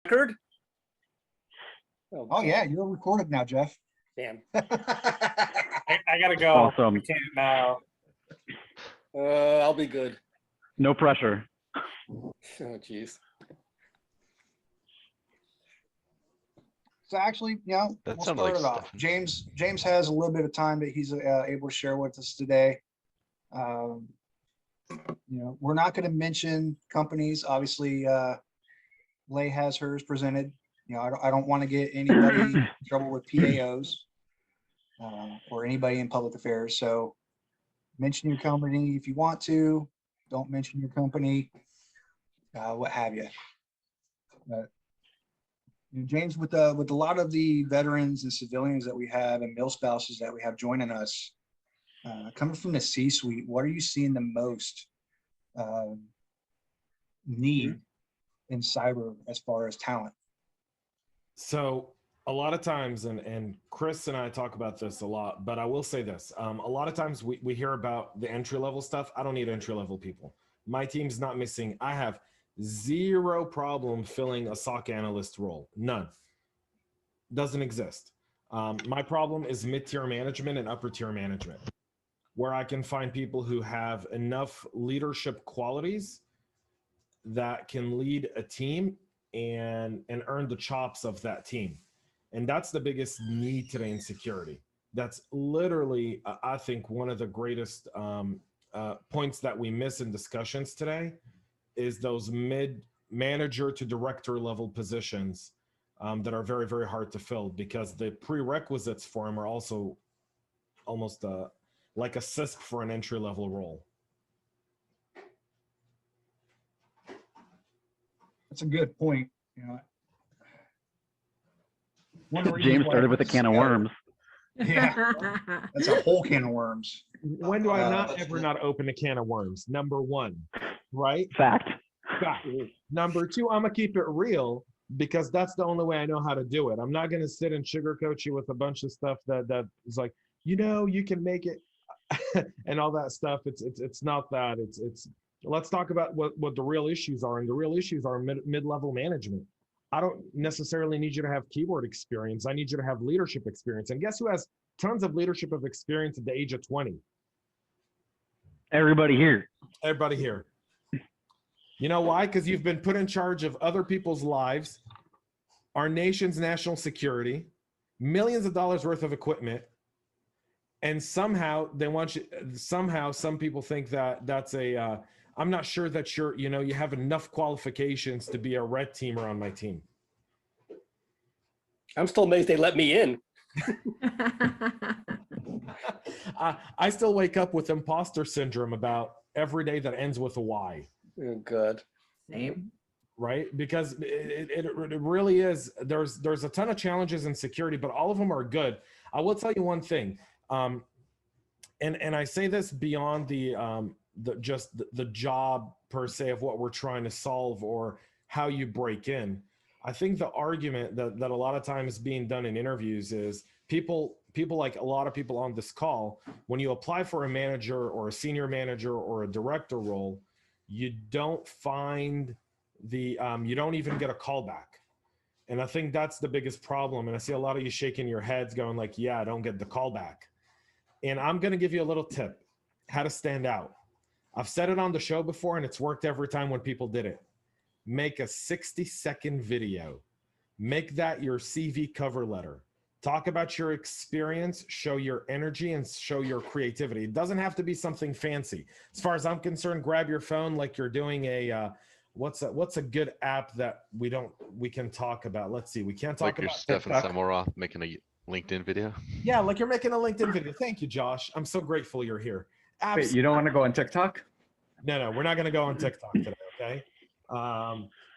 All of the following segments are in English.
record? Oh yeah, you're recorded now, Jeff. Damn. I gotta go. Awesome. I can't now. I'll be good. No pressure. Oh, jeez. So actually, we'll sounded start like it off. Stefan. James has a little bit of time that he's able to share with us today. We're not going to mention companies. Obviously, Lay has hers presented. I don't want to get anybody in trouble with PAOs or anybody in public affairs. So mention your company if you want to. Don't mention your company, what have you. James, with a lot of the veterans and civilians that we have and mil spouses that we have joining us, coming from the C-suite, what are you seeing the most need in cyber as far as talent? So a lot of times, and Chris and I talk about this a lot, but I will say this. A lot of times we hear about the entry-level stuff. I don't need entry-level people. My team's not missing. I have zero problem filling a SOC analyst role. None. Doesn't exist. My problem is mid-tier management and upper-tier management, where I can find people who have enough leadership qualities that can lead a team and earn the chops of that team. And that's the biggest need today in security. That's literally, I think, one of the greatest points that we miss in discussions today is those mid-manager to director level positions that are very, very hard to fill, because the prerequisites for them are also almost like a CISC for an entry-level role. That's a good point. James started with a can of worms. Yeah, that's a whole can of worms. When do I not open a can of worms? Number one, right? Fact. Number two, I'm gonna keep it real, because that's the only way I know how to do it. I'm not gonna sit and sugarcoat you with a bunch of stuff that is like, you can make it and all that stuff. It's not that. It's let's talk about what the real issues are, and the real issues are mid-level management. I don't necessarily need you to have keyboard experience. I need you to have leadership experience. And guess who has tons of leadership of experience at the age of 20? Everybody here. Everybody here. You know why? Because you've been put in charge of other people's lives, our nation's national security, millions of dollars worth of equipment, and somehow they want you. Somehow, some people think that that's a. I'm not sure that you have enough qualifications to be a red teamer on my team. I'm still amazed they let me in. I still wake up with imposter syndrome about every day that ends with a Y. Oh, God. Same. Right? Because it really is. There's a ton of challenges in security, but all of them are good. I will tell you one thing, and I say this beyond the job per se of what we're trying to solve or how you break in. I think the argument that a lot of times being done in interviews is people like a lot of people on this call, when you apply for a manager or a senior manager or a director role, you don't find you don't even get a call back. And I think that's the biggest problem. And I see a lot of you shaking your heads going like, yeah, I don't get the call back. And I'm going to give you a little tip, how to stand out. I've said it on the show before, and it's worked every time when people did it. Make a 60-second video. Make that your CV cover letter. Talk about your experience, show your energy, and show your creativity. It doesn't have to be something fancy. As far as I'm concerned, grab your phone like you're doing a what's a good app that we can talk about. Let's see. We can't talk like about you're Stefan TikTok. Samora making a LinkedIn video. Yeah, like you're making a LinkedIn video. Thank you, Josh. I'm so grateful you're here. Wait, you don't want to go on TikTok? No, we're not going to go on TikTok today, okay?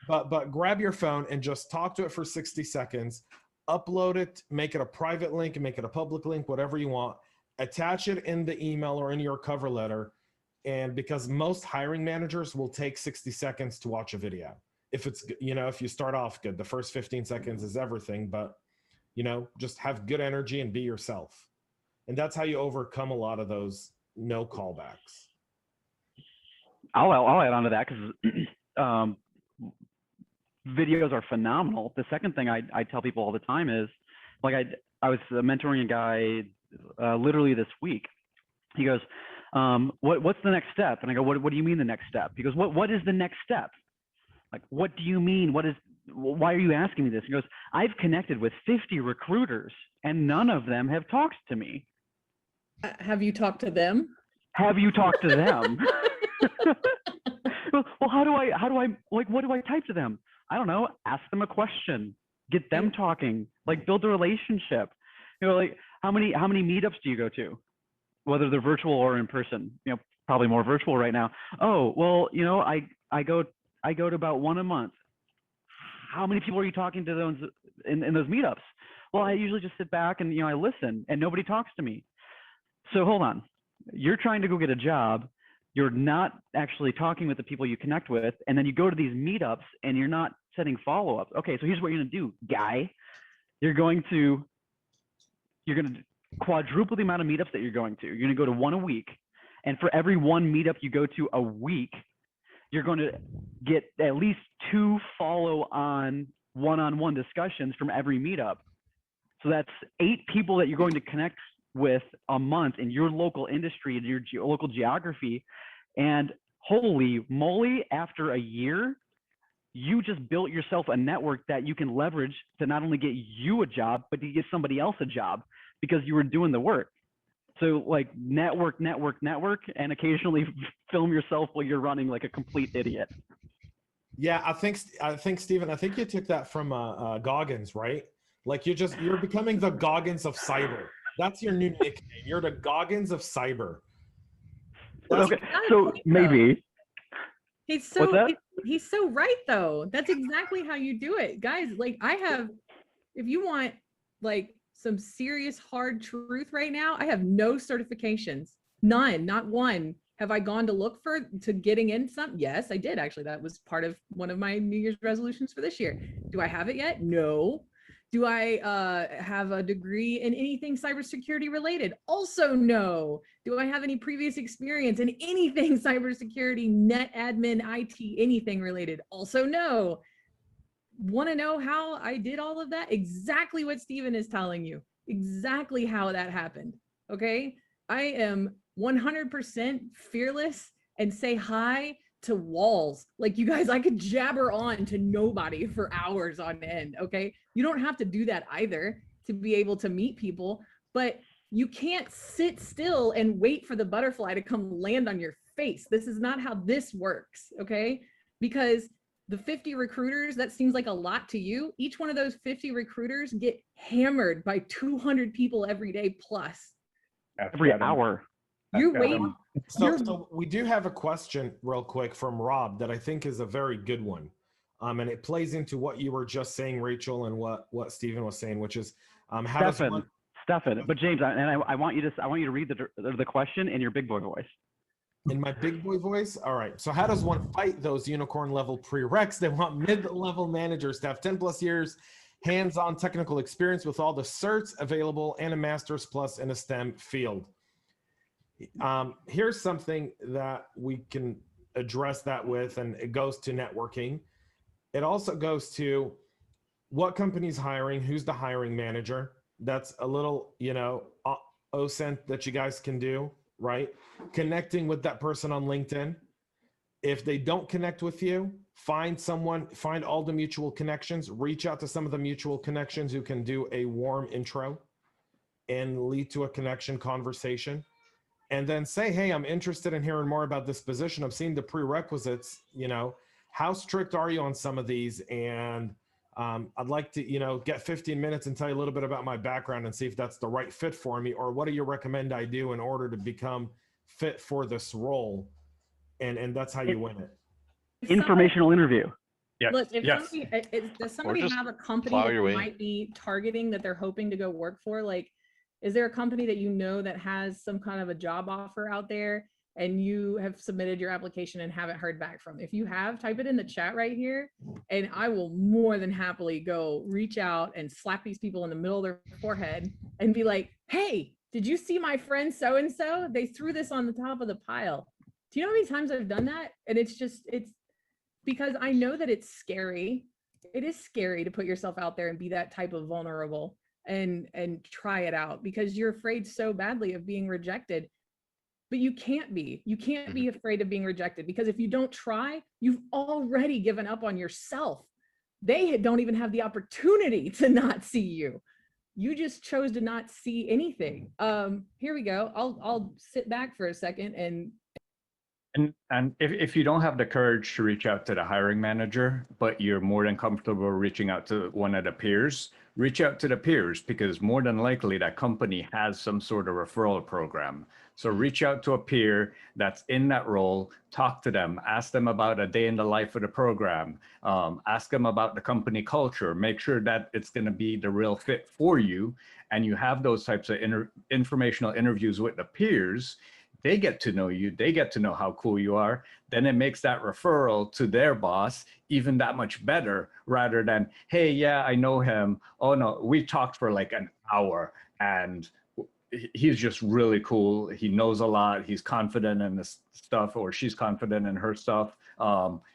But grab your phone and just talk to it for 60 seconds. Upload it, make it a private link, make it a public link, whatever you want. Attach it in the email or in your cover letter. And because most hiring managers will take 60 seconds to watch a video. If it's, if you start off good, the first 15 seconds is everything, but, just have good energy and be yourself. And that's how you overcome a lot of those no callbacks. I'll add on to that because videos are phenomenal. The second thing I tell people all the time is, like, I was mentoring a guy literally this week. He goes, what's the next step? And I go, what do you mean the next step? He goes, what is the next step? Like, what do you mean? Why are you asking me this? He goes, I've connected with 50 recruiters and none of them have talked to me. Have you talked to them? Have you talked to them? Well, how do I, like, what do I type to them? I don't know. Ask them a question, get them talking, like, build a relationship. You know, like, how many meetups do you go to? Whether they're virtual or in person, you know, probably more virtual right now. Oh, well, you know, I go to about one a month. How many people are you talking to those in those meetups? Well, I usually just sit back and, you know, I listen and nobody talks to me. So hold on, you're trying to go get a job. You're not actually talking with the people you connect with. And then you go to these meetups and you're not setting follow-ups. Okay, so here's what you're gonna do, guy. You're gonna quadruple the amount of meetups that you're going to. You're gonna go to one a week. And for every one meetup you go to a week, you're going to get at least 2 follow-on one-on-one discussions from every meetup. So that's 8 people that you're going to connect with a month in your local industry and your local geography. And holy moly, after a year, you just built yourself a network that you can leverage to not only get you a job, but to get somebody else a job because you were doing the work. So, like, network, and occasionally film yourself while you're running like a complete idiot. Yeah, I think Stephen, I think you took that from Goggins, right? Like, you're becoming the Goggins of cyber. That's your new nickname. You're the Goggins of cyber. Okay, so maybe. He's What's that? he's so right though. That's exactly how you do it, guys. Like, if you want like some serious hard truth right now, I have no certifications, none, not one. Have I gone to look to getting in some? Yes, I did actually. That was part of one of my New Year's resolutions for this year. Do I have it yet? No. Do I have a degree in anything cybersecurity related? Also no. Do I have any previous experience in anything cybersecurity, net admin, IT, anything related? Also no. Want to know how I did all of that? Exactly what Stephen is telling you. Exactly how that happened. Okay. I am 100% fearless and say hi to walls. Like, you guys, I could jabber on to nobody for hours on end. Okay. You don't have to do that either to be able to meet people, but you can't sit still and wait for the butterfly to come land on your face. This is not how this works. Okay. Because the 50 recruiters, that seems like a lot to you. Each one of those 50 recruiters get hammered by 200 people every day plus. Every hour. You wait. So we do have a question real quick from Rob that I think is a very good one. And it plays into what you were just saying, Rachel, and what Stephen was saying, which is how Stefan. But James, I want you to read the question in your big boy voice. In my big boy voice? All right. So how does one fight those unicorn level prereqs? They want mid-level managers to have 10 plus years, hands-on technical experience with all the certs available and a master's plus in a STEM field. Here's something that we can address that with, and it goes to networking. It also goes to what company's hiring, who's the hiring manager. That's a little, OSINT that you guys can do. Right? Connecting with that person on LinkedIn. If they don't connect with you, find all the mutual connections, reach out to some of the mutual connections who can do a warm intro and lead to a connection conversation. And then say, hey, I'm interested in hearing more about this position. I've seen the prerequisites, how strict are you on some of these? And I'd like to, get 15 minutes and tell you a little bit about my background and see if that's the right fit for me, or what do you recommend I do in order to become fit for this role? And that's how you win it. Informational interview. Yes. Look, if yes. does somebody just have a company plow that your they way. might be targeting that they're hoping to go work for? Like, is there a company that you know that has some kind of a job offer out there and you have submitted your application and haven't heard back from? If you have, type it in the chat right here, and I will more than happily go reach out and slap these people in the middle of their forehead and be like, hey, did you see my friend so-and-so? They threw this on the top of the pile. Do you know how many times I've done that? And it's because I know that it's scary. it is scary to put yourself out there and be that type of vulnerable and try it out because you're afraid so badly of being rejected. But you can't be afraid of being rejected, because if you don't try, you've already given up on yourself. They don't even have the opportunity to not see you. You just chose to not see anything. Here we go. I'll sit back for a second and if you don't have the courage to reach out to the hiring manager, but you're more than comfortable reaching out to one of the peers, reach out to the peers, because more than likely that company has some sort of referral program. So reach out to a peer that's in that role, talk to them, ask them about a day in the life of the program, ask them about the company culture, make sure that it's going to be the real fit for you. And you have those types of informational interviews with the peers. They get to know you, they get to know how cool you are. Then it makes that referral to their boss even that much better, rather than, hey, yeah, I know him. Oh no, we talked for like an hour and he's just really cool. He knows a lot. He's confident in this stuff, or she's confident in her stuff.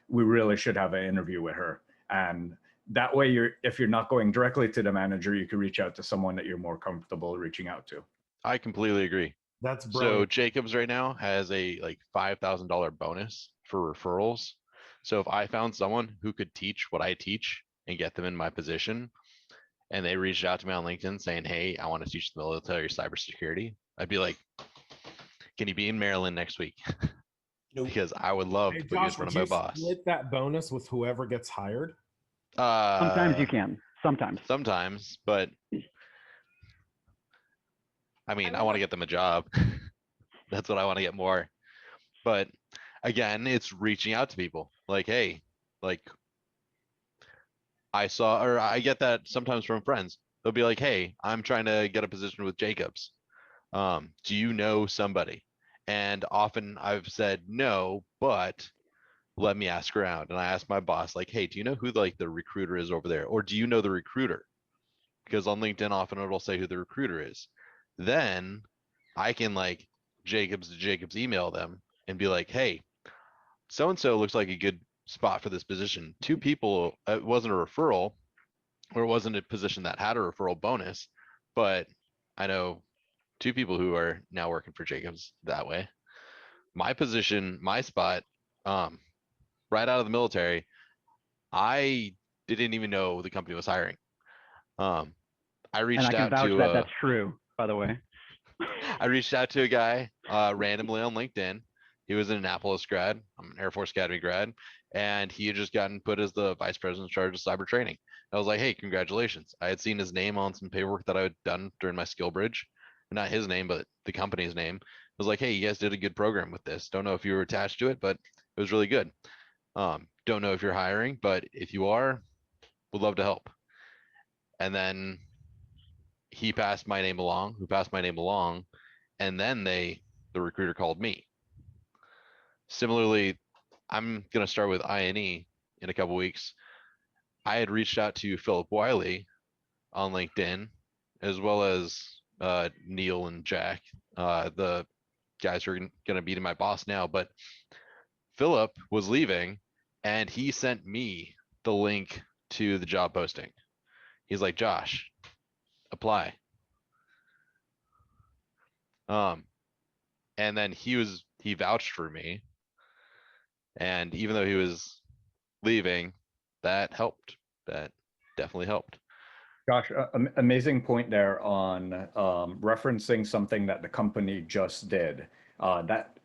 We really should have an interview with her. And that way, if you're not going directly to the manager, you can reach out to someone that you're more comfortable reaching out to. I completely agree. That's So brilliant. Jacobs right now has a like $5,000 bonus for referrals. So if I found someone who could teach what I teach and get them in my position, and they reached out to me on LinkedIn saying, hey, I want to teach the military cybersecurity, I'd be like, can you be in Maryland next week? Nope. Because I would love Hey, to put you in Josh, front would of you my boss. split that bonus with whoever gets hired? Sometimes you can. Sometimes. Sometimes, but I mean, I want to get them a job. That's what I want to get more. But again, it's reaching out to people like, hey, like I get that sometimes from friends. They'll be like, hey, I'm trying to get a position with Jacobs. Do you know somebody? And often I've said no, but let me ask around. And I ask my boss, like, hey, do you know who like the recruiter is over there? Or do you know the recruiter? Because on LinkedIn, often it'll say who the recruiter is. Then I can like Jacobs email them and be like, hey, so-and-so looks like a good spot for this position. Two people, it wasn't a referral, or it wasn't a position that had a referral bonus, but I know two people who are now working for Jacobs that way. My position, my spot, right out of the military, I didn't even know the company was hiring. I And reached I can out vouch to that that's true, by the way. I reached out to a guy randomly on LinkedIn. He was an Annapolis grad. I'm an Air Force Academy grad, and he had just gotten put as the vice president in charge of cyber training. I was like, hey, congratulations. I had seen his name on some paperwork that I had done during my skill bridge. Not his name, but the company's name. I was like, hey, you guys did a good program with this. Don't know if you were attached to it, but it was really good. Don't know if you're hiring, but if you are, would love to help. And then he passed my name along, who passed my name along, and then the recruiter called me. Similarly, I'm going to start with INE in a couple weeks. I had reached out to Philip Wiley on LinkedIn, as well as Neil and Jack, the guys who are going to be my boss now. But Philip was leaving, and he sent me the link to the job posting. He's like, Josh, apply. And then he vouched for me. And even though he was leaving, that helped. That definitely helped. Josh, amazing point there on referencing something that the company just did. That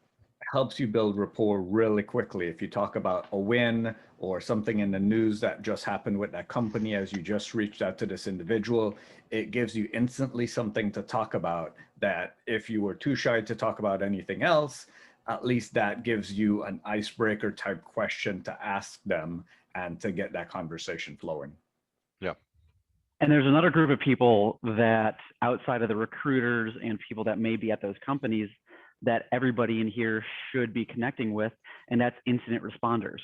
helps you build rapport really quickly. If you talk about a win or something in the news that just happened with that company as you just reached out to this individual, it gives you instantly something to talk about that if you were too shy to talk about anything else, at least that gives you an icebreaker type question to ask them and to get that conversation flowing. Yeah. And there's another group of people that outside of the recruiters and people that may be at those companies that everybody in here should be connecting with, and that's incident responders.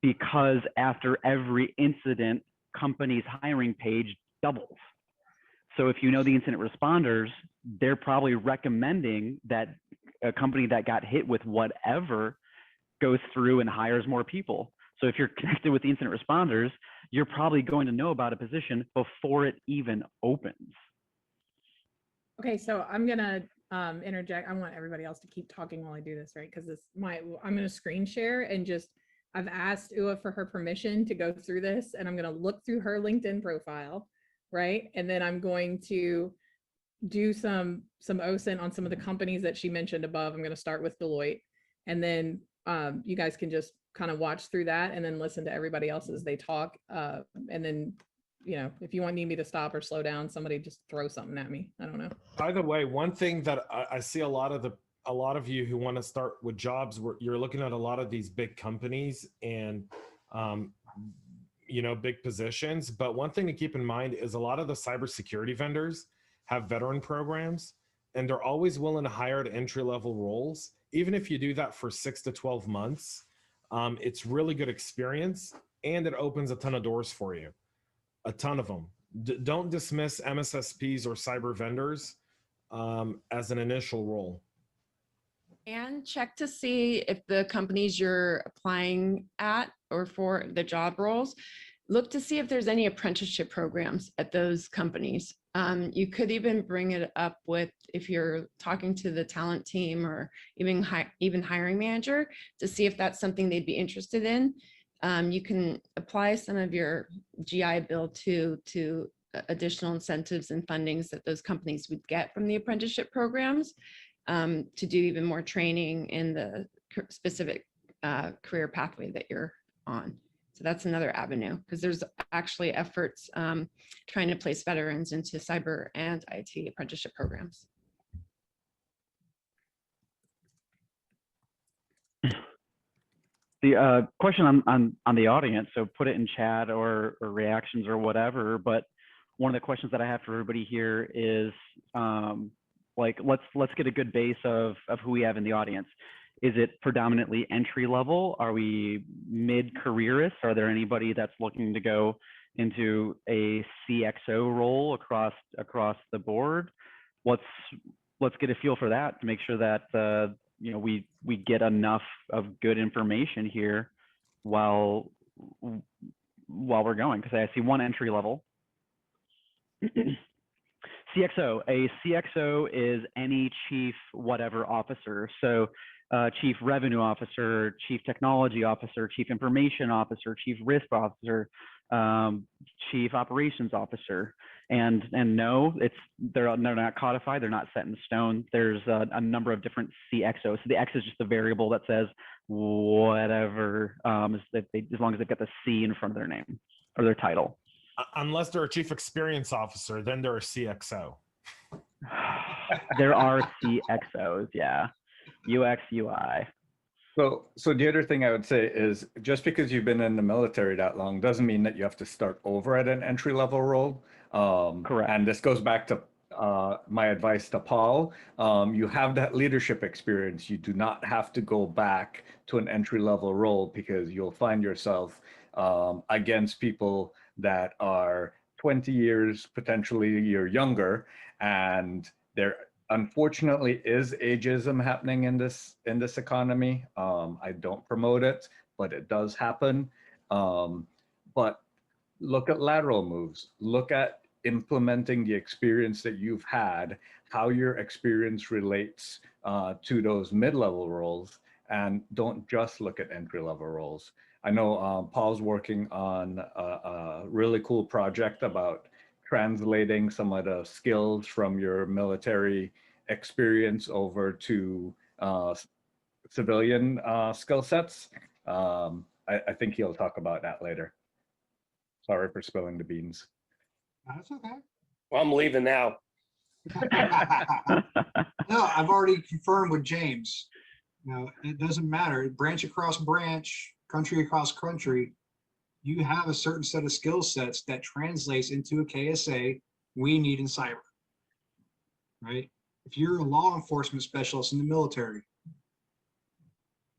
Because after every incident, company's hiring page doubles. So if you know the incident responders, they're probably recommending that a company that got hit with whatever goes through and hires more people. So if you're connected with the incident responders, you're probably going to know about a position before it even opens. Okay, so I'm gonna interject. I want everybody else to keep talking while I do this, right? Because I'm gonna screen share and just, I've asked Ua for her permission to go through this, and I'm gonna look through her LinkedIn profile, right? And then I'm going to do some OSINT on some of the companies that she mentioned above. I'm gonna start with Deloitte, and then you guys can just kind of watch through that and then listen to everybody else as they talk. And then, you know, if you need me to stop or slow down, somebody just throw something at me. I don't know. By the way, one thing that I see a lot of you who want to start with jobs where you're looking at a lot of these big companies and big positions. But one thing to keep in mind is a lot of the cybersecurity vendors have veteran programs, and they're always willing to hire at entry-level roles. Even if you do that for 6 to 12 months, it's really good experience, and it opens a ton of doors for you. A ton of them. Don't dismiss MSSPs or cyber vendors as an initial role. And check to see if the companies you're applying at or for the job roles, look to see if there's any apprenticeship programs at those companies. You could even bring it up with, if you're talking to the talent team or even hiring manager, to see if that's something they'd be interested in. You can apply some of your GI Bill to additional incentives and fundings that those companies would get from the apprenticeship programs to do even more training in the specific career pathway that you're on. So that's another avenue, because there's actually efforts trying to place veterans into cyber and IT apprenticeship programs. The question on the audience, so put it in chat or reactions or whatever, but one of the questions that I have for everybody here is like, let's get a good base of who we have in the audience. Is it predominantly entry level? Are we mid-careerists? Are there anybody that's looking to go into a CXO role across the board? Let's get a feel for that to make sure that we get enough of good information here while we're going, because I see one entry level. CXO. A CXO is any chief whatever officer. So chief revenue officer, chief technology officer, chief information officer, chief risk officer, chief operations officer. And no, they're not codified. They're not set in stone. There's a number of different CXOs. So the X is just a variable that says whatever, as long as they've got the C in front of their name or their title. Unless they're a chief experience officer, then they're a CXO. There are CXOs, yeah. UX, UI. So the other thing I would say is, just because you've been in the military that long doesn't mean that you have to start over at an entry-level role. Correct. And this goes back to my advice to Paul. You have that leadership experience. You do not have to go back to an entry-level role, because you'll find yourself against people that are 20 years, potentially a year younger, and there unfortunately is ageism happening in this economy. I don't promote it, but it does happen. But look at lateral moves. Look at implementing the experience that you've had, how your experience relates to those mid-level roles, and don't just look at entry-level roles. I know Paul's working on a really cool project about translating some of the skills from your military experience over to civilian skill sets. I think he'll talk about that later. Sorry for spilling the beans. That's okay. Well, I'm leaving now. No, I've already confirmed with James. It doesn't matter. Branch across branch, country across country, you have a certain set of skill sets that translates into a KSA we need in cyber, right? If you're a law enforcement specialist in the military,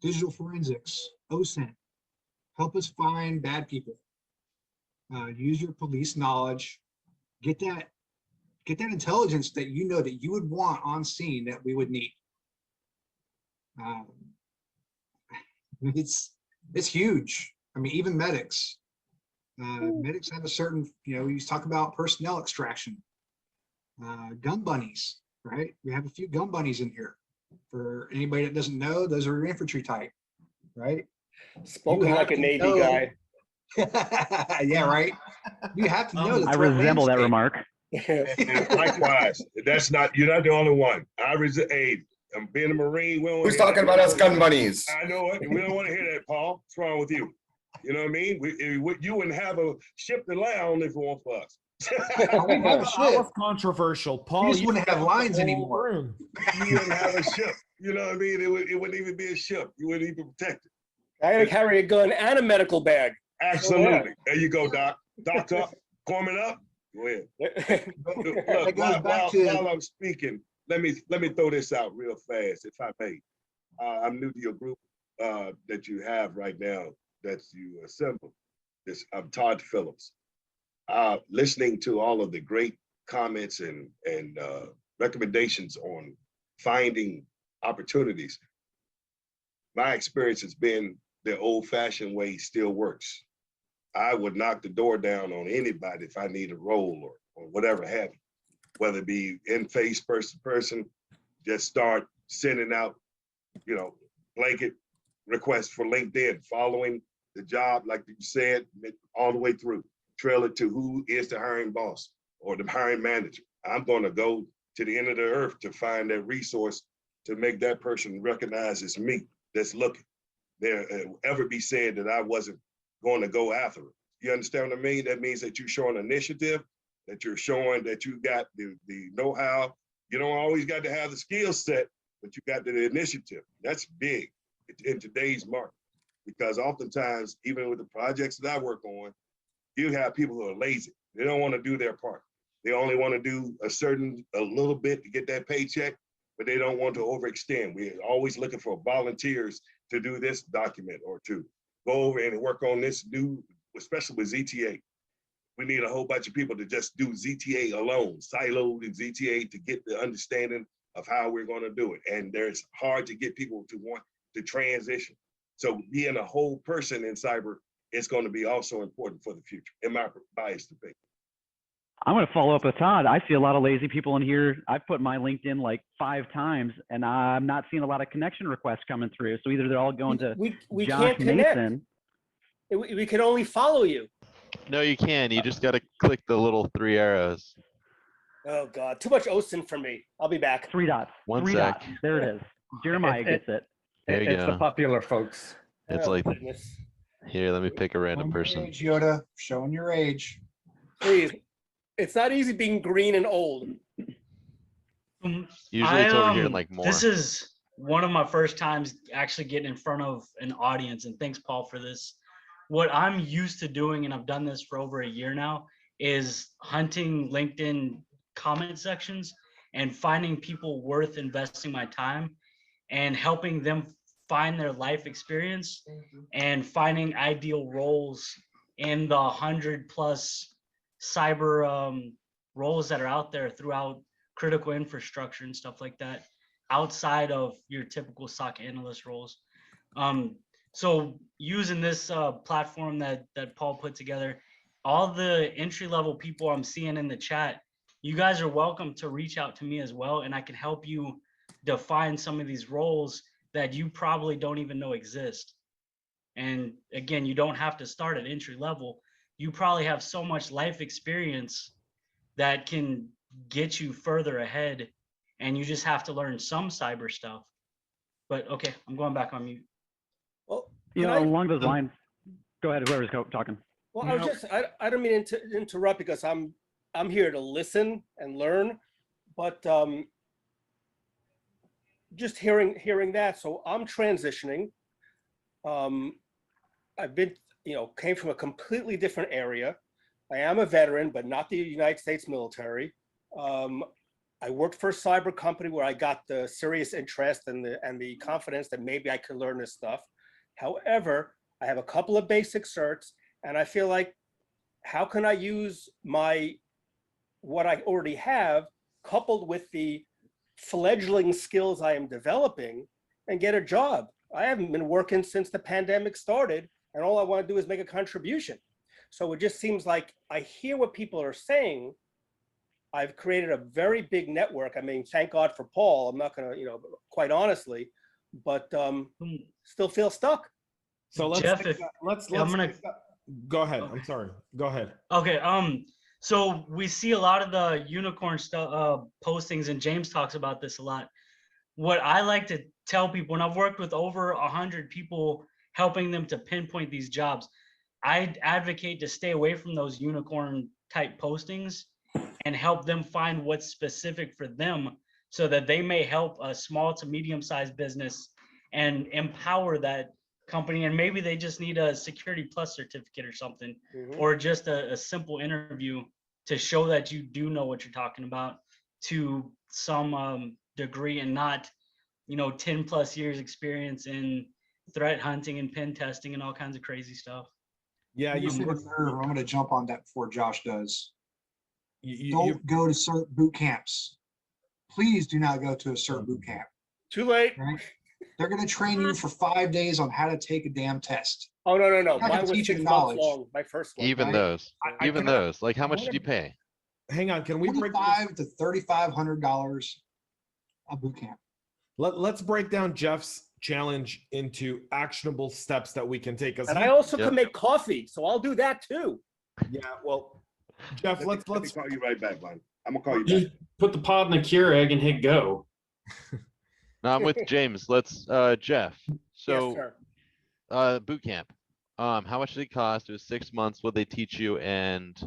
digital forensics, OSINT, help us find bad people. Use your police knowledge, get that intelligence that you know that you would want on scene that we would need. It's huge. I mean, even medics. Medics have a certain, you talk about personnel extraction. Gun bunnies, right? We have a few gun bunnies in here. For anybody that doesn't know, those are infantry type, right? Spoken like a Navy guy. Yeah, right. You have to know the I threat resemble that landscape. remark. And likewise, you're not the only one. Hey, I'm being a Marine. We don't Who's wanna hear talking that. about us gun bunnies? I know it. We don't want to hear that, Paul. What's wrong with you? You know what I mean? You wouldn't have a ship to land on if it weren't for us. We have a I ship. was controversial, Paul. You just wouldn't have lines whole anymore. room. You wouldn't have a ship. You know what I mean? It wouldn't even be a ship. You wouldn't even protect it. I gotta carry a gun and a medical bag. Absolutely. There you go, Doc. Doctor, coming up. Go ahead. Look, while I'm speaking, let me throw this out real fast, if I may. I'm new to your group that you have right now, that you assembled. I'm Todd Phillips. Listening to all of the great comments and recommendations on finding opportunities, my experience has been the old-fashioned way still works. I would knock the door down on anybody if I need a role or whatever have you, whether it be in-face person to person, just start sending out, blanket requests for LinkedIn, following the job, like you said, all the way through, trail it to who is the hiring boss or the hiring manager. I'm going to go to the end of the earth to find that resource to make that person recognize it's me that's looking. There ever be said that I wasn't going to go after it. You understand what I mean? That means that you're showing initiative, that you're showing that you got the know-how. You don't always got to have the skill set, but you got the initiative. That's big in today's market, because oftentimes, even with the projects that I work on, you have people who are lazy. They don't want to do their part. They only want to do a little bit to get that paycheck, but they don't want to overextend. We're always looking for volunteers to do this document or to go over and work on this new, especially with ZTA. We need a whole bunch of people to just do ZTA alone, siloed in ZTA, to get the understanding of how we're going to do it. And it's hard to get people to want to transition. So being a whole person in cyber is going to be also important for the future, in my biased opinion. I'm going to follow up with Todd. I see a lot of lazy people in here. I've put my LinkedIn like 5 times, and I'm not seeing a lot of connection requests coming through. So either they're all going to we Josh can't connect. Mason. We can only follow you. No, you can. You just got to click the little 3 arrows. Oh God, too much OSINT for me. I'll be back. 3 dots. One 3 sec. dots. There it is. Jeremiah gets it. There you It's the go. popular folks. It's Oh, like, goodness. here, let me pick a random Showing your person. age, Yoda, showing your age. Please. It's not easy being green and old. Usually it's over here in like more. This is one of my first times actually getting in front of an audience, and thanks, Paul, for this. What I'm used to doing, and I've done this for over a year now, is hunting LinkedIn comment sections and finding people worth investing my time and helping them find their life experience and finding ideal roles in the 100+ cyber roles that are out there throughout critical infrastructure and stuff like that, outside of your typical SOC analyst roles. So using this platform that Paul put together, all the entry-level people I'm seeing in the chat, you guys are welcome to reach out to me as well, and I can help you define some of these roles that you probably don't even know exist. And again, you don't have to start at entry level. You probably have so much life experience that can get you further ahead, and you just have to learn some cyber stuff. But okay, I'm going back on mute. Well, Along those lines, go ahead, whoever's talking. Well, I don't mean to interrupt, because I'm here to listen and learn, but just hearing that. So I'm transitioning. I've been, came from a completely different area. I am a veteran, but not the United States military. I worked for a cyber company where I got the serious interest and the confidence that maybe I could learn this stuff. However, I have a couple of basic certs, and I feel like, how can I use what I already have, coupled with the fledgling skills I am developing, and get a job? I haven't been working since the pandemic started, and all I want to do is make a contribution. So it just seems like I hear what people are saying. I've created a very big network. I mean, thank God for Paul. I'm not going to, quite honestly, but still feel stuck. So let's Jeff, I'm gonna go ahead. I'm sorry. Go ahead. Okay. So we see a lot of the unicorn stuff postings, and James talks about this a lot. What I like to tell people, and I've worked with over 100 people helping them to pinpoint these jobs, I advocate to stay away from those unicorn type postings and help them find what's specific for them so that they may help a small to medium sized business and empower that company. And maybe they just need a Security Plus certificate or something, or just a simple interview to show that you do know what you're talking about to some degree, and not 10 plus years experience in threat hunting and pen testing and all kinds of crazy stuff. Yeah, I'm going to jump on that before Josh does. Don't go to CERT boot camps. Please do not go to a CERT boot camp. Too late. Right? They're going to train you for 5 days on how to take a damn test. Oh, no. They're not Mine gonna was teach you 6 knowledge. months long, my first one. Even right? those, I even those. Like, how much did you pay? Hang on, can we break $2,500 to $3,500 a boot camp? Let's break down Jeff's challenge into actionable steps that we can take. And I also can make coffee, so I'll do that too. Yeah, well, Jeff, let's call you right back, man. I'm gonna call you Just back. put the pod in the Keurig and hit go. No, I'm with James. Let's Jeff. So Yes, sir. boot camp. How much did it cost? It was 6 months. What they teach you, and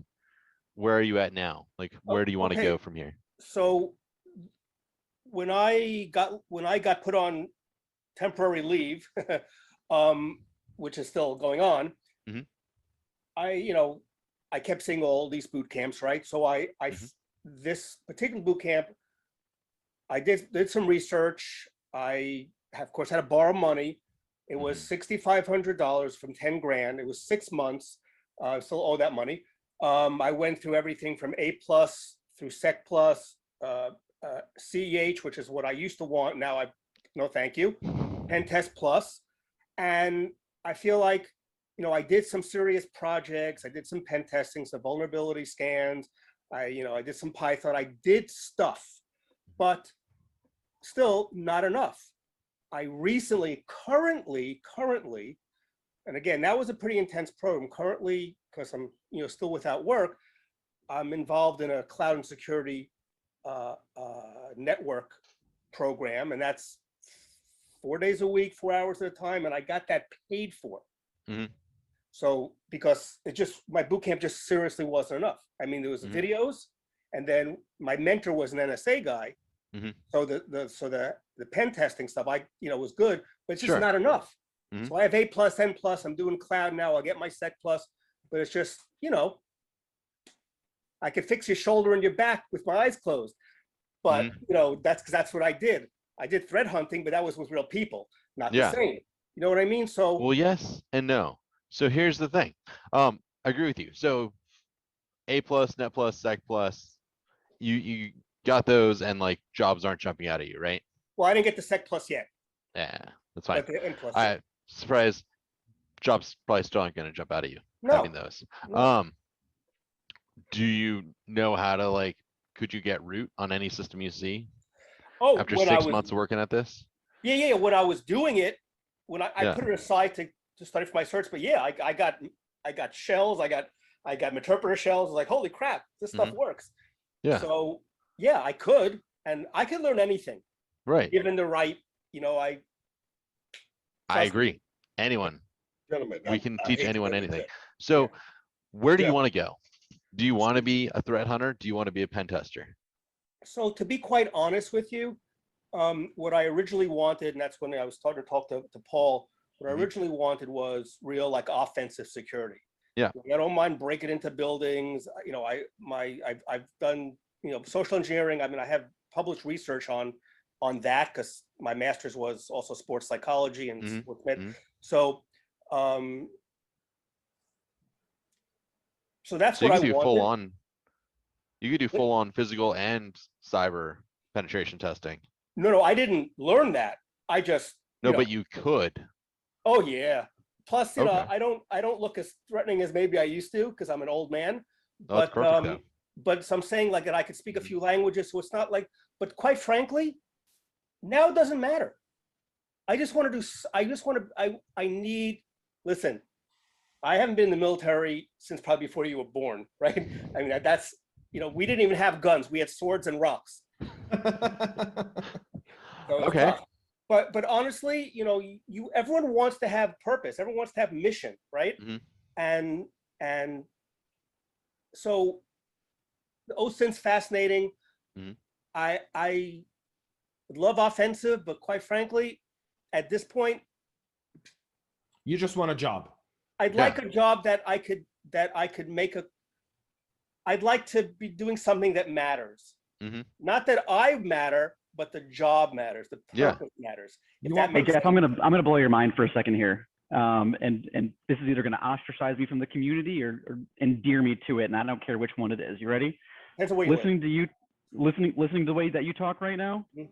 where are you at now? Like, where do you want to go from here? So when I got put on temporary leave, which is still going on, I kept seeing all these boot camps, right? So this particular boot camp, I did some research. I of course had to borrow money. It was $6,500 from 10 grand. It was 6 months. I still owe that money. I went through everything from A+ through Sec+, CEH, which is what I used to want. Now no, thank you. Pen Test Plus. And I feel like, I did some serious projects. I did some pen testing, some vulnerability scans. I did some Python. I did stuff, but still not enough. I recently, currently, and again, that was a pretty intense program. Currently, because I'm, still without work, I'm involved in a cloud and security network program, and that's 4 days a week, 4 hours at a time, and I got that paid for. So because my boot camp just seriously wasn't enough. I mean, there was videos, and then my mentor was an NSA guy. So the pen testing stuff, was good, but it's just not enough. So I have A+, N+, I'm doing cloud now. I'll get my Sec+, but it's just, I could fix your shoulder and your back with my eyes closed. But, that's what I did. I did threat hunting, but that was with real people, not the same. You know what I mean? So. Well, yes and no. So here's the thing. I agree with you. So A+, Net+, Sec+, you got those, and like jobs aren't jumping out at you, right? Well, I didn't get the Sec+ yet. Yeah, that's fine. But the N+. I'm surprised jobs probably still aren't going to jump out at you having those. No. Do you know how to could you get root on any system you see? Oh, after 6 months of working at this? Yeah. When I was doing it, when I put it aside to study for my certs, but yeah, I got shells, I got interpreter shells. I was like, holy crap, this stuff works. Yeah. So yeah, I could learn anything. Right. Given the right, I agree. Anyone. Gentlemen, we can teach anyone anything. So where do you want to go? Do you want to be a threat hunter? Do you want to be a pen tester? So to be quite honest with you, what I originally wanted, and that's when I was starting to talk to Paul, what I originally wanted was real offensive security. Yeah. I don't mind breaking into buildings. I've done, social engineering. I mean, I have published research on that because my master's was also sports psychology and sports med. So, so that's what I wanted. Full on. You could do full on physical and cyber penetration testing. No, I didn't learn that. I just. No, but you could. Oh yeah. Plus, you know, Okay. I don't look as threatening as maybe I used to because I'm an old man. Oh, that's perfect though. But so I'm saying like that I could speak a few languages, so it's not like. But quite frankly, now it doesn't matter. I just want to do. I just want to. I need. Listen, I haven't been in the military since probably before you were born, right? I mean, that's, you know, we didn't even have guns. We had swords and rocks. So it was Okay. tough. But honestly, you know, everyone wants to have purpose. Everyone wants to have mission, right? Mhm. And so the OSINT's fascinating. Mhm. I love offensive, but quite frankly, at this point, You just want a job. I'd Yeah. like a job that I could make a. I'd like to be doing something that matters. Mhm. Not that I matter, but the job matters. The Yeah. purpose matters. You If that want- Hey makes Jeff, sense. I'm gonna blow your mind for a second here. And this is either gonna ostracize me from the community or endear me to it, and I don't care which one it is. You ready? Depends on where you live. Listening to the way that you talk right now, Mhm.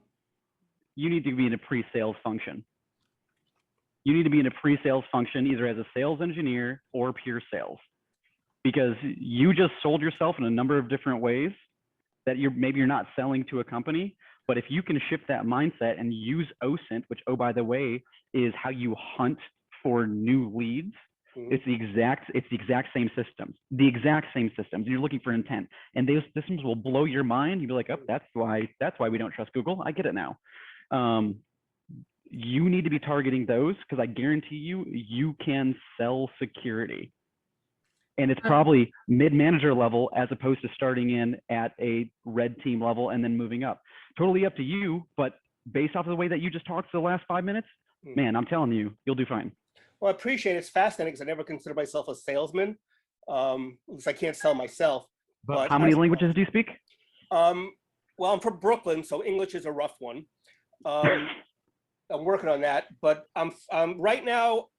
you need to be in a pre-sales function. You need to be in a pre-sales function either as a sales engineer or pure sales, because you just sold yourself in a number of different ways that maybe you're not selling to a company. But if you can shift that mindset and use OSINT, which, oh, by the way, is how you hunt for new leads. Mhm. It's the exact same systems, the exact same systems. You're looking for intent, and those systems will blow your mind. You'll be like, oh, that's why we don't trust Google. I get it now. You need to be targeting those, because I guarantee you can sell security. And it's probably mid-manager level as opposed to starting in at a red team level and then moving up. Totally up to you, but based off of the way that you just talked for the last 5 minutes, man, I'm telling you, you'll do fine. Well, I appreciate it. It's fascinating because I never considered myself a salesman. At least I can't sell myself. But How many languages do you speak? Well, I'm from Brooklyn, so English is a rough one. I'm working on that, but I'm right now,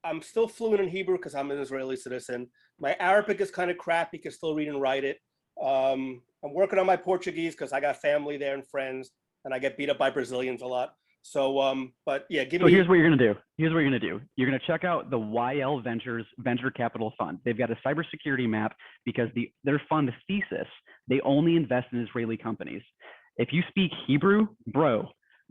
I'm still fluent in Hebrew because I'm an Israeli citizen. My Arabic is kind of crappy, can still read and write it. I'm working on my Portuguese because I got family there and friends, and I get beat up by Brazilians a lot. So, but yeah, So here's what you're gonna do. Here's what you're gonna do. You're gonna check out the YL Ventures Venture Capital Fund. They've got a cybersecurity map because their fund thesis, they only invest in Israeli companies. If you speak Hebrew, bro,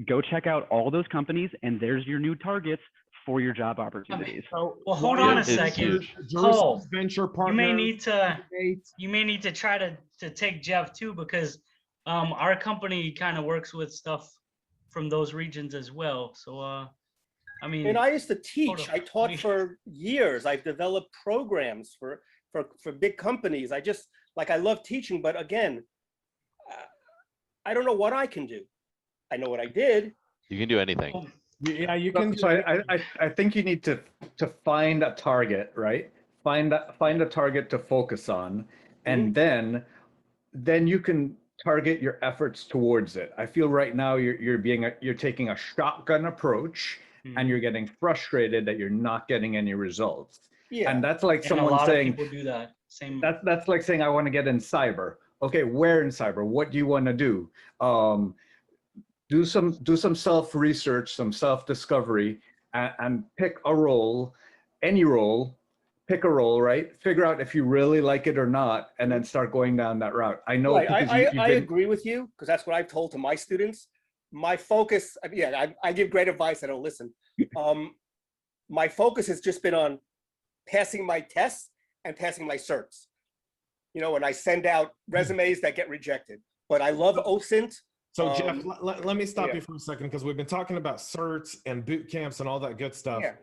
go check out all those companies, and there's your new targets for your job opportunities. So, Well, hold on a It's second. huge. Paul, Jerusalem's venture you partner. may need to try to take Jeff too, because our company kind of works with stuff from those regions as well. So I mean, And I used to teach. Hold on. I taught for years. I've developed programs for big companies. I love teaching, but again, I don't know what I can do. I know what I did. You can do anything. Yeah, you can. So I think you need to find a target, right? Find a target to focus on, and then you can target your efforts towards it. I feel right now you're taking a shotgun approach, and you're getting frustrated that you're not getting any results. Yeah. And that's like and a someone lot saying, of people do that. Same. that's like saying, I want to get in cyber. Okay, where in cyber? What do you want to do? Do some self-research, some self-discovery, and pick a role, any role, pick a role, right? Figure out if you really like it or not, and then start going down that route. I know Right. because I agree with you because that's what I've told to my students. My focus, I give great advice. I don't listen. My focus has just been on passing my tests and passing my certs. You know, when I send out resumes that get rejected. But I love OSINT. So Jeff, let me stop yeah. you for a second, because we've been talking about certs and boot camps and all that good stuff. Yeah.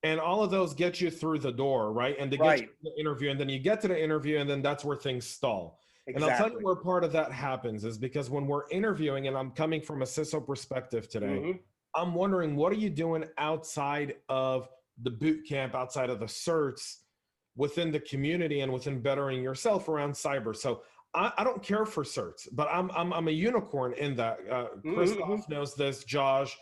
And all of those get you through the door, right? And they get you to the interview, and then you get to the interview, and then that's where things stall. Exactly. And I'll tell you where part of that happens is because when we're interviewing, and I'm coming from a CISO perspective today, I'm wondering, what are you doing outside of the boot camp, outside of the certs, within the community and within bettering yourself around cyber? So I don't care for certs, but I'm a unicorn in that. Christoph knows this, Josh.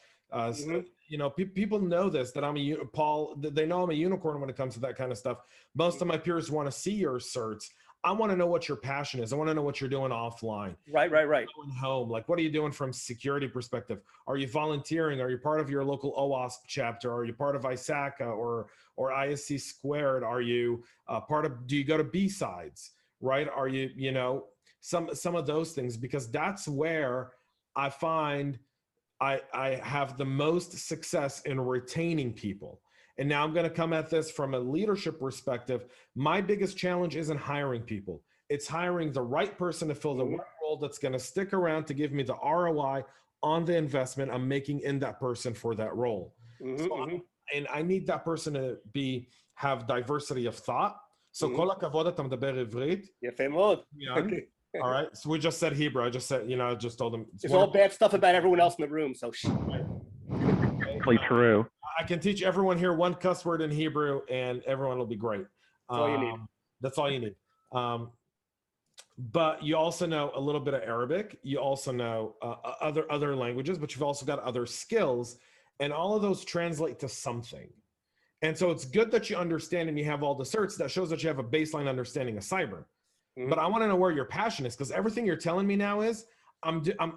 You know, people know this, that Paul, they know I'm a unicorn when it comes to that kind of stuff. Most of my peers want to see your certs. I want to know what your passion is. I want to know what you're doing offline. Right. Going home, like what are you doing from security perspective? Are you volunteering? Are you part of your local OWASP chapter? Are you part of ISACA or ISC Squared? Are you part of? Do you go to B-sides? Right? Are you, you know, some of those things? Because that's where I find I have the most success in retaining people. And now I'm going to come at this from a leadership perspective. My biggest challenge isn't hiring people. It's hiring the right person to fill the right role that's going to stick around to give me the ROI on the investment I'm making in that person for that role. And I need that person to have diversity of thought. So כל הכבוד אתה מדבר עברית. יפה מאוד. All right. So we just said Hebrew. I just said, you know, I just told them. It's all bad stuff about everyone else in the room. So true. I can teach everyone here one cuss word in Hebrew and everyone will be great. That's all you need. That's all you need. But you also know a little bit of Arabic. You also know other languages, but you've also got other skills, and all of those translate to something. And so it's good that you understand and you have all the certs. That shows that you have a baseline understanding of cyber. But I want to know where your passion is, because everything you're telling me now is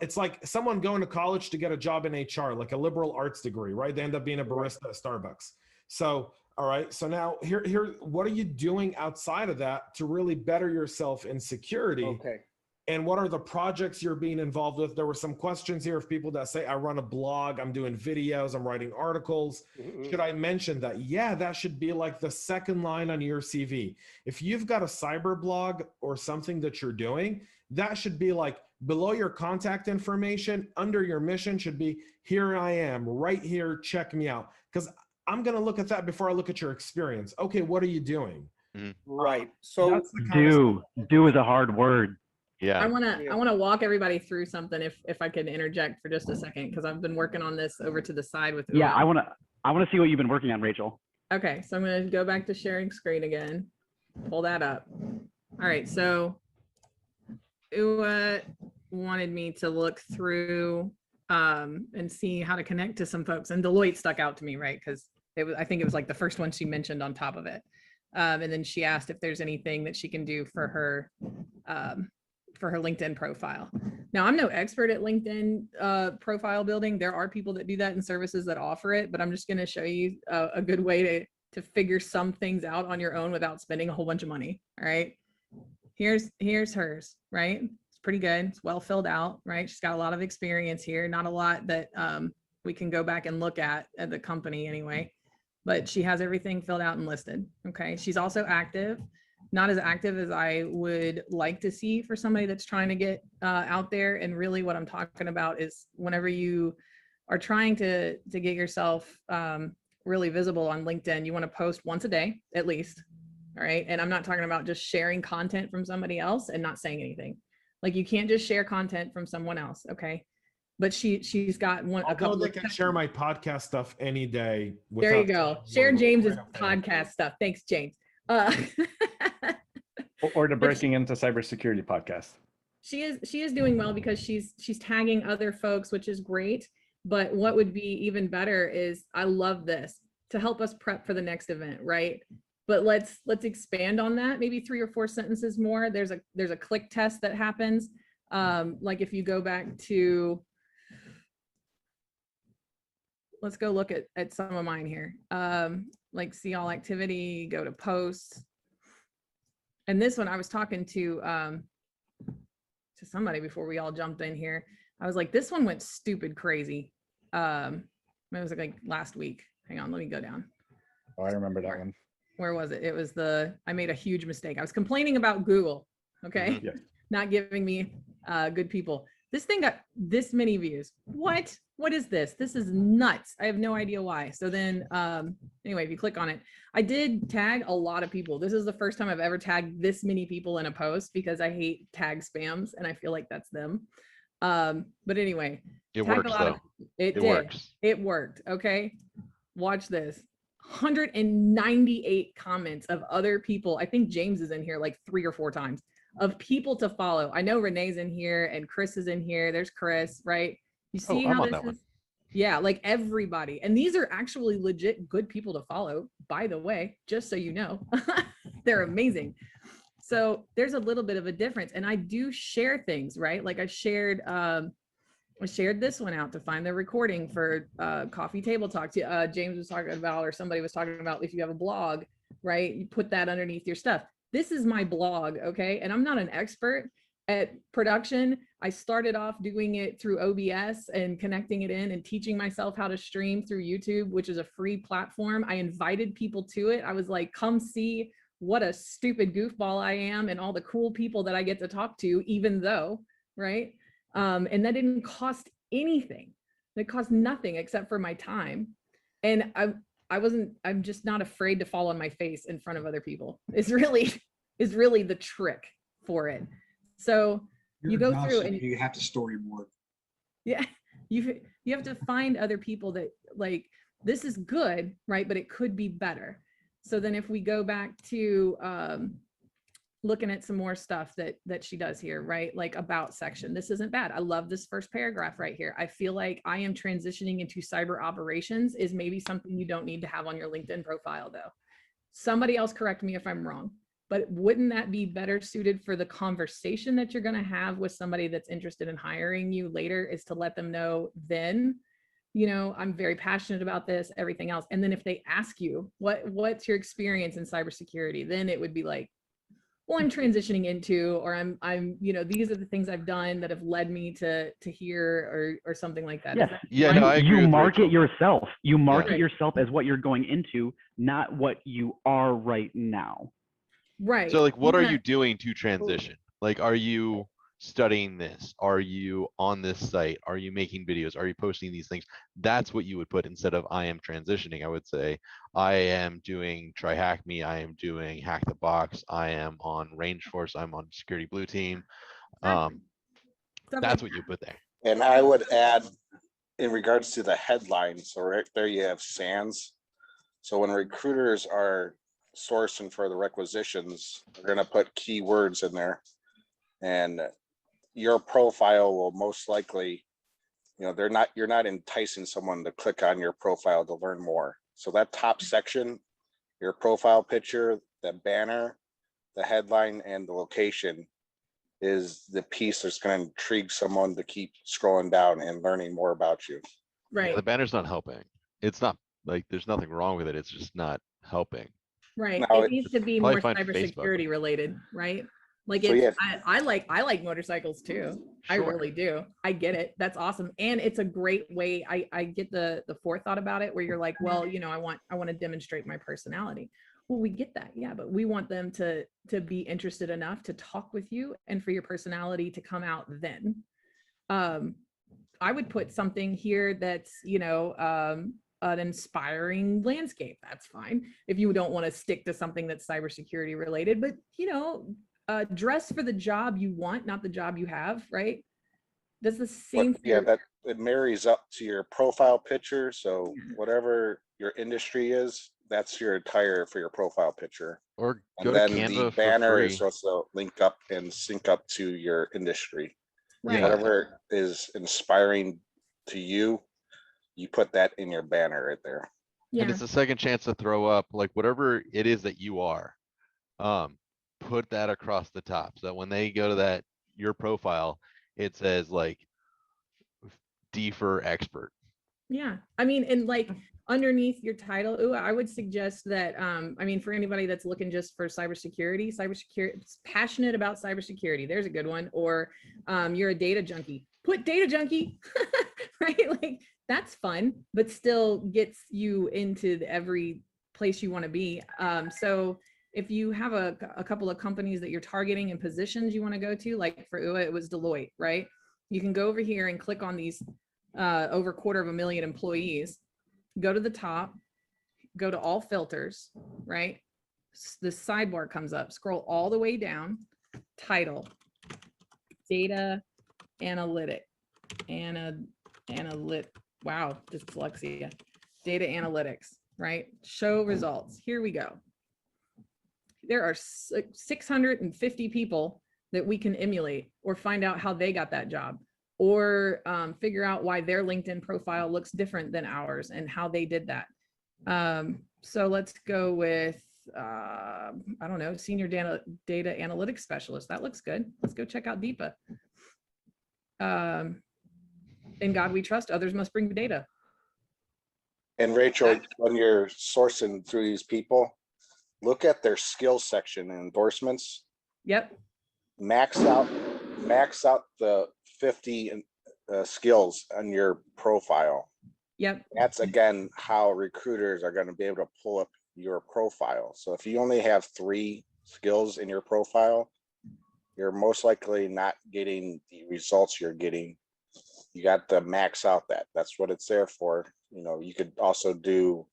it's like someone going to college to get a job in HR, like a liberal arts degree, right? They end up being a barista at Starbucks. So, all right. So now here, what are you doing outside of that to really better yourself in security? Okay. And what are the projects you're being involved with? There were some questions here of people that say, I run a blog, I'm doing videos, I'm writing articles. Should I mention that? Yeah, that should be like the second line on your CV. If you've got a cyber blog or something that you're doing, that should be like below your contact information, under your mission should be, here I am, right here, check me out. Because I'm going to look at that before I look at your experience. Okay, what are you doing? Right. So do is a hard word. Yeah. I want to walk everybody through something if I can interject for just a second, because I've been working on this over to the side with Yeah, I want to see what you've been working on, Rachel. Okay, so I'm going to go back to sharing screen again. Pull that up. All right, so Ua wanted me to look through and see how to connect to some folks, and Deloitte stuck out to me, right? Because I think it was like the first one she mentioned on top of it. And then she asked if there's anything that she can do for her LinkedIn profile. Now, I'm no expert at LinkedIn profile building. There are people that do that and services that offer it, but I'm just going to show you a good way to figure some things out on your own without spending a whole bunch of money. All right. Here's hers, right? It's pretty good. It's well filled out, right? She's got a lot of experience here. Not a lot that we can go back and look at the company anyway, but she has everything filled out and listed. Okay. She's also active. Not as active as I would like to see for somebody that's trying to get out there. And really what I'm talking about is whenever you are trying to get yourself really visible on LinkedIn, you want to post once a day, at least. All right. And I'm not talking about just sharing content from somebody else and not saying anything. Like, you can't just share content from someone else. Okay. But she's got a couple they can share my podcast stuff any day. There you go. Share James's podcast stuff. Thanks, James. Or the Breaking into Cybersecurity podcast. She is doing well because she's tagging other folks, which is great. But what would be even better is, I love this, to help us prep for the next event, right? But let's expand on that, maybe 3 or 4 sentences more. There's a click test that happens. Like if you go back to, let's go look at some of mine here. Like see all activity, go to posts. And this one I was talking to somebody before we all jumped in here. I was like, this one went stupid crazy. It was like last week. Hang on, let me go down. Oh, I remember that one. Where was it? It was I made a huge mistake. I was complaining about Google, okay? Yeah. Not giving me good people. This thing got this many views. What is this? This is nuts. I have no idea why. So then, anyway, if you click on it, I did tag a lot of people. This is the first time I've ever tagged this many people in a post, because I hate tag spams and I feel like that's them. But anyway, it works though. It did. It worked. Okay. Watch this. 198 comments of other people. I think James is in here like 3 or 4 times, of people to follow. I know Renee's in here and Chris is in here. There's Chris, right? You see how this is? Yeah, like everybody. And these are actually legit good people to follow, by the way, just so you know. They're amazing. So there's a little bit of a difference, and I do share things, right? Like I shared this one out to find the recording for Coffee Table Talk. James was talking about, or somebody was talking about, if you have a blog, right? You put that underneath your stuff. This is my blog, okay? And I'm not an expert at production. I started off doing it through OBS and connecting it in and teaching myself how to stream through YouTube, which is a free platform. I invited people to it. I was like, come see what a stupid goofball I am and all the cool people that I get to talk to, even though, right? And that didn't cost anything. It cost nothing except for my time. And I'm just not afraid to fall on my face in front of other people. Is really the trick for it. So you go through and you have to storyboard. Yeah, you have to find other people that like, this is good, right? But it could be better. So then if we go back to looking at some more stuff that she does here, right? Like about section, this isn't bad. I love this first paragraph right here. I feel like I am transitioning into cyber operations is maybe something you don't need to have on your LinkedIn profile though. Somebody else correct me if I'm wrong, but wouldn't that be better suited for the conversation that you're going to have with somebody that's interested in hiring you later, is to let them know then, you know, I'm very passionate about this, everything else. And then if they ask you, what's your experience in cybersecurity? Then it would be like, well, I'm transitioning into, or I'm, you know, these are the things I've done that have led me to here, or something like that. Yes. Yeah, no, I agree You with market Rachel. yourself. You market Right. yourself as what you're going into, not what you are right now. Right. So like, what are wanna- you doing to transition? Like, are you studying this? Are you on this site? Are you making videos? Are you posting these things? That's what you would put instead of I am transitioning. I would say I am doing Try Hack Me. I am doing Hack the Box. I am on Range Force. I'm on Security Blue Team. Stuff That's like what you put there. And I would add, in regards to the headline, so right there you have SANS. So when recruiters are sourcing for the requisitions, they're gonna put keywords in there. And your profile will most likely, you know, you're not enticing someone to click on your profile to learn more. So that top section, your profile picture, the banner, the headline, and the location is the piece that's going to intrigue someone to keep scrolling down and learning more about you. right. The banner's not helping. It's not like there's nothing wrong with it. It's just not helping. Right. Now, It needs to be probably more find Facebook. cybersecurity related, right? Like So, it's, yeah. I like motorcycles too. I Sure. really do. I get it. That's awesome. And it's a great way. I get the forethought about it where you're like, well, you know, I want to demonstrate my personality. Well, we get that. Yeah. But we want them to be interested enough to talk with you and for your personality to come out then. I would put something here that's, you know, an inspiring landscape. That's fine. If you don't want to stick to something that's cybersecurity related, but you know, dress for the job you want, not the job you have, right? That's the same But thing. yeah, that it marries up to your profile picture. So whatever your industry is, that's your attire for your profile picture. Or go And to then Canva the for banner free. is also link up and sync up to your industry. Right. Whatever is inspiring to you, you put that in your banner right there. Yeah. And it's a second chance to throw up like whatever it is that you are. Put that across the top so that when they go to your profile, it says like D for expert. Yeah. I mean, and like underneath your title, ooh, I would suggest that, I mean, for anybody that's looking just for cybersecurity, passionate about cybersecurity, there's a good one. Or you're a data junkie, put data junkie, right? Like that's fun, but still gets you into every place you want to be. So if you have a couple of companies that you're targeting and positions you want to go to, like for UA, it was Deloitte, right? You can go over here and click on these over 250,000 employees, go to the top, go to all filters, right? The sidebar comes up, scroll all the way down, title, data analytic, wow, dyslexia, data analytics, right? Show results. Here we go. There are 650 people that we can emulate or find out how they got that job, or figure out why their LinkedIn profile looks different than ours and how they did that. So let's go with I don't know, senior data analytics specialist. That looks good. Let's go check out Deepa. In God we trust, others must bring the data. And Rachel, when you're sourcing through these people, look at their skills section and endorsements. Yep. Max out the 50 skills on your profile. Yep. That's again how recruiters are going to be able to pull up your profile. So if you only have 3 skills in your profile, you're most likely not getting the results you're getting. You got to max out that. That's what it's there for. You know, you could also do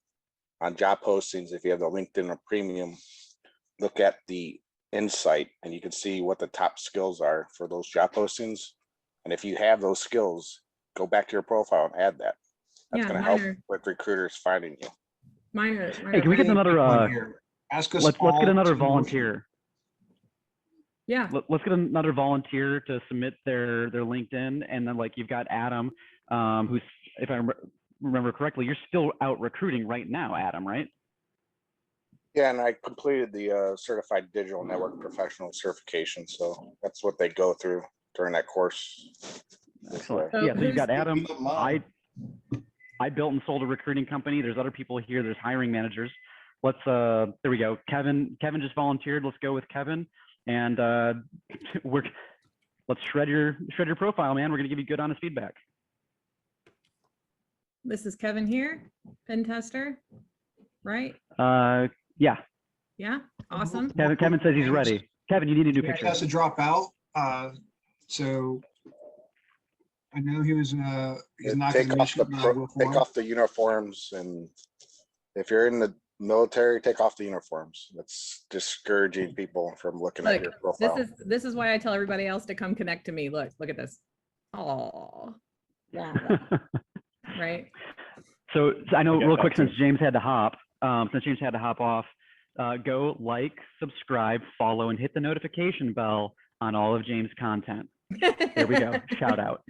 on job postings, if you have the LinkedIn Premium, look at the insight and you can see what the top skills are for those job postings. And if you have those skills, go back to your profile and add that. That's going to help with recruiters finding you. Hey, can we get another Ask us let's all get another to know volunteer. Yeah. Let's get another volunteer to submit their LinkedIn, and then like you've got Adam, who's, if I remember correctly, you're still out recruiting right now, Adam, right? Yeah, and I completed the Certified Digital Network Professional certification, so that's what they go through during that course. Excellent. Yeah, so you've got Adam. I built and sold a recruiting company. There's other people here. There's hiring managers. Let's there we go. Kevin just volunteered. Let's go with Kevin, and let's shred your profile, man. We're gonna give you good, honest feedback. This is Kevin here, pen tester, right? Yeah. Yeah, awesome. Kevin says he's ready. Kevin, you need a new He picture. has to drop out. So I know he was he's not going to miss it, but I will for take him. off the uniforms, and if you're in the military, take off the uniforms. That's discouraging people from looking at your profile. This is why I tell everybody else to come connect to me. Look at this. Oh, right. So I know real quick, since James had to hop off, go like, subscribe, follow, and hit the notification bell on all of James' content. There we go. Shout out.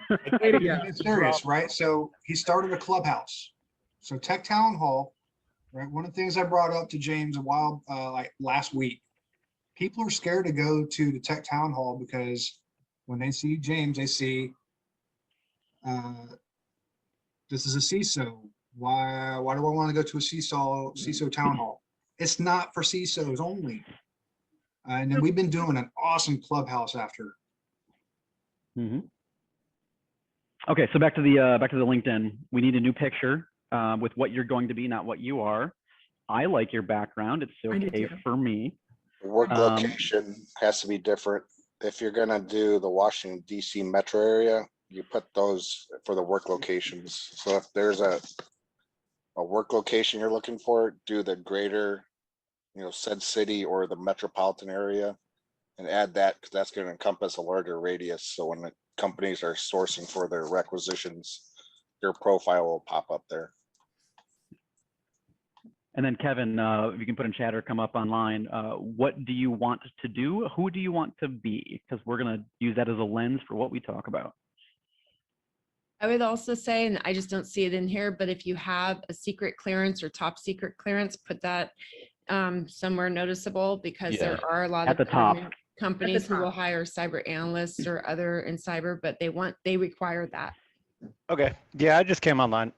It's serious, right? So he started a clubhouse. So Tech Town Hall, right? One of the things I brought up to James a while, like last week, people are scared to go to the Tech Town Hall because when they see James, they see this is a CISO. Why do I want to go to a CISO town hall? It's not for CISOs only. And then we've been doing an awesome clubhouse after. Mm-hmm. Okay, so back to the LinkedIn. We need a new picture with what you're going to be, not what you are. I like your background. It's okay for me. Work location has to be different. If you're gonna do the Washington DC metro area, you put those for the work locations. So if there's a work location you're looking for, do the greater, said city or the metropolitan area, and add that, because that's going to encompass a larger radius. So when the companies are sourcing for their requisitions, your profile will pop up there. And then Kevin, if you can put in chat or come up online, what do you want to do? Who do you want to be? Because we're going to use that as a lens for what we talk about. I would also say, and I just don't see it in here, but if you have a secret clearance or top secret clearance, put that somewhere noticeable, because there are a lot of companies who will hire cyber analysts or other in cyber, but they require that. Okay. Yeah, I just came online.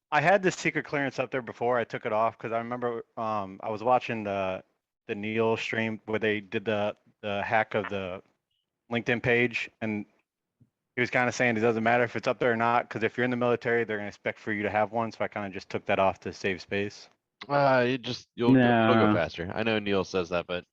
I had this secret clearance up there before. I took it off because I remember I was watching the Neil stream where they did the hack of the LinkedIn page, and he was kind of saying it doesn't matter if it's up there or not, because if you're in the military, they're going to expect for you to have one. So I kind of just took that off to save space. You'll go faster. I know Neil says that, but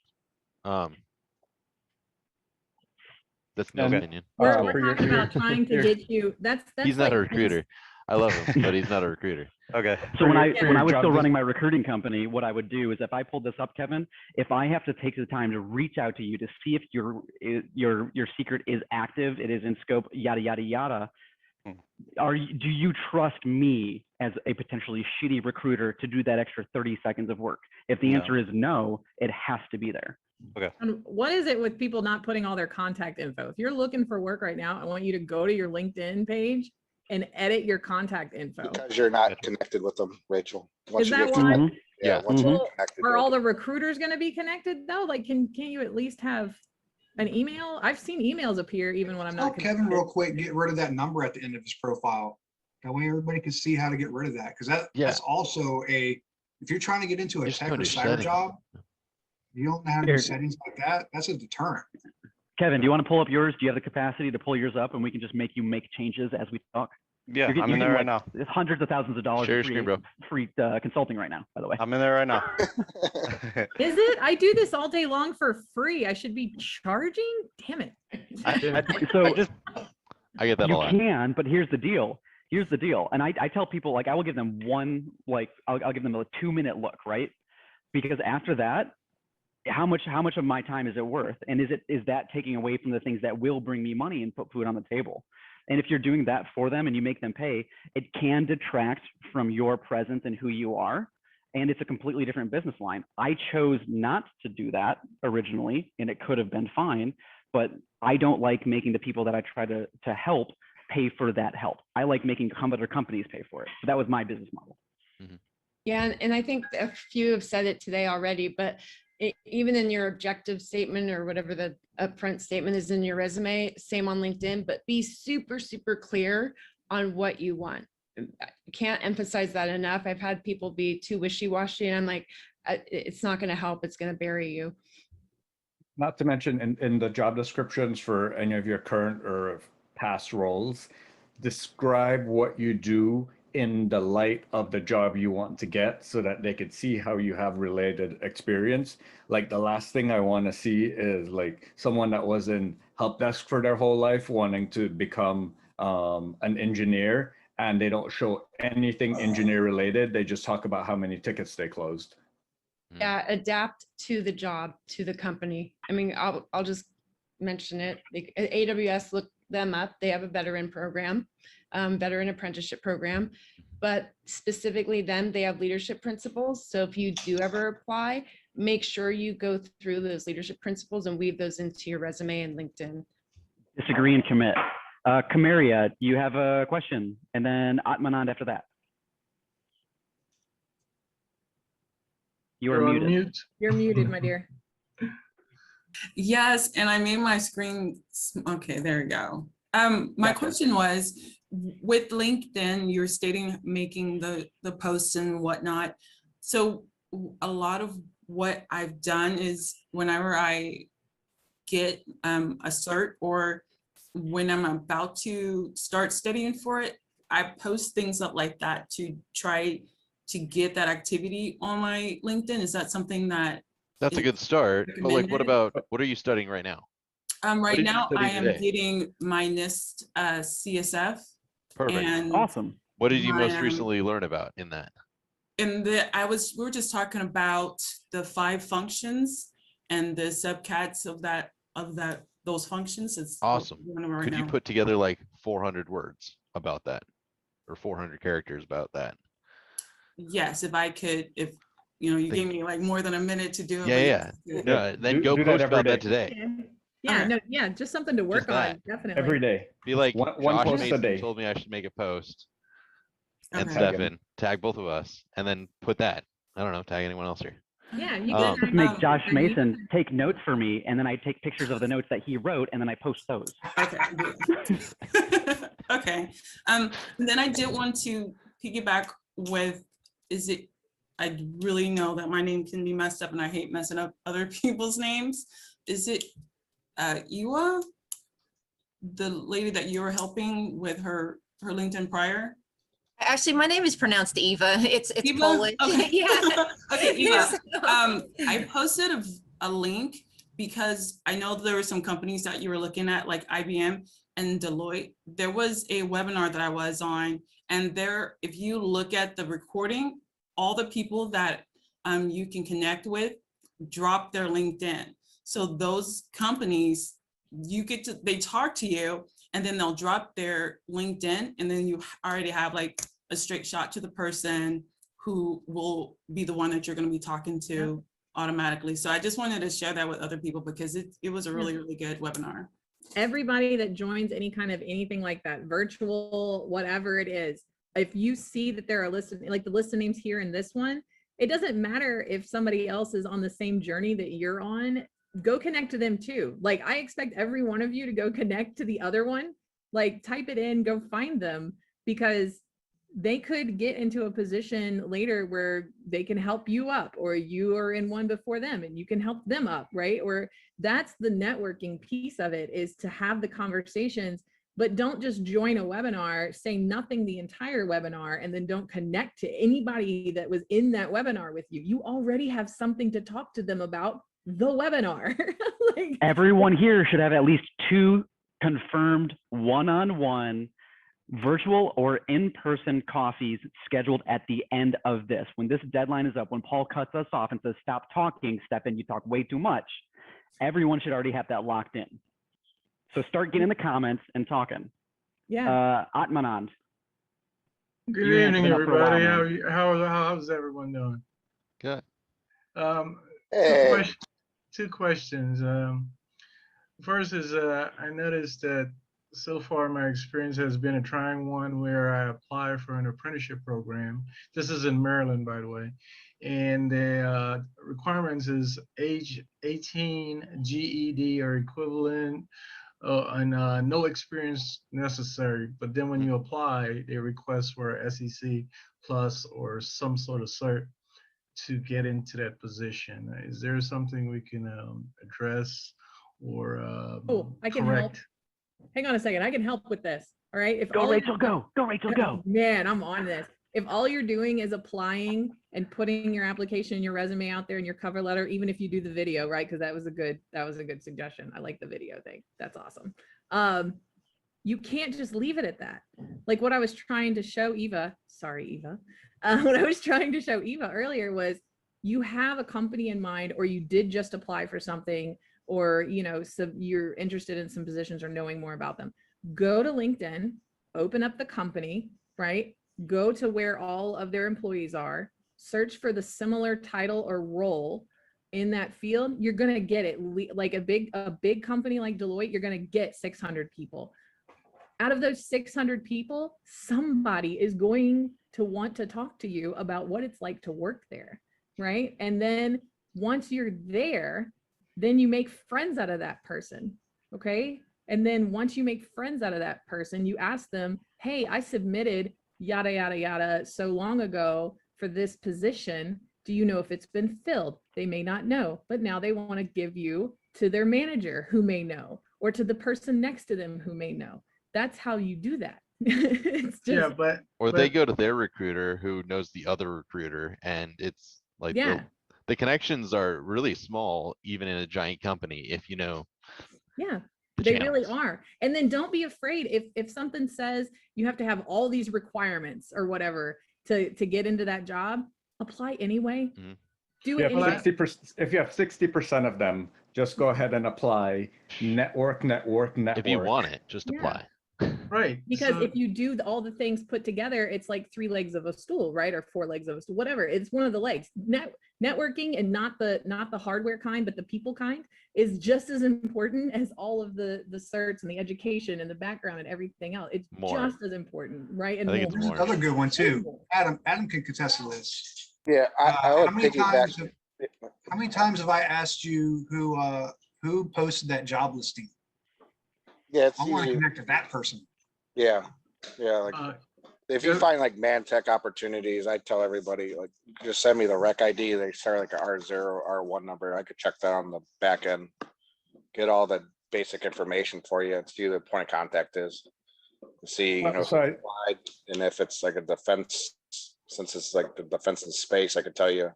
that's Neil's opinion. We're talking about trying to get you. That's he's not a recruiter. I love him, but he's not a recruiter. Okay. So when I was still running my recruiting company, what I would do is, if I pulled this up, Kevin, if I have to take the time to reach out to you to see if your secret is active, it is in scope, yada yada yada, do you trust me as a potentially shitty recruiter to do that extra 30 seconds of work? If the answer is no, it has to be there. Okay. And what is it with people not putting all their contact info? If you're looking for work right now, I want you to go to your LinkedIn page and edit your contact info. Because you're not connected with them, Rachel. Is that why? Yeah, Yeah. once you're Well, connected, are you'll all get- the recruiters going to be connected though? Like, can you at least have an email? I've seen emails appear even when I'm Tell not Kevin connected. real quick, get rid of that number at the end of his profile. That way everybody can see how to get rid of that. Cause Yeah. that's also if you're trying to get into a Just tech go or to cyber settings. job, you don't know how to do Here. settings like that. That's a deterrent. Kevin, do you want to pull up yours? Do you have the capacity to pull yours up and we can just make you make changes as we talk? Yeah, You're I'm in there right now. It's hundreds of thousands of dollars Share of your screen, bro. free consulting right now, by the way. I'm in there right now. Is it? I do this all day long for free. I should be charging? Damn it. So I just I get that a you lot. can, but here's the deal. Here's the deal. And I tell people, like, I will give them one, like, I'll give them a 2-minute look, right? Because after that, how much of my time is it worth? And is that taking away from the things that will bring me money and put food on the table? And if you're doing that for them and you make them pay, it can detract from your presence and who you are. And it's a completely different business line. I chose not to do that originally, and it could have been fine, but I don't like making the people that I try to help pay for that help. I like making other companies pay for it. So that was my business model. Yeah, and I think a few have said it today already, but even in your objective statement or whatever the upfront statement is in your resume, same on LinkedIn, but be super, super clear on what you want. I can't emphasize that enough. I've had people be too wishy-washy and I'm like, it's not going to help. It's going to bury you. Not to mention in the job descriptions for any of your current or past roles, describe what you do in the light of the job you want to get so that they could see how you have related experience. Like the last thing I want to see is like someone that was in help desk for their whole life wanting to become an engineer, and they don't show anything engineer related. They just talk about how many tickets they closed. Yeah, adapt to the job, to the company. I mean, I'll just mention it. Like, AWS, look them up. They have a veteran program, veteran apprenticeship program, but specifically them, they have leadership principles. So if you do ever apply, make sure you go through those leadership principles and weave those into your resume and LinkedIn. Disagree and commit. Kamaria, you have a question, and then Atmanand after that. You are You're on muted. mute. You're muted, my dear. Yes, and I made my screen. Okay, there we go. My question was, with LinkedIn, you're stating making the posts and whatnot. So a lot of what I've done is whenever I get a cert or when I'm about to start studying for it, I post things up like that to try to get that activity on my LinkedIn. Is that something that That's a good start. But like, what recommended? about, what are you studying right now? Right did you now study I am today? getting my NIST CSF. Perfect. And Awesome. What did you my, most recently learn about in that? we were just talking about the 5 functions and the subcats of those functions. It's Awesome. one of them right Could now. you put together like 400 words about that, or 400 characters about that? Yes, if I could, if you gave me like more than a minute to do it. Yeah, but yeah. yes, good. No, then Do go that post every about that day. today. Yeah, Okay. no, yeah, just something to work Just on, that. definitely. Every day. Be like, One Josh post a Mason day. told me I should make a post, and Okay. Tag him. Stefan, tag both of us, and then put that. I don't know, tag anyone else here. Yeah, you Um, can Just make Josh and you Mason can- take notes for me, and then I take pictures of the notes that he wrote, and then I post those. Okay. Good. Okay. And then I did want to piggyback with, I really know that my name can be messed up and I hate messing up other people's names. Is it Iwa? The lady that you were helping with her LinkedIn prior? Actually, my name is pronounced Eva. It's Eva? Polish. Okay. Yeah. Okay, Eva. Yes. I posted a link because I know there were some companies that you were looking at, like IBM and Deloitte. There was a webinar that I was on, and there, if you look at the recording, all the people that you can connect with drop their LinkedIn. So those companies, they talk to you, and then they'll drop their LinkedIn, and then you already have like a straight shot to the person who will be the one that you're going to be talking to automatically. So I just wanted to share that with other people because it was a really, really good webinar. Everybody that joins any kind of anything like that, virtual, whatever it is, if you see that there are listed, like the list of names here in this one, it doesn't matter if somebody else is on the same journey that you're on, go connect to them too. Like I expect every one of you to go connect to the other one, like type it in, go find them, because they could get into a position later where they can help you up, or you are in one before them and you can help them up, right? Or that's the networking piece of it, is to have the conversations, but don't just join a webinar, say nothing the entire webinar, and then don't connect to anybody that was in that webinar with you. You already have something to talk to them about the webinar. Like, Everyone here should have at least 2 confirmed one-on-one virtual or in-person coffees scheduled at the end of this. When this deadline is up, when Paul cuts us off and says, stop talking, Stefan, you talk way too much, everyone should already have that locked in. So start getting in the comments and talking. Yeah. Atmanand. Good Your hand's evening, been up for a while, everybody. man. How's everyone doing? Good. Hey. Two questions. First is I noticed that so far my experience has been a trying one where I apply for an apprenticeship program. This is in Maryland, by the way. And the requirements is age 18, GED or equivalent, and no experience necessary. But then when you apply, they request for a SEC plus or some sort of cert to get into that position. Is there something we can address or I can help. correct? Hang on a second. I can help with this. All right. If Go, all Rachel, go. Go, Rachel, go. Man, I'm on this. If all you're doing is applying and putting your application and your resume out there and your cover letter, even if you do the video, right? Because that was a good suggestion. I like the video thing. That's awesome. You can't just leave it at that. Like what I was trying to show Eva, sorry, Eva. What I was trying to show Eva earlier was you have a company in mind, or you did just apply for something, or you're interested in some positions or knowing more about them. Go to LinkedIn, open up the company, right? Go to where all of their employees are, search for the similar title or role in that field. You're going to get it. Like a big company like Deloitte, you're going to get 600 people. Out of those 600 people, somebody is going to want to talk to you about what it's like to work there, right? And then once you're there, then you make friends out of that person, okay? And then once you make friends out of that person, you ask them, hey, I submitted yada, yada, yada so long ago for this position. Do you know if it's been filled? They may not know, but now they want to give you to their manager who may know, or to the person next to them who may know. That's how you do that. It's just, Yeah, but they go to their recruiter who knows the other recruiter, and it's like the connections are really small, even in a giant company, if you know. Yeah, the they channels. really are. And then don't be afraid if something says you have to have all these requirements or whatever to get into that job, apply anyway. Mm-hmm. Do it anyway. 60%, if you have 60% of them, just go ahead and apply. Network. If you want it, just apply. Right. Because if you do all the things put together, it's like 3 legs of a stool, right? Or 4 legs of a stool, whatever. It's one of the legs. Networking, and not the hardware kind, but the people kind, is just as important as all of the certs and the education and the background and everything else. It's just as important, right? And there's another good one too. Adam can contest to this. Yeah, I would how many piggyback. how many times have I asked you who posted that job listing? Yeah, it's I want to easy. connect to that person. Yeah, like if you find like man tech opportunities, I tell everybody, like, just send me the rec ID. They start like a R0, R1 number. I could check that on the back end, get all the basic information for you, and see who the point of contact is. See, who applied, and if it's like a defense, since it's like the defense in space, I could tell you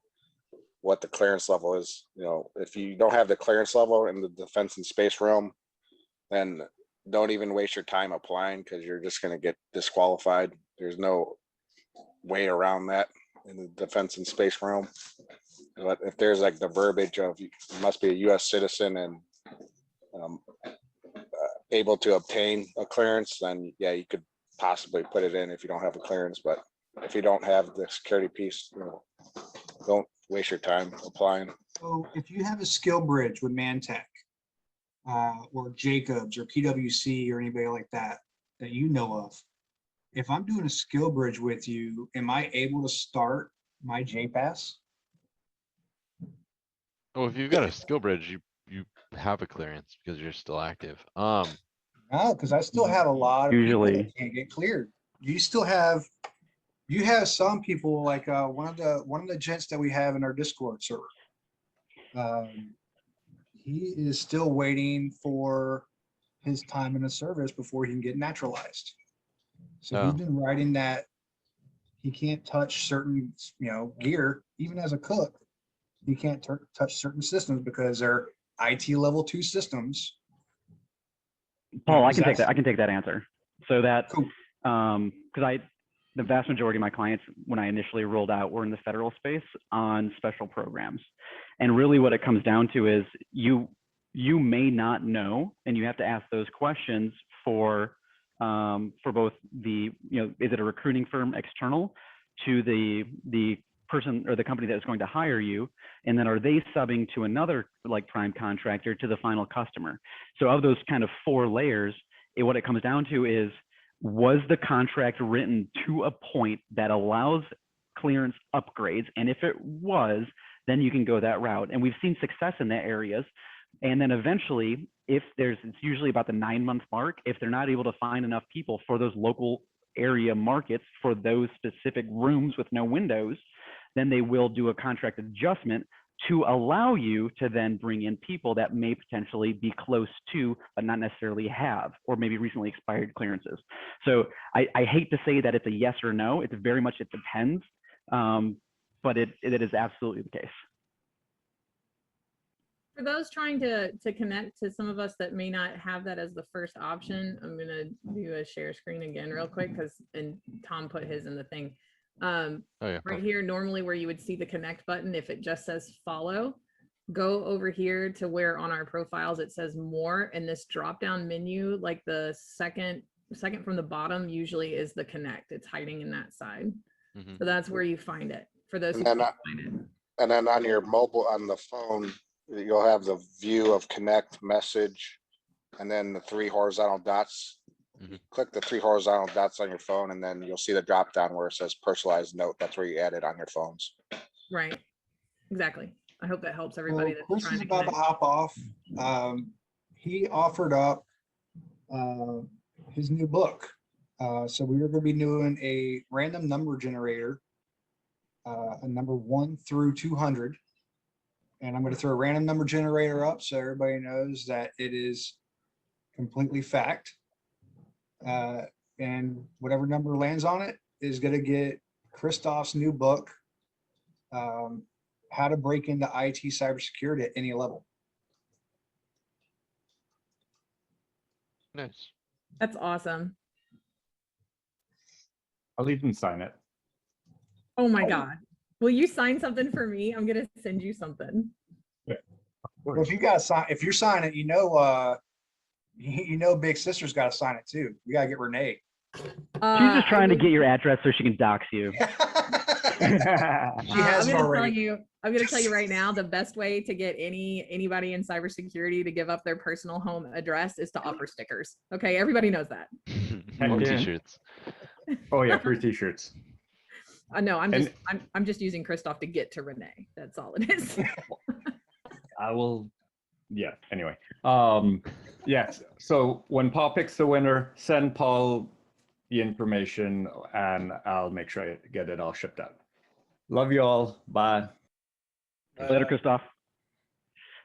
what the clearance level is. If you don't have the clearance level in the defense and space realm, then don't even waste your time applying, because you're just going to get disqualified. There's no way around that in the defense and space realm. But if there's like the verbiage of you must be a U.S. citizen and able to obtain a clearance, then yeah, you could possibly put it in if you don't have a clearance. But if you don't have the security piece, don't waste your time applying. So if you have a skill bridge with Mantech, or Jacobs or PwC or anybody like that you know of, if I'm doing a skill bridge with you, am I able to start my JPass? Oh, if you've got a skill bridge, you have a clearance because you're still active. No, because I still have a lot of people Usually. that can't get cleared. You still have, some people like one of the gents that we have in our Discord server. He is still waiting for his time in the service before he can get naturalized. So he's Oh. been writing that he can't touch certain, gear, even as a cook. He can't touch certain systems because they're IT level 2 systems. Paul, I because can take that's- that. I can take that answer. So that, Cool. because the vast majority of my clients, when I initially rolled out, were in the federal space on special programs. And really what it comes down to is you may not know, and you have to ask those questions for both the, is it a recruiting firm external to the person or the company that is going to hire you, and then are they subbing to another like prime contractor to the final customer? So of those kind of 4 layers, what it comes down to is, was the contract written to a point that allows clearance upgrades? And if it was, then you can go that route. And we've seen success in that areas. And then eventually, it's usually about the 9-month mark, if they're not able to find enough people for those local area markets for those specific rooms with no windows, then they will do a contract adjustment to allow you to then bring in people that may potentially be close to, but not necessarily have, or maybe recently expired clearances. So I hate to say that it's a yes or no. It's very much, it depends, but it is absolutely the case. For those trying to connect to some of us that may not have that as the first option, I'm gonna do a share screen again real quick and Tom put his in the thing. Right here, normally where you would see the connect button, if it just says follow, go over here to where on our profiles it says more, and this drop down menu, like the second from the bottom, usually is the connect. It's hiding in that side. So that's where you find it for those who can't find it. And then on your mobile, on the phone, you'll have the view of connect, message, and then the 3 horizontal dots. Click the 3 horizontal dots on your phone, and then you'll see the drop down where it says personalized note. That's where you add it on your phones. Right. Exactly. I hope that helps everybody that's Chris trying is to about to connect. hop off. He offered up his new book. So we are going to be doing a random number generator, a number 1 through 200. And I'm going to throw a random number generator up so everybody knows that it is completely fact. And whatever number lands on it is going to get Christoph's new book, How to Break into IT Cybersecurity at Any Level. Nice. That's awesome. I'll even sign it. Oh my God. Will you sign something for me? I'm gonna send you something. Well, if you got to sign, if you're signing, you know, Big Sister's got to sign it too. We got to get Renee. She's just trying to get your address so she can dox you. She has it already. I'm gonna tell you right now, the best way to get anybody in cybersecurity to give up their personal home address is to offer stickers. Okay, everybody knows that. Or t-shirts. Oh yeah, free t-shirts. No, I'm just using Christoph to get to Renee. That's all it is. I will, yeah, anyway. Yes, so when Paul picks the winner, send Paul the information and I'll make sure I get it all shipped out. Love you all. Bye. Later, Christoph.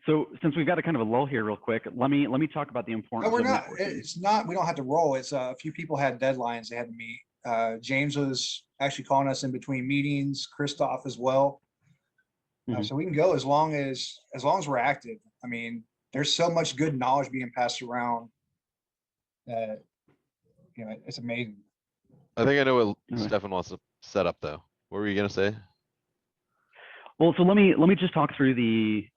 So since we've got a kind of a lull here real quick, let me talk about the importance No, we're of not. networking. It's not. We don't have to roll. It's a few people had deadlines they had to meet. James was actually calling us in between meetings. Christoph as well. So we can go as long as we're active. I mean, there's so much good knowledge being passed around that it's amazing. I think I know what Stefan wants to set up though. What were you gonna say? Well, so let me just talk through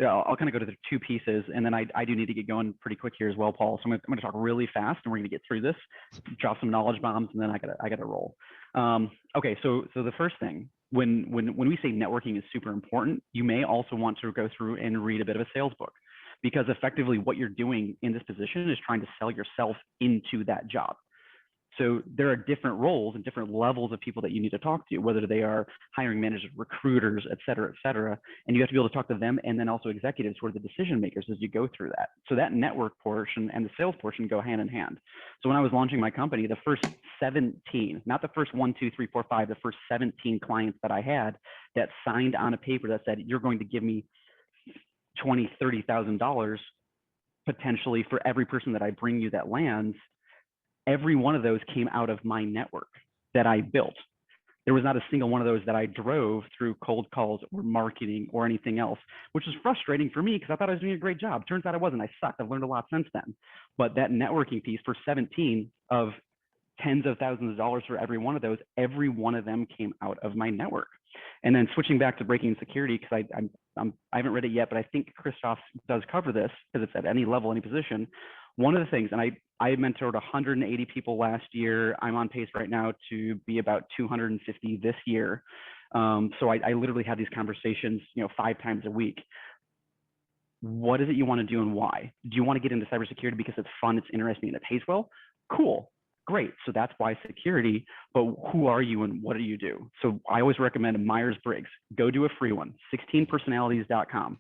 I'll kind of go to the 2 pieces, and then I do need to get going pretty quick here as well, Paul. So I'm gonna talk really fast, and we're gonna get through this, drop some knowledge bombs, and then I gotta roll. Okay, so the first thing, when we say networking is super important, you may also want to go through and read a bit of a sales book, because effectively what you're doing in this position is trying to sell yourself into that job. So there are different roles and different levels of people that you need to talk to, whether they are hiring managers, recruiters, et cetera, and you have to be able to talk to them, and then also executives who are the decision makers as you go through that. So that network portion and the sales portion go hand in hand. So when I was launching my company, the first 17, not the first 1, 2, 3, 4, 5, the first 17 clients that I had that signed on a paper that said, you're going to give me $20,000, $30,000 potentially for every person that I bring you that lands, every one of those came out of my network that I built. There was not a single one of those that I drove through cold calls or marketing or anything else, which is frustrating for me because I thought I was doing a great job. Turns out I wasn't. I sucked. I've learned a lot since then. But that networking piece for 17 of tens of thousands of dollars for every one of those, every one of them came out of my network. And then switching back to breaking and security, because I haven't read it yet, but I think Christoph does cover this because it's at any level, any position. One of the things, and I mentored 180 people last year. I'm on pace right now to be about 250 this year. So I literally have these conversations, 5 times a week. What is it you want to do and why? Do you want to get into cybersecurity because it's fun, it's interesting, and it pays well? Cool, great. So that's why security, but who are you and what do you do? So I always recommend Myers-Briggs. Go do a free one, 16personalities.com.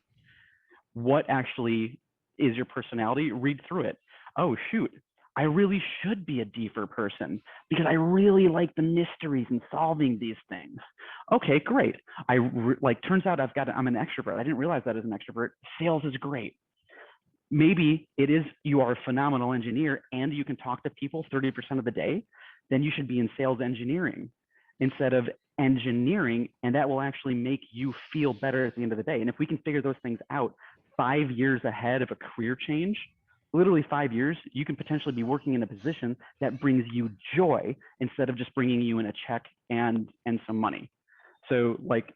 What actually is your personality? Read through it. Oh, shoot, I really should be a deeper person because I really like the mysteries and solving these things. Okay, great. Turns out I'm an extrovert. I didn't realize that as an extrovert. Sales is great. Maybe it is, you are a phenomenal engineer and you can talk to people 30% of the day, then you should be in sales engineering instead of engineering, and that will actually make you feel better at the end of the day. And if we can figure those things out 5 years ahead of a career change, literally 5 years, you can potentially be working in a position that brings you joy instead of just bringing you in a check and some money. So like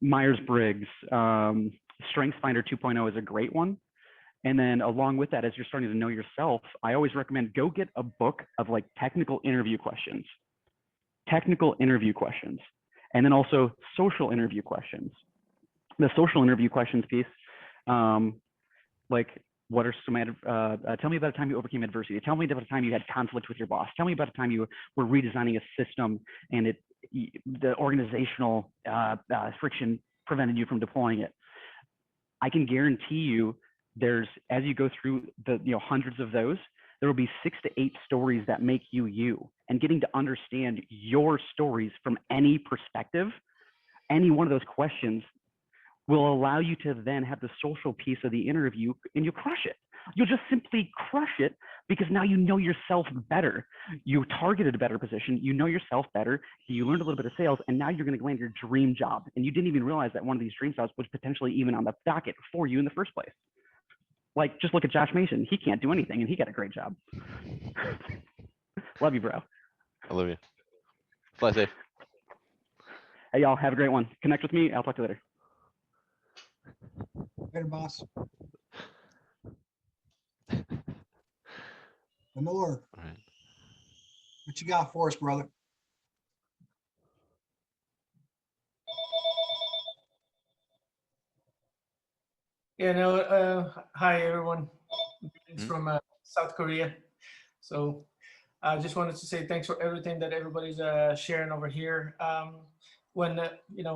Myers-Briggs, StrengthsFinder 2.0 is a great one. And then along with that, as you're starting to know yourself, I always recommend go get a book of like technical interview questions, and then also social interview questions. The social interview questions piece, like what are some, tell me about a time you overcame adversity. Tell me about a time you had conflict with your boss. Tell me about a time you were redesigning a system and the organizational friction prevented you from deploying it. I can guarantee you as you go through the hundreds of those, there will be 6 to 8 stories that make you you, and getting to understand your stories from any perspective, any one of those questions will allow you to then have the social piece of the interview, and you'll crush it. You'll just simply crush it because now you know yourself better. You targeted a better position. You know yourself better. You learned a little bit of sales, and now you're going to land your dream job. And you didn't even realize that one of these dream jobs was potentially even on the docket for you in the first place. Like, just look at Josh Mason. He can't do anything, and he got a great job. Love you, bro. I love you. Fly safe. Hey, y'all. Have a great one. Connect with me. I'll talk to you later. Later, boss. Lenore, All right. what you got for us, brother? Yeah, no, hi everyone. It's from South Korea. So I just wanted to say thanks for everything that everybody's sharing over here. When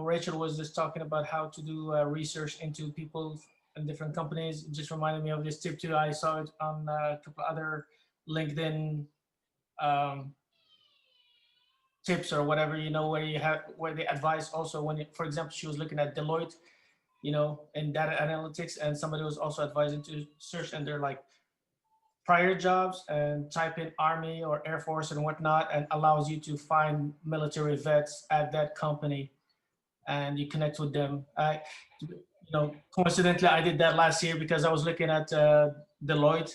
Rachel was just talking about how to do research into people and different companies, it just reminded me of this tip too. I saw it on a couple other LinkedIn tips or whatever, where they advise also when, for example, she was looking at Deloitte, and data analytics, and somebody was also advising to search in their like prior jobs and type in Army or Air Force and whatnot, and allows you to find military vets at that company, and you connect with them. Coincidentally, I did that last year because I was looking at Deloitte,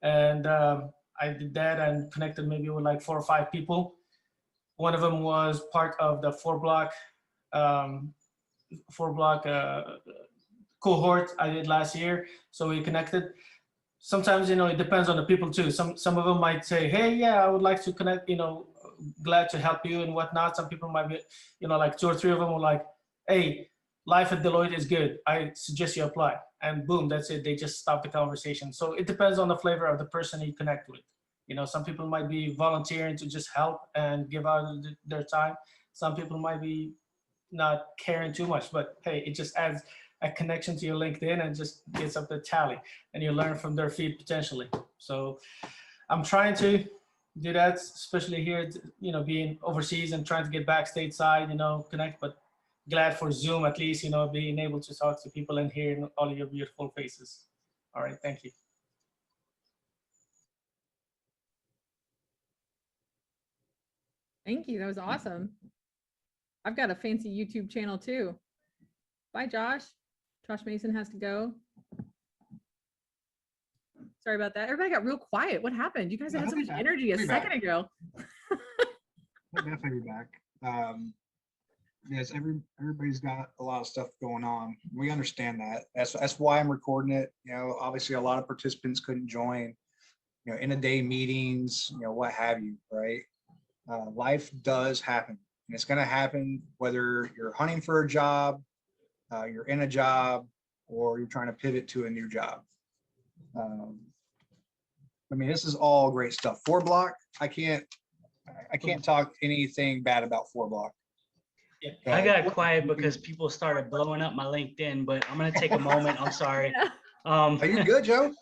and I did that and connected maybe with like 4 or 5 people. One of them was part of the 4-block cohort I did last year, so we connected. Sometimes it depends on the people too. Some of them might say, hey, yeah, I would like to connect, glad to help you and whatnot. Some people might be, like 2 or 3 of them were like, hey, life at Deloitte is good, I suggest you apply, and boom, that's it. They just stop the conversation. So it depends on the flavor of the person you connect with. Some people might be volunteering to just help and give out their time. Some people might be not caring too much, but hey, it just adds a connection to your LinkedIn and just gets up the tally, and you learn from their feed potentially. So I'm trying to do that, especially here, being overseas and trying to get back stateside, connect, but glad for Zoom at least, being able to talk to people and hearing all of your beautiful faces. All right, thank you. Thank you. That was awesome. I've got a fancy YouTube channel too. Bye, Josh. Josh Mason has to go. Sorry about that. Everybody got real quiet. What happened? You guys had so much energy a second ago. I'll definitely be back. Yes, everybody's got a lot of stuff going on. We understand that. That's why I'm recording it. Obviously a lot of participants couldn't join, in a day meetings, what have you, right? Life does happen, and it's going to happen whether you're hunting for a job, you're in a job, or you're trying to pivot to a new job. This is all great stuff. 4Block, I can't talk anything bad about 4Block. I got quiet because people started blowing up my LinkedIn, but I'm gonna take a moment. I'm sorry. Are you good, Joe?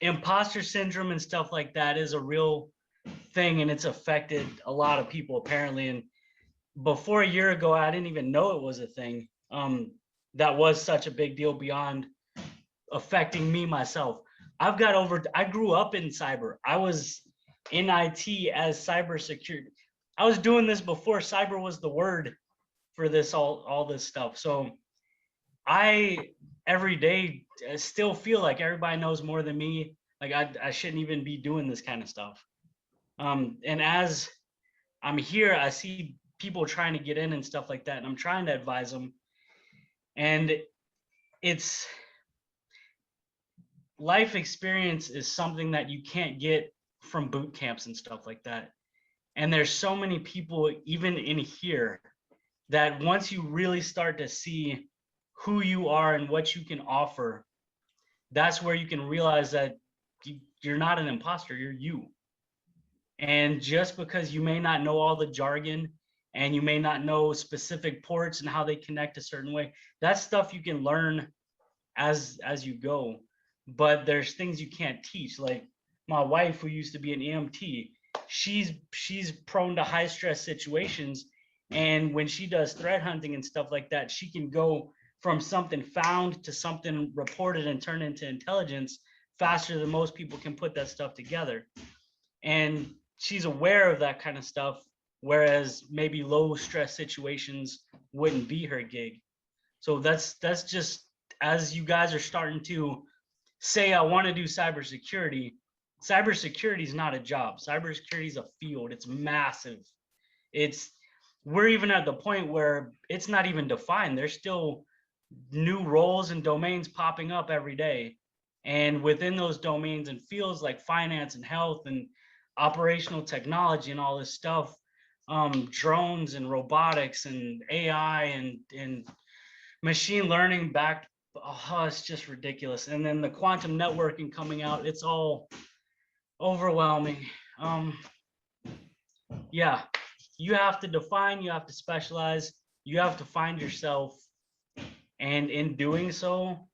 Imposter syndrome and stuff like that is a real thing, and it's affected a lot of people apparently. And before a year ago, I didn't even know it was a thing. That was such a big deal beyond affecting me myself. I grew up in cyber. I was in IT as cybersecurity. I was doing this before cyber was the word for this, all this stuff. So I every day still feel like everybody knows more than me. Like I shouldn't even be doing this kind of stuff. And as I'm here, I see people trying to get in and stuff like that, and I'm trying to advise them. And it's life experience is something that you can't get from boot camps and stuff like that. And there's so many people, even in here, that once you really start to see who you are and what you can offer, that's where you can realize that you're not an imposter, you're you. And just because you may not know all the jargon and you may not know specific ports and how they connect a certain way, that's stuff you can learn as you go. But there's things you can't teach. Like my wife, who used to be an EMT, she's prone to high stress situations, and when she does threat hunting and stuff like that, she can go from something found to something reported and turned into intelligence faster than most people can put that stuff together. And she's aware of that kind of stuff, whereas maybe low stress situations wouldn't be her gig. So that's just, as you guys are starting to say, I want to do cybersecurity. Cybersecurity is not a job. Cybersecurity is a field. It's massive. We're even at the point where it's not even defined. There's still new roles and domains popping up every day. And within those domains and fields like finance and health and operational technology and all this stuff, drones and robotics and AI and machine learning backed, it's just ridiculous. And then the quantum networking coming out, it's all overwhelming. Yeah, you have to define, you have to specialize, you have to find yourself. And in doing so,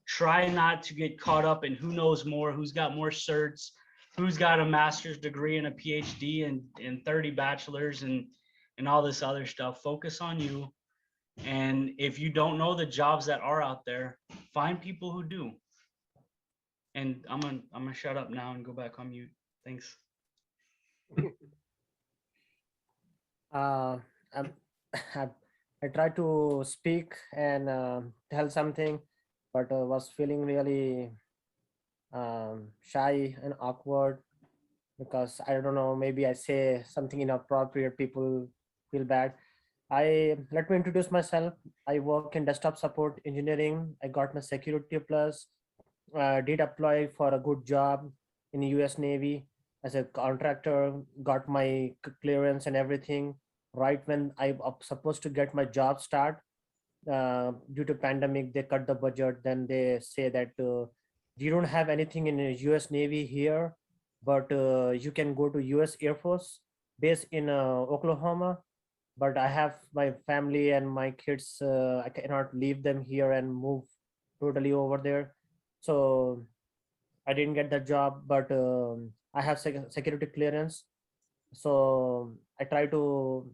try not to get caught up in who knows more, who's got more certs, who's got a master's degree and a PhD and 30 bachelors and all this other stuff. Focus on you. And if you don't know the jobs that are out there, find people who do. And I'm gonna shut up now and go back on mute. Thanks. I'm, I tried to speak and tell something, but was feeling really shy and awkward because I don't know, maybe I say something inappropriate, people feel bad. Let me introduce myself. I work in desktop support engineering. I got my security plus, did apply for a good job in the US Navy as a contractor, got my clearance and everything. Right when I'm supposed to get my job start, due to pandemic, they cut the budget. Then they say that you don't have anything in the US Navy here, but you can go to US Air Force base in Oklahoma. But I have my family and my kids. I cannot leave them here and move totally over there. So I didn't get that job, but I have security clearance. So I try to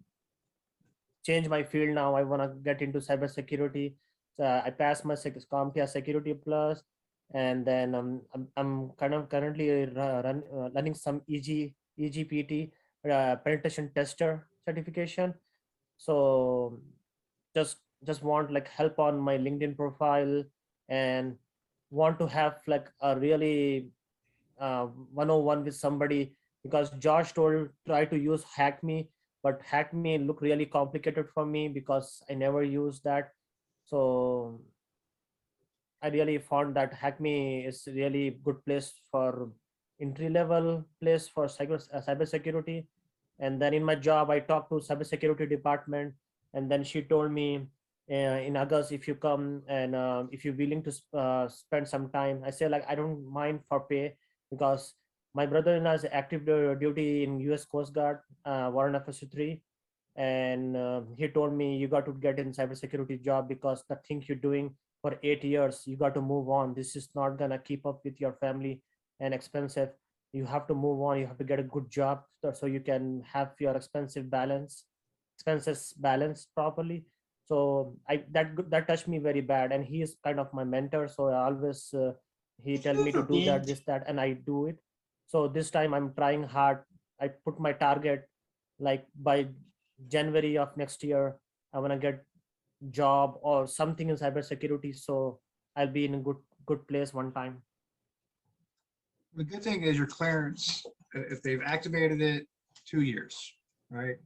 change my field now. I want to get into cybersecurity. So I passed my CompTIA Security Plus, and then I'm kind of currently running some EGPT penetration tester certification. So just want like help on my LinkedIn profile, and want to have like a really one-on-one with somebody, because Josh told try to use Hack Me, but Hack Me look really complicated for me because I never used that. So I really found that Hack Me is really good place for entry level place for cyber security. And then in my job, I talked to cybersecurity department, and then she told me in August, if you come and if you're willing to spend some time. I say like I don't mind for pay, because my brother-in-law is active duty in U.S. Coast Guard, Warrant Officer 3, and he told me you got to get in cybersecurity job, because the thing you're doing for 8 years, you got to move on. This is not gonna keep up with your family and expensive. You have to move on. You have to get a good job so you can have your expenses balanced properly. So that touched me very bad, and he is kind of my mentor. So I always he tell me to do that, this, that, and I do it. So this time I'm trying hard. I put my target like by January of next year, I want to get job or something in cybersecurity. So I'll be in a good place one time. The good thing is your clearance, if they've activated it, 2 years, right?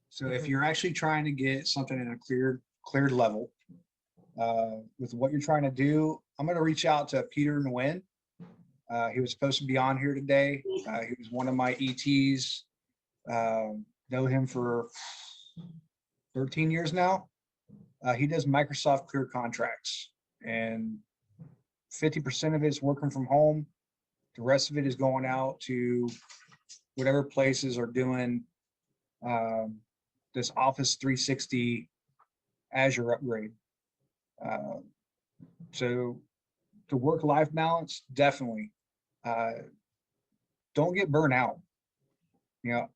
So if you're actually trying to get something in a cleared level with what you're trying to do, I'm going to reach out to Peter Nguyen. He was supposed to be on here today. He was one of my ETs. Know him for 13 years now. He does Microsoft clear contracts, and 50% of it is working from home. The rest of it is going out to whatever places are doing this Office 360 Azure upgrade. So the work-life balance, definitely. Don't get burnt out. You know,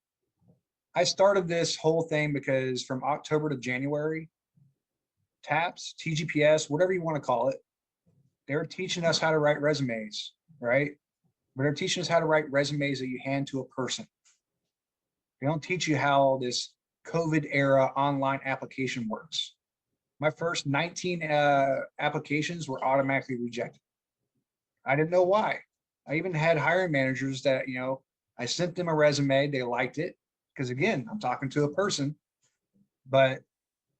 I started this whole thing because from October to January, TAPS, TGPS, whatever you want to call it, they're teaching us how to write resumes, right? But they're teaching us how to write resumes that you hand to a person. They don't teach you how this COVID era online application works. My first 19 applications were automatically rejected. I didn't know why. I even had hiring managers that, you know, I sent them a resume, they liked it, because again, I'm talking to a person, but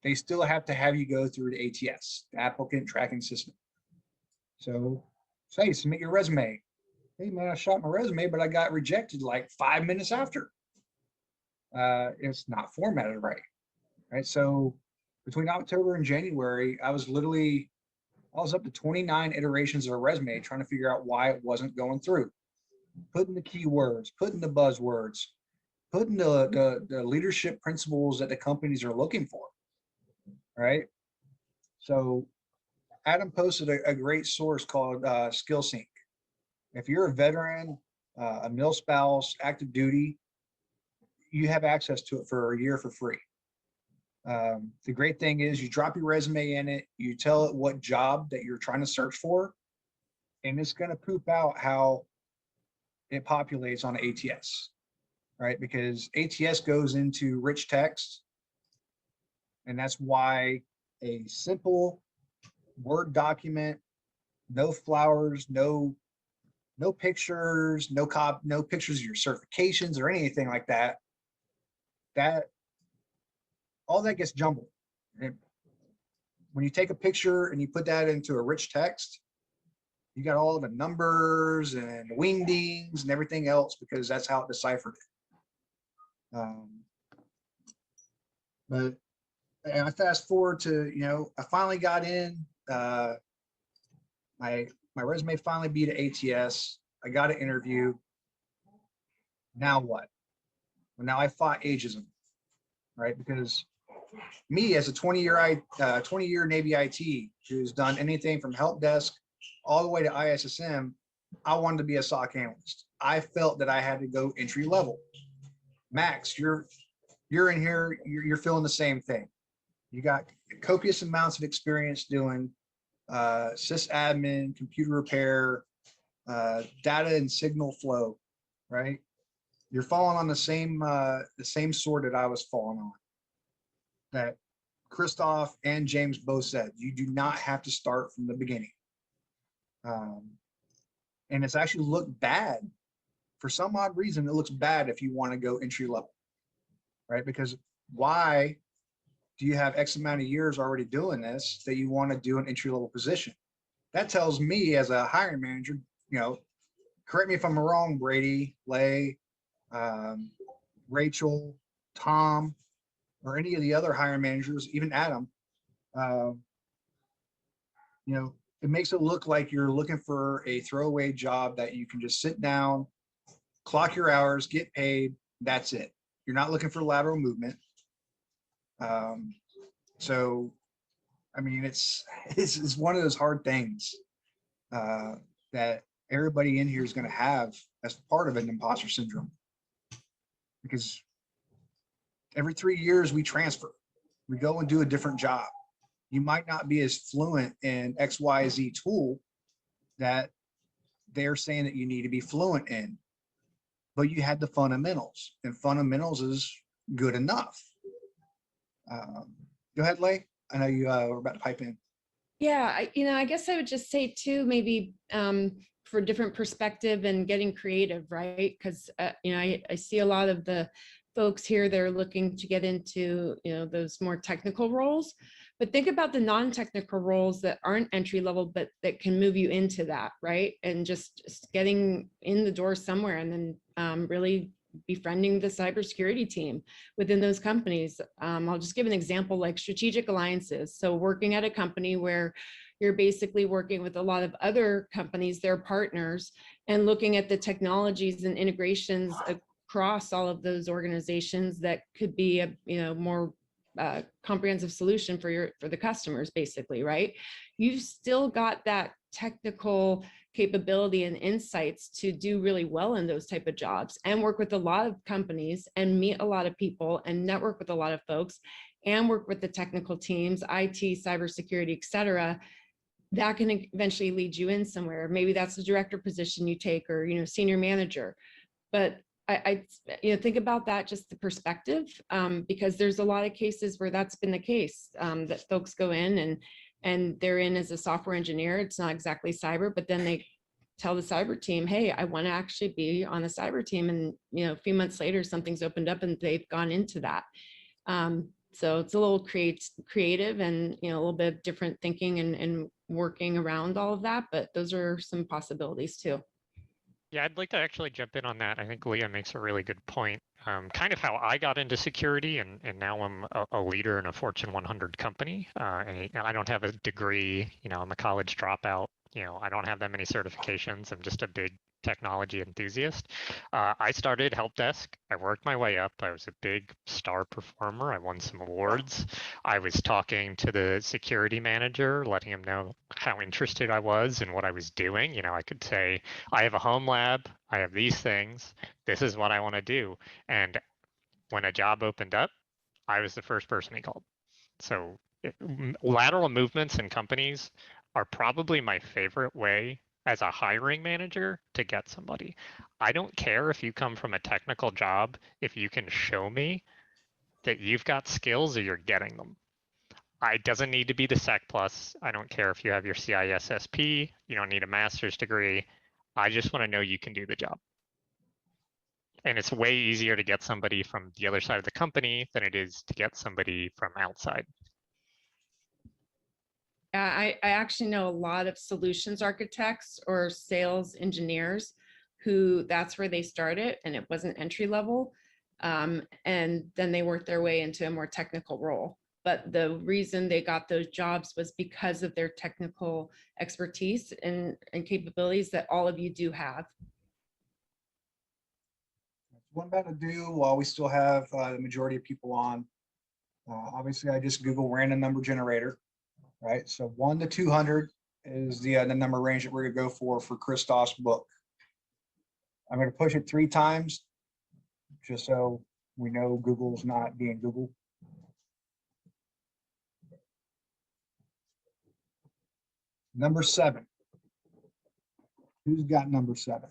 they still have to have you go through the ATS, the applicant tracking system. So say, submit your resume. Hey man, I shot my resume, but I got rejected like 5 minutes after. It's not formatted right? So between October and January, I was up to 29 iterations of a resume trying to figure out why it wasn't going through. Putting the keywords, putting the buzzwords, putting the leadership principles that the companies are looking for, right? So Adam posted a great source called SkillSync. If you're a veteran, a mil spouse, active duty, you have access to it for a year for free. The great thing is you drop your resume in it, you tell it what job that you're trying to search for, and it's going to poop out how it populates on ATS, right? Because ATS goes into rich text, and that's why a simple Word document, no flowers, no pictures, no pictures of your certifications or anything like that, all that gets jumbled. And when you take a picture and you put that into a rich text, you got all the numbers and wingdings and everything else, because that's how it deciphered it. But and I fast forward to, you know, I finally got in. My resume finally beat an ATS. I got an interview, Now what? Well, now I fought ageism, right? Because me as a 20-year Navy IT who's done anything from help desk all the way to ISSM, I wanted to be a SOC analyst. I felt that I had to go entry level. Max, you're in here, you're feeling the same thing. You got copious amounts of experience doing sysadmin, computer repair, data and signal flow, right? You're falling on the same sword that I was falling on. That Christoph and James both said, you do not have to start from the beginning. And it's actually looked bad. For some odd reason, it looks bad if you want to go entry level, right? Because why do you have X amount of years already doing this that you want to do an entry level position? That tells me as a hiring manager, correct me if I'm wrong, Brady, Lay, Rachel, Tom, or any of the other hiring managers, even Adam, it makes it look like you're looking for a throwaway job that you can just sit down, clock your hours, get paid. That's it. You're not looking for lateral movement. So, I mean, it's one of those hard things that everybody in here is going to have as part of an imposter syndrome, because every 3 years we transfer, we go and do a different job. You might not be as fluent in XYZ tool that they're saying that you need to be fluent in, but you had the fundamentals, and fundamentals is good enough. Go ahead, Lay. I know you were about to pipe in. Yeah, I guess I would just say too, maybe for different perspective and getting creative, right? Because I see a lot of the folks here that are looking to get into those more technical roles, but think about the non-technical roles that aren't entry level, but that can move you into that, right? And just getting in the door somewhere, and then really befriending the cybersecurity team within those companies. I'll just give an example, like strategic alliances. So working at a company where you're basically working with a lot of other companies, their partners, and looking at the technologies and integrations across all of those organizations that could be a more comprehensive solution for the customers, basically, right? You've still got that technical capability and insights to do really well in those type of jobs, and work with a lot of companies and meet a lot of people and network with a lot of folks and work with the technical teams, IT, cybersecurity, et cetera. That can eventually lead you in somewhere. Maybe that's the director position you take, or senior manager. But I think about that, just the perspective, because there's a lot of cases where that's been the case, that folks go in and they're in as a software engineer. It's not exactly cyber, but then they tell the cyber team, hey, I want to actually be on the cyber team. And, a few months later, something's opened up and they've gone into that. So it's a little creative and, a little bit of different thinking and working around all of that, but those are some possibilities too. Yeah, I'd like to actually jump in on that. I think Leah makes a really good point. Kind of how I got into security, and now I'm a leader in a Fortune 100 company. And I don't have a degree, I'm a college dropout. I don't have that many certifications. I'm just a big technology enthusiast. I started help desk. I worked my way up. I was a big star performer. I won some awards. I was talking to the security manager, letting him know how interested I was in what I was doing. I could say, I have a home lab. I have these things. This is what I want to do. And when a job opened up, I was the first person he called. So lateral movements in companies are probably my favorite way as a hiring manager to get somebody. I don't care if you come from a technical job, if you can show me that you've got skills or you're getting them. It doesn't need to be the Sec Plus. I don't care if you have your CISSP, you don't need a master's degree. I just want to know you can do the job. And it's way easier to get somebody from the other side of the company than it is to get somebody from outside. I actually know a lot of solutions architects or sales engineers who that's where they started, and it wasn't entry level. And then they worked their way into a more technical role. But the reason they got those jobs was because of their technical expertise and capabilities that all of you do have. What I'm about to do while we still have the majority of people on, obviously I just Google random number generator, right? So 1 to 200 is the number range that we're gonna go for Christoph's book. I'm gonna push it 3 times, just so we know Google's not being Google. Number 7. Who's got number 7?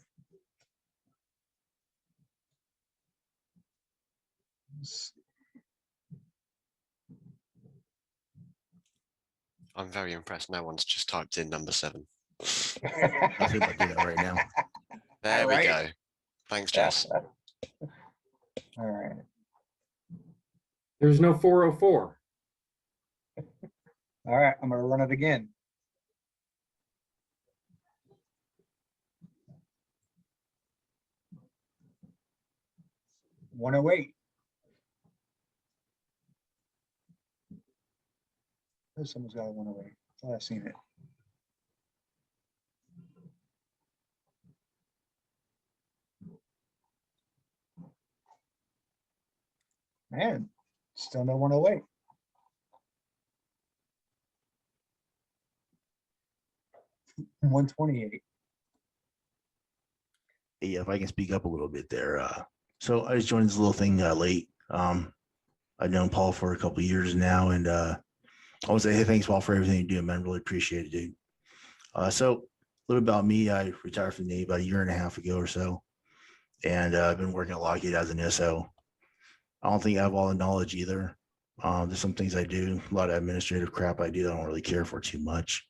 I'm very impressed. No one's just typed in number 7. I think I do that right now. There we go. Thanks, Jess. All right. There's no 404. All right, I'm gonna run it again. $108. Someone's got a 108. Oh, I've seen it. Man, still no 108. $128. Yeah, if I can speak up a little bit there. So I just joined this little thing late. I've known Paul for a couple of years now, and I want to say, hey, thanks, Paul, for everything you do, man. Really appreciate it, dude. So a little about me. I retired from the Navy about 1.5 years ago or so, and I've been working at Lockheed as an SO. I don't think I have all the knowledge either. There's some things I do, a lot of administrative crap I do. I don't really care for too much,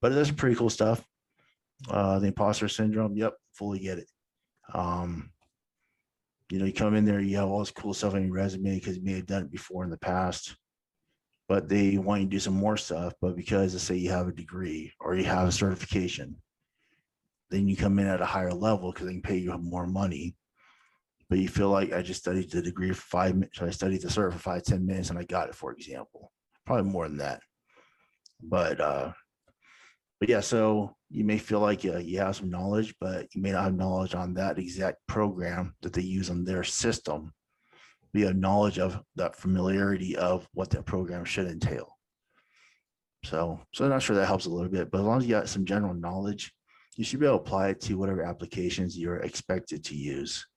but there's some pretty cool stuff. The imposter syndrome, yep, fully get it. You know, you come in there, you have all this cool stuff on your resume because you may have done it before in the past, but they want you to do some more stuff. But because they say you have a degree or you have a certification, then you come in at a higher level because they can pay you more money. But you feel like I just studied the degree for 5 minutes. I studied the cert for 5-10 minutes and I got it, for example. Probably more than that. But yeah, so you may feel like you have some knowledge, but you may not have knowledge on that exact program that they use on their system. But you have knowledge of that familiarity of what that program should entail. So I'm not sure that helps a little bit, but as long as you got some general knowledge, you should be able to apply it to whatever applications you're expected to use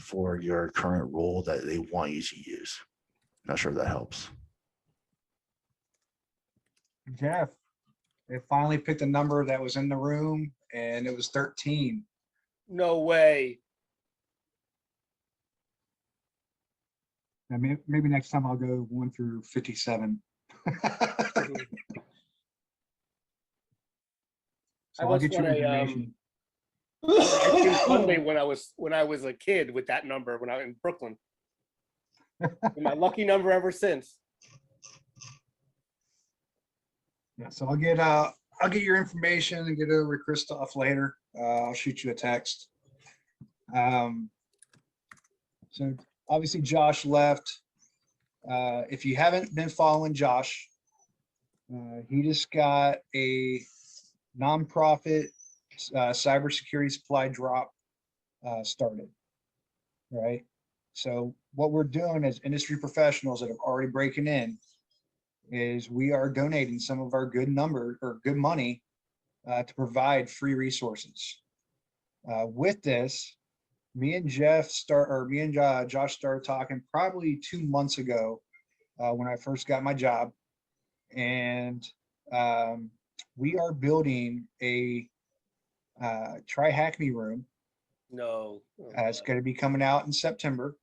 for your current role that they want you to use. Not sure if that helps. Jeff, they finally picked a number that was in the room, and it was 13. No way. And maybe next time I'll go 1 through 57. So I'll get you information. I think Sunday when I was a kid with that number when I was in Brooklyn. My lucky number ever since. Yeah, so I'll get your information and get over to Christoph later. I'll shoot you a text. So obviously Josh left. If you haven't been following Josh, he just got a nonprofit cybersecurity supply drop started, right? So what we're doing as industry professionals that have already breaking in is we are donating some of our good money to provide free resources. With this, me and Josh started talking probably 2 months ago when I first got my job, and we are building a Try Hack Me room. No. It's going to be coming out in September.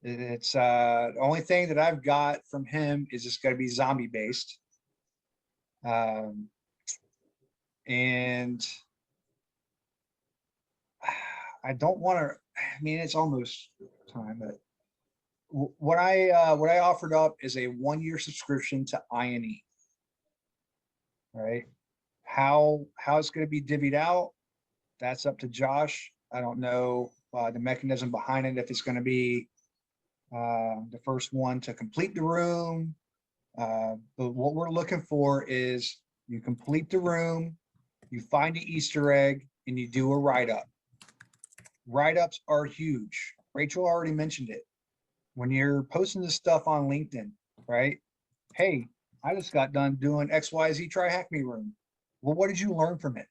It's the only thing that I've got from him is it's going to be zombie based. And I don't want to, I mean, it's almost time, but what I offered up is a 1-year subscription to INE. All right. How it's going to be divvied out, that's up to Josh. I don't know the mechanism behind it, if it's going to be the first one to complete the room. But what we're looking for is you complete the room, you find the Easter egg, and you do a write-up. Write-ups are huge. Rachel already mentioned it. When you're posting this stuff on LinkedIn, right? Hey, I just got done doing XYZ Try Hack Me Room. Well, what did you learn from it?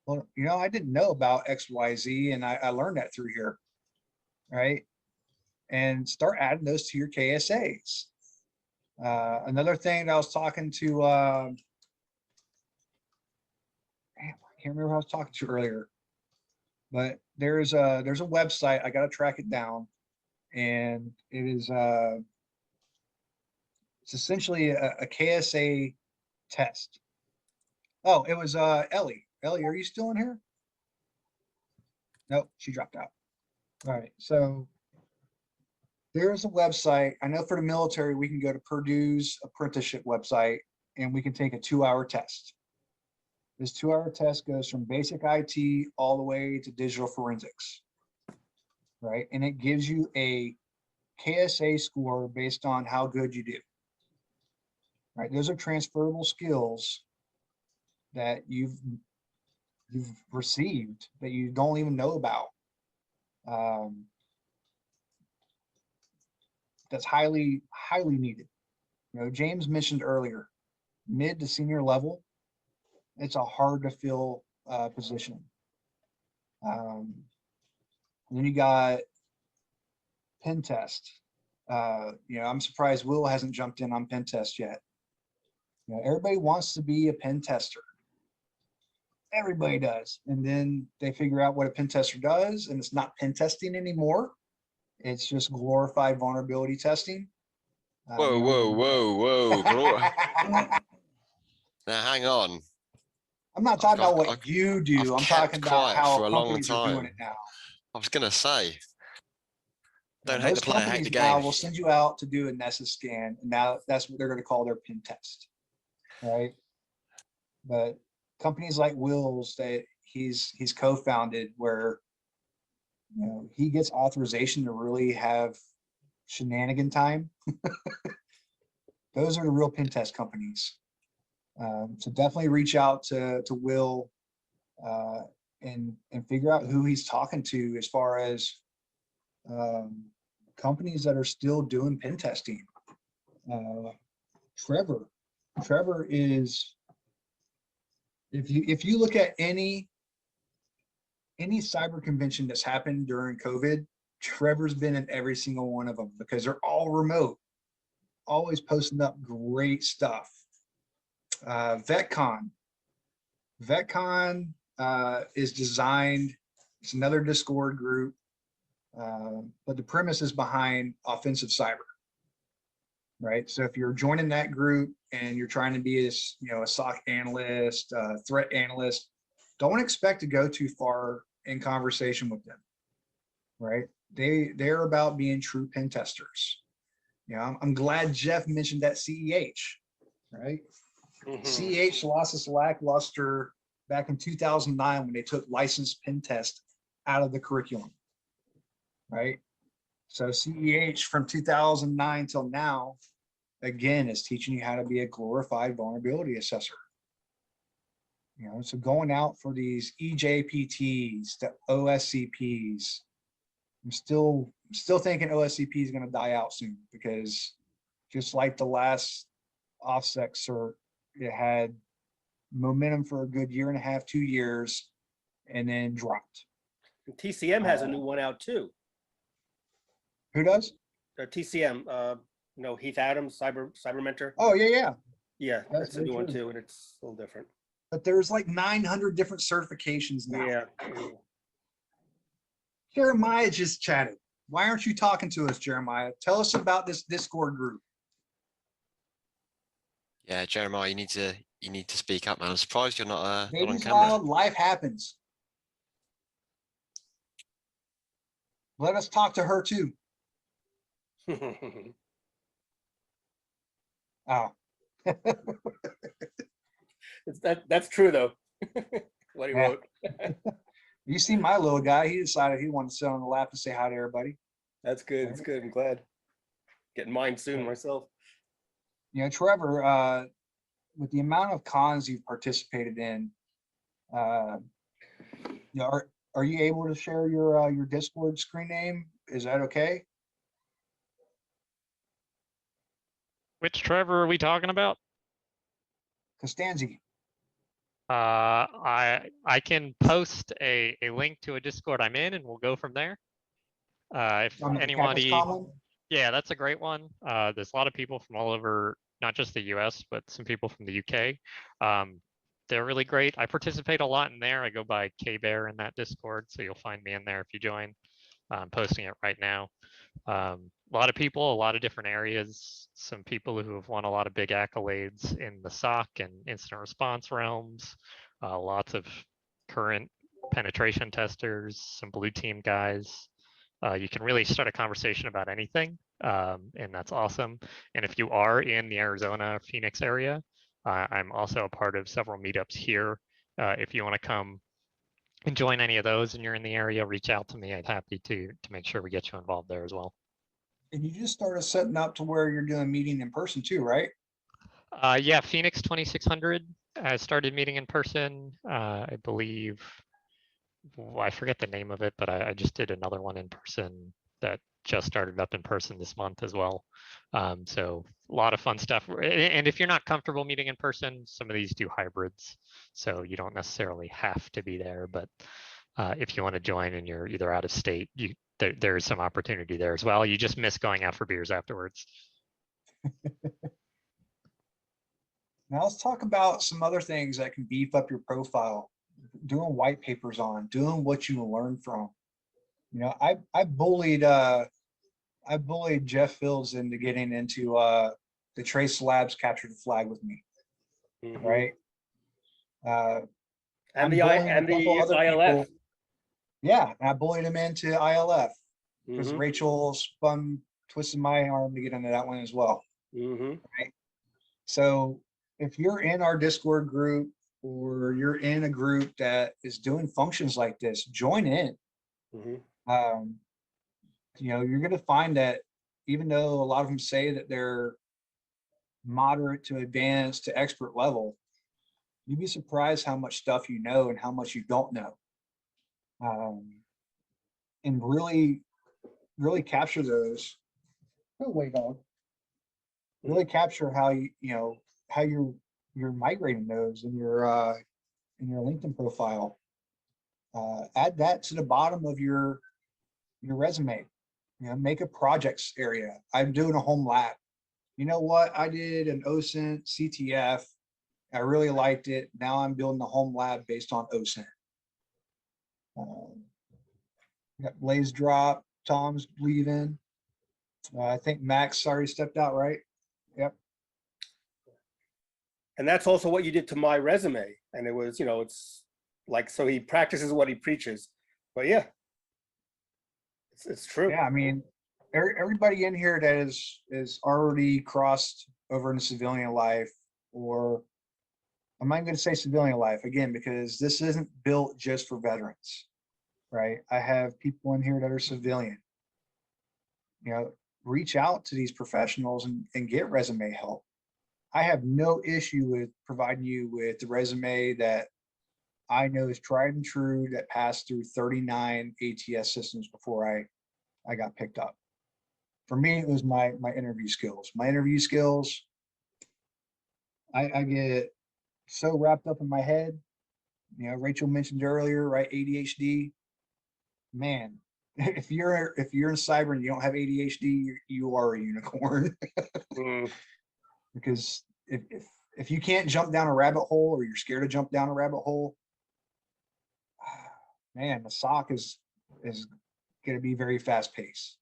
Well, you know, I didn't know about XYZ and I learned that through here, right? And start adding those to your KSAs. Another thing that I was talking to, I can't remember who I was talking to earlier, but there's a website, I got to track it down, and it is, it's essentially a KSA test. Oh, it was Ellie. Ellie, are you still in here? Nope, she dropped out. All right, so there's a website. I know for the military, we can go to Purdue's apprenticeship website and we can take a 2-hour test. This 2-hour test goes from basic IT all the way to digital forensics, right? And it gives you a KSA score based on how good you do, right? Those are transferable skills that you've received that you don't even know about. That's highly needed. You know, James mentioned earlier, mid to senior level, it's a hard to fill position. And then you got pen test. You know, I'm surprised Will hasn't jumped in on pen test yet. You know, everybody wants to be a pen tester. Everybody does. And then they figure out what a pen tester does, and it's not pen testing anymore. It's just glorified vulnerability testing. Whoa, whoa, whoa, whoa. Now hang on. I'm not talking about what you do. I'm talking about how for a long companies are doing time. it now. I was gonna say, don't And hate most the player, hate companies the now game. will send you out to do a Nessus scan, and now that's what they're going to call their pen test, right? But companies like Will's that he's co-founded, where you know he gets authorization to really have shenanigan time. Those are the real pen test companies. So definitely reach out to Will and figure out who he's talking to as far as companies that are still doing pen testing. Trevor is, if you look at any cyber convention that's happened during COVID, Trevor's been in every single one of them because they're all remote, always posting up great stuff. VetCon is designed, it's another Discord group, but the premise is behind offensive cyber, right? So if you're joining that group and you're trying to be a SOC analyst, threat analyst, don't expect to go too far in conversation with them, right? They're about being true pen testers. You know, I'm glad Jeff mentioned that CEH, right? CEH lost its lackluster back in 2009 when they took licensed pen test out of the curriculum, right? So CEH from 2009 till now, again, is teaching you how to be a glorified vulnerability assessor. You know, so going out for these EJPTs, the OSCPs, I'm still thinking OSCP is going to die out soon, because just like the last OffSec cert, it had momentum for a good 1.5 to 2 years and then dropped. TCM has a new one out too. Who does? TCM, you know, Heath Adams, cyber mentor. Oh yeah. Yeah, that's a very new one true. too, and it's a little different. But there's like 900 different certifications now. Yeah. Jeremiah just chatted. Why aren't you talking to us, Jeremiah? Tell us about this Discord group. Yeah, Jeremiah, you need to speak up, man. I'm surprised you're not on Baby's camera. wild, life happens. Let us talk to her too. Oh. That's true though. What he Yeah. wrote. You see my little guy, he decided he wanted to sit on the lap and say hi to everybody. That's good. It's good. I'm glad. Getting mine soon myself. You know, Trevor, with the amount of cons you've participated in, you know, are you able to share your Discord screen name? Is that okay? Which Trevor are we talking about? Costanzi. I can post a link to a Discord I'm in, and we'll go from there. If On the anybody, Common? yeah, that's a great one. There's a lot of people from all over, not just the US, but some people from the UK. They're really great. I participate a lot in there. I go by K-Bear in that Discord, so you'll find me in there if you join. I'm posting it right now. A lot of people, a lot of different areas, some people who have won a lot of big accolades in the SOC and incident response realms, lots of current penetration testers, some blue team guys. You can really start a conversation about anything, and that's awesome. And if you are in the Arizona, Phoenix area, I'm also a part of several meetups here. If you want to come and join any of those and you're in the area, reach out to me. I'd happy to make sure we get you involved there as well. And you just started setting up to where you're doing meeting in person too, right? Yeah, Phoenix 2600. I started meeting in person. I believe, well, I forget the name of it, but I just did another one in person that just started up in person this month as well. So a lot of fun stuff. And if you're not comfortable meeting in person, some of these do hybrids. So you don't necessarily have to be there, but if you want to join and you're either out of state, there's some opportunity there as well. You just miss going out for beers afterwards. Now let's talk about some other things that can beef up your profile. Doing white papers on, doing what you learn from. You know, I bullied Jeff Fields into getting into the Trace Labs captured the flag with me. Right. And the ILF. Yeah, and I bullied him into ILF because Rachel twisted my arm to get into that one as well. Right? So if you're in our Discord group or you're in a group that is doing functions like this, join in. You know, you're going to find that even though a lot of them say that they're moderate to advanced to expert level, you'd be surprised how much stuff you know and how much you don't know. And really capture those. Oh, wait on. Really capture how how you're migrating those in your LinkedIn profile. Add that to the bottom of your resume. You know, make a projects area. I'm doing a home lab. You know what? I did an OSINT CTF. I really liked it. Now I'm building a home lab based on OSINT. Got Blaze drop. Tom's leaving. I think Max already stepped out, right? Yep. And that's also what you did to my resume. And it was, you know, it's like, so he practices what he preaches. But yeah, it's true. Yeah, I mean, everybody in here that is already crossed over into civilian life, or I'm not going to say civilian life again, because this isn't built just for veterans, right? I have people in here that are civilian. You know, reach out to these professionals and get resume help. I have no issue with providing you with the resume that I know is tried and true, that passed through 39 ATS systems before I got picked up. For me, it was my interview skills. My interview skills, I get so wrapped up in my head. You know, Rachel mentioned earlier, right? ADHD. Man, if you're in cyber and you don't have ADHD, you are a unicorn. Because if you can't jump down a rabbit hole, or you're scared to jump down a rabbit hole, man, the SOC is going to be very fast paced.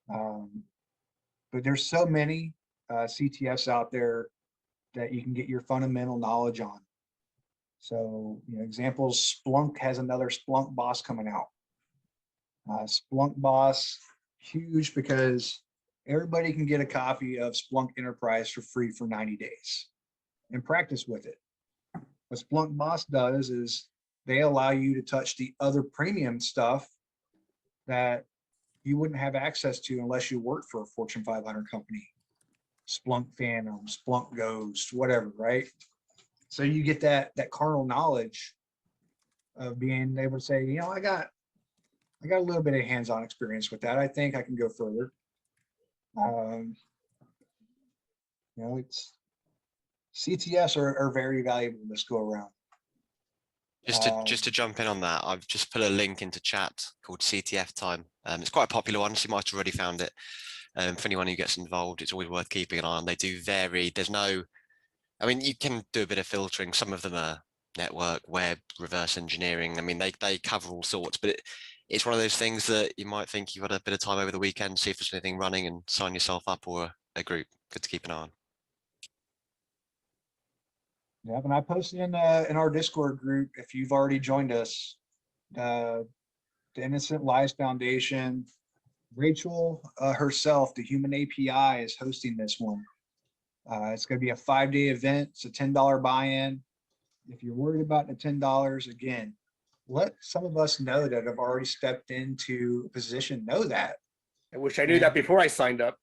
But there's so many CTFs out there that you can get your fundamental knowledge on. So, you know, examples, Splunk has another Splunk Boss coming out. Splunk Boss, huge, because everybody can get a copy of Splunk Enterprise for free for 90 days and practice with it. What Splunk Boss does is they allow you to touch the other premium stuff that you wouldn't have access to unless you worked for a Fortune 500 company. Splunk Phantom, Splunk Ghost, whatever, right? So you get that carnal knowledge of being able to say, you know, I got a little bit of hands-on experience with that. I think I can go further. You know, it's CTS are very valuable this go around. Just to jump in on that, I've just put a link into chat called CTF Time. It's quite a popular one, so you might have already found it. For anyone who gets involved, it's always worth keeping an eye on. They do vary. There's no, I mean, you can do a bit of filtering. Some of them are network, web, reverse engineering. I mean, they cover all sorts, but it's one of those things that you might think you've got a bit of time over the weekend, see if there's anything running and sign yourself up, or a group. Good to keep an eye on. Yeah, and I posted in our Discord group, if you've already joined us, the Innocent Lives Foundation, Rachel herself, the Human API, is hosting this one. It's going to be a 5-day event. It's a $10 buy-in. If you're worried about the $10, again, let some of us know that have already stepped into a position know that. I wish I knew that before I signed up.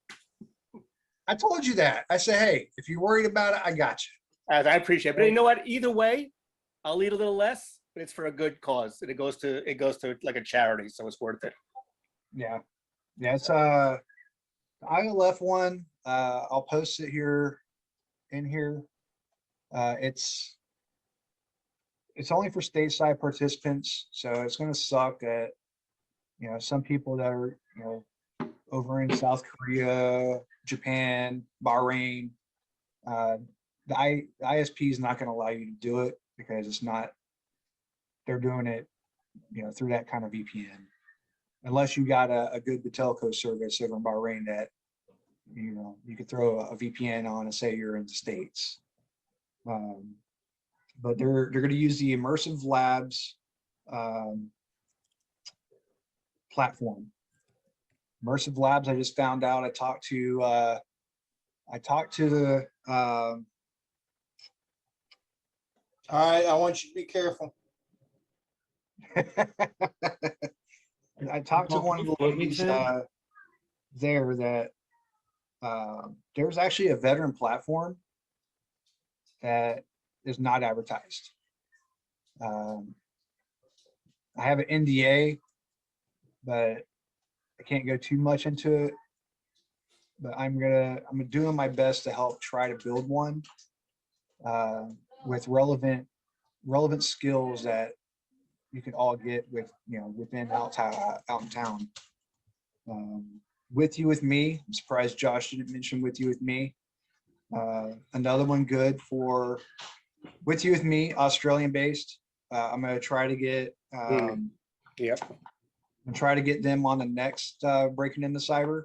I told you that. I said, hey, if you're worried about it, I got you. I appreciate it. But you know what? Either way, I'll eat a little less, but it's for a good cause. And it goes to like a charity, so it's worth it. Yeah. Yeah, it's the ILF one. I'll post it here in here. It's only for stateside participants, so it's going to suck that, you know, some people that are, you know, over in South Korea, Japan, Bahrain, the ISP is not going to allow you to do it because it's not, they're doing it, you know, through that kind of VPN, unless you got a good telco service over in Bahrain that, you know, you could throw a VPN on and say you're in the States. But they're going to use the Immersive Labs platform. Immersive Labs, I just found out. I talked to the. All right, I want you to be careful. I talked to one of the ladies there that there's actually a veteran platform that is not advertised. I have an NDA, but I can't go too much into it. But I'm doing my best to help try to build one with relevant skills that you can all get with, you know, within out in town. With You With Me, I'm surprised Josh didn't mention With You With Me. Another one good for With You With Me, Australian based. I'm gonna try to get Yep. I'm gonna try to get them on the next Breaking Into Cyber,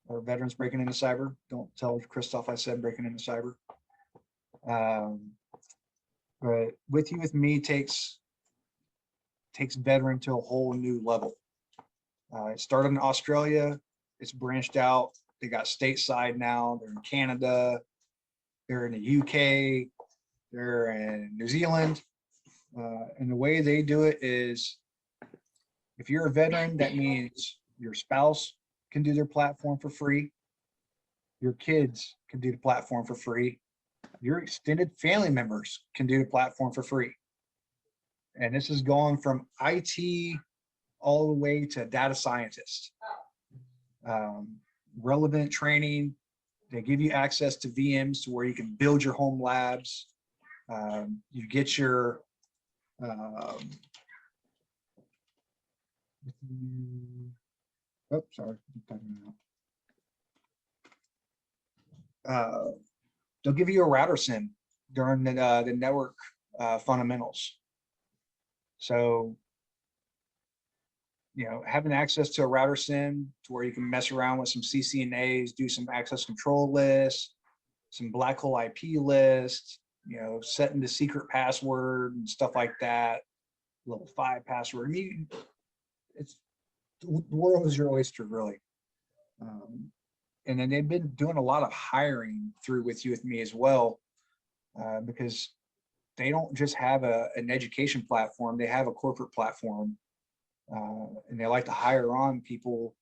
or Veterans Breaking Into Cyber. Don't tell Christoph I said Breaking Into Cyber. But With You With Me takes veteran to a whole new level. It started in Australia. It's branched out. They got stateside now. They're in Canada. They're in the UK. They're in New Zealand. And the way they do it is, if you're a veteran, that means your spouse can do their platform for free. Your kids can do the platform for free. Your extended family members can do the platform for free. And this is going from IT all the way to data scientists. Relevant training. They give you access to VMs to where you can build your home labs. You get your they'll give you a router sim during the network fundamentals. So, you know, having access to a router sim to where you can mess around with some CCNAs, do some access control lists, some black hole IP lists, you know, setting the secret password and stuff like that, level 5 password. I mean, it's, the world is your oyster, really. And then they've been doing a lot of hiring through With You With Me as well, because they don't just have an education platform, they have a corporate platform, and they like to hire on people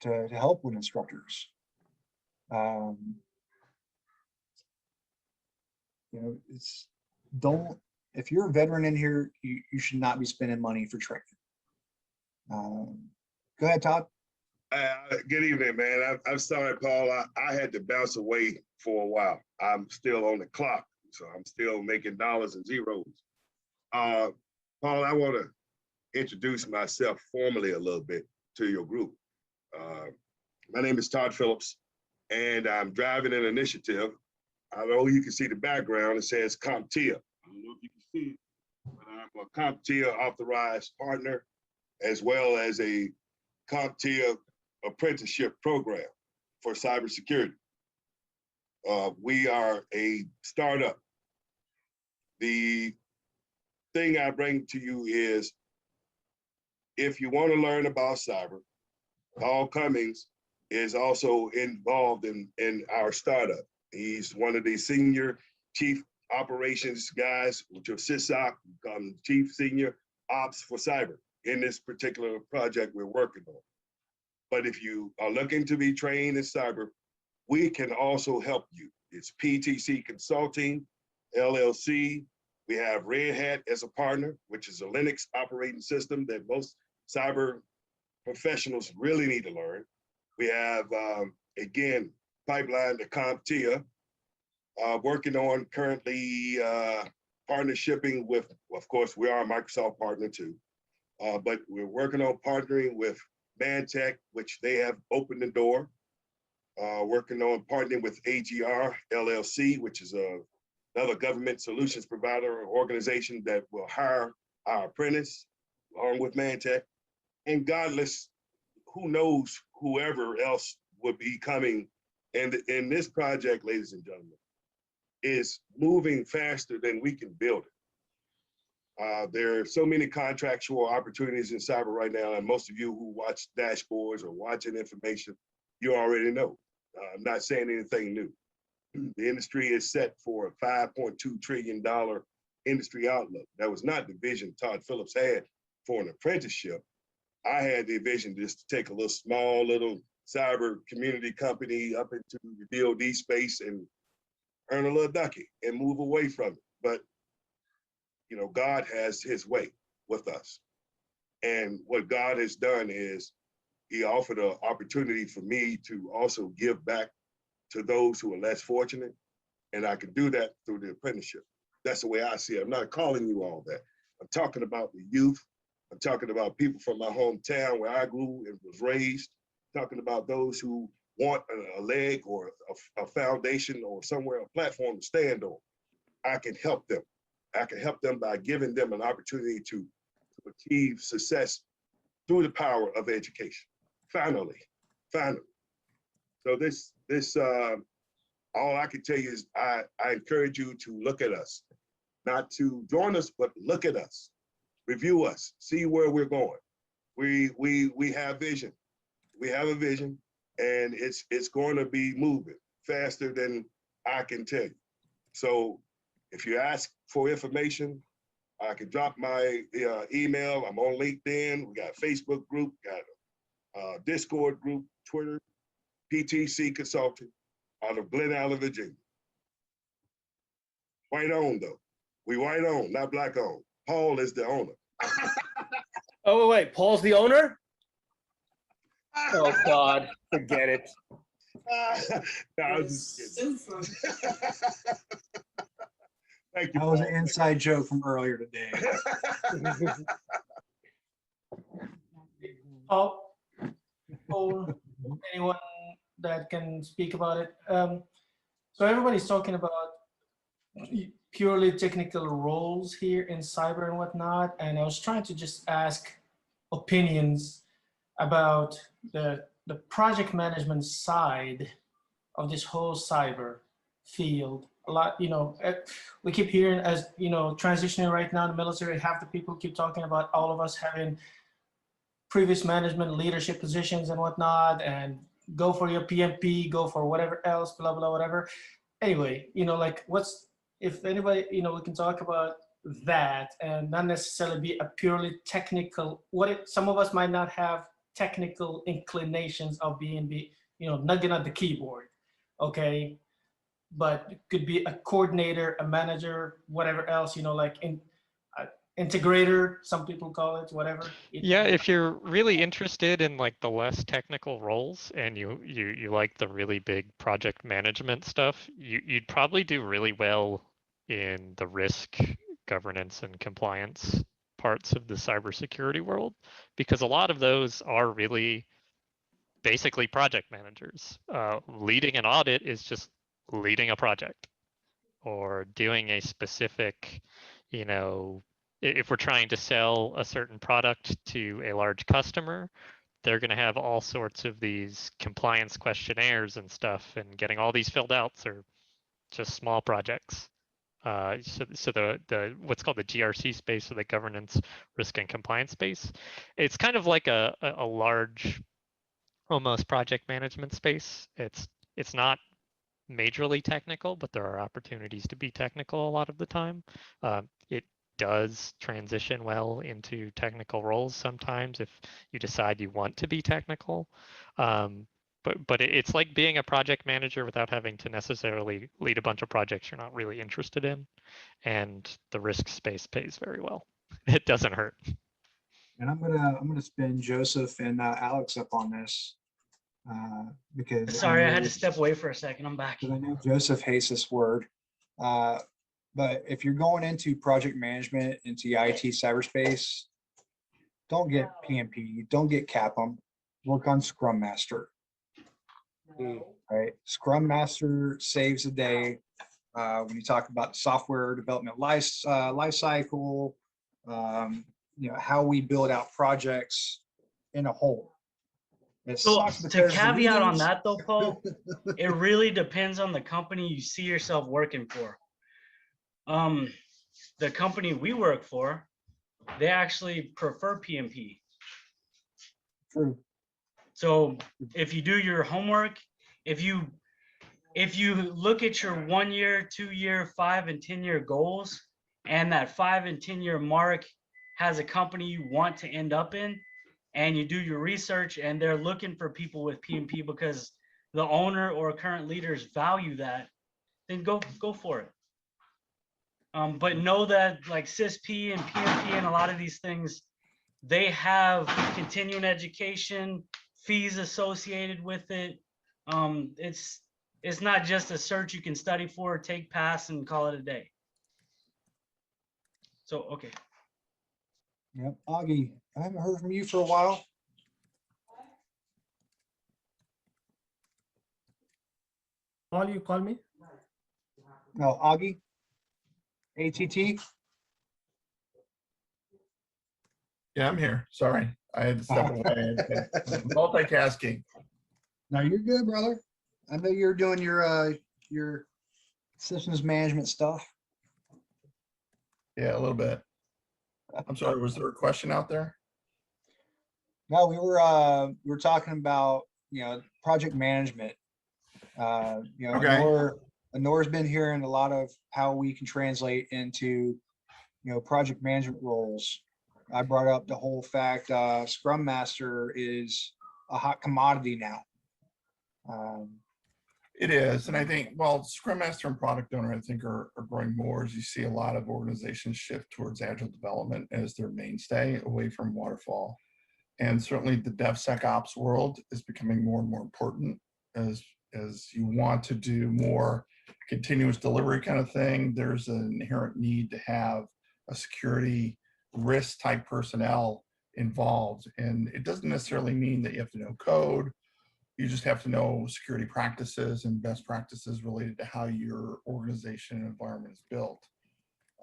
to help with instructors. You know, don't if you're a veteran in here, you should not be spending money for training. Go ahead, Todd. Good evening, man. I'm sorry, Paul. I had to bounce away for a while. I'm still on the clock, so I'm still making dollars and zeros. Paul, I want to introduce myself formally a little bit to your group. My name is Todd Phillips, and I'm driving an initiative. I know you can see the background. It says CompTIA. I don't know if you can see it, but I'm a CompTIA authorized partner, as well as a CompTIA apprenticeship program for cybersecurity. We are a startup. The thing I bring to you is, if you want to learn about cyber, Paul Cummings is also involved in our startup. He's one of the senior chief operations guys, which are CISOC, chief senior ops for cyber in this particular project we're working on. But if you are looking to be trained in cyber, we can also help you. It's PTC Consulting, LLC. We have Red Hat as a partner, which is a Linux operating system that most cyber professionals really need to learn. We have, again, Pipeline to CompTIA, working on currently partnershiping with, of course, we are a Microsoft partner too, but we're working on partnering with Mantech, which they have opened the door. Working on partnering with AGR LLC, which is another government solutions provider or organization that will hire our apprentice along with Mantech. And godless, who knows whoever else would be coming. And in this project, ladies and gentlemen, is moving faster than we can build it. There are so many contractual opportunities in cyber right now, and most of you who watch dashboards or watching information, you already know. I'm not saying anything new. The industry is set for a $5.2 trillion industry outlook. That was not the vision Todd Phillips had for an apprenticeship. I had the vision just to take a little small little cyber community company up into the DoD space and earn a little ducky and move away from it. But, you know, God has his way with us. And what God has done is he offered an opportunity for me to also give back to those who are less fortunate. And I can do that through the apprenticeship. That's the way I see it. I'm not calling you all that. I'm talking about the youth. I'm talking about people from my hometown where I grew and was raised. Talking about those who want a leg or a foundation or somewhere, a platform to stand on. I can help them. I can help them by giving them an opportunity to achieve success through the power of education. Finally. So all I can tell you is I encourage you to look at us, not to join us, but look at us, review us, see where we're going. We have vision. We have a vision, and it's going to be moving faster than I can tell you. So if you ask for information, I can drop my email. I'm on LinkedIn. We got a Facebook group, got a Discord group, Twitter, PTC Consulting out of Glen Allen, Virginia. White owned though. We white owned, not black owned. Paul is the owner. Oh, wait, Paul's the owner? Oh, God, forget it. No, I was just kidding. Thank you, That was Paul. an inside joke from earlier today. Paul, or anyone that can speak about it. So everybody's talking about purely technical roles here in cyber and whatnot, and I was trying to just ask opinions about the project management side of this whole cyber field. A lot, we keep hearing, as transitioning right now in the military, half the people keep talking about all of us having previous management leadership positions and whatnot, and go for your PMP, go for whatever else, blah, blah, whatever. Anyway, if anybody, we can talk about that and not necessarily be a purely technical, some of us might not have technical inclinations of being, nugging at the keyboard, okay? but it could be a coordinator, a manager, whatever else, like integrator, some people call it, whatever. Yeah, if you're really interested in like the less technical roles and you like the really big project management stuff, you'd probably do really well in the risk governance and compliance parts of the cybersecurity world, because a lot of those are really basically project managers. Leading an audit is just leading a project or doing a specific, if we're trying to sell a certain product to a large customer, they're going to have all sorts of these compliance questionnaires and stuff, and getting all these filled out are just small projects. So the what's called the GRC space, or the governance, risk, and compliance space, it's kind of like a large, almost project management space. It's not majorly technical, but there are opportunities to be technical a lot of the time. It does transition well into technical roles sometimes if you decide you want to be technical. But it's like being a project manager without having to necessarily lead a bunch of projects you're not really interested in. And the risk space pays very well. It doesn't hurt. And I'm gonna spin Joseph and Alex up on this because Sorry, I had to know- step away for a second. I'm back. because I know Joseph hates this word. But if you're going into project management, into IT cyberspace, don't get PMP, don't get CAPM, work on Scrum Master. Right? Scrum Master saves the day when you talk about software development life cycle, how we build out projects in a whole. It So sucks to because the caveat on meetings- that though, Paul, it really depends on the company you see yourself working for. The company we work for, they actually prefer PMP. True. So if you do your homework, if you look at your 1 year, 2 year, 5 and 10 year goals, and that 5 and 10 year mark has a company you want to end up in, and you do your research and they're looking for people with PMP because the owner or current leaders value that, then go for it. But know that like CISP and PMP and a lot of these things, they have continuing education, fees associated with it. It's not just a cert you can study for, take, pass, and call it a day. So, okay. Yep. Augie, I haven't heard from you for a while. Paul, you call me? No, Augie. ATT. Yeah, I'm here. Sorry, I had to step away. Multitasking. No, you're good, brother. I know you're doing your systems management stuff. Yeah, a little bit. I'm sorry, was there a question out there? No, we were talking about project management. Okay. Nora's been hearing a lot of how we can translate into project management roles. I brought up the whole fact Scrum Master is a hot commodity now. It is, and I think, well, Scrum Master and Product Owner, I think, are growing more as you see a lot of organizations shift towards Agile development as their mainstay, away from waterfall. And certainly the DevSecOps world is becoming more and more important as you want to do more continuous delivery kind of thing. There's an inherent need to have a security risk type personnel involved. And it doesn't necessarily mean that you have to know code. You just have to know security practices and best practices related to how your organization and environment is built.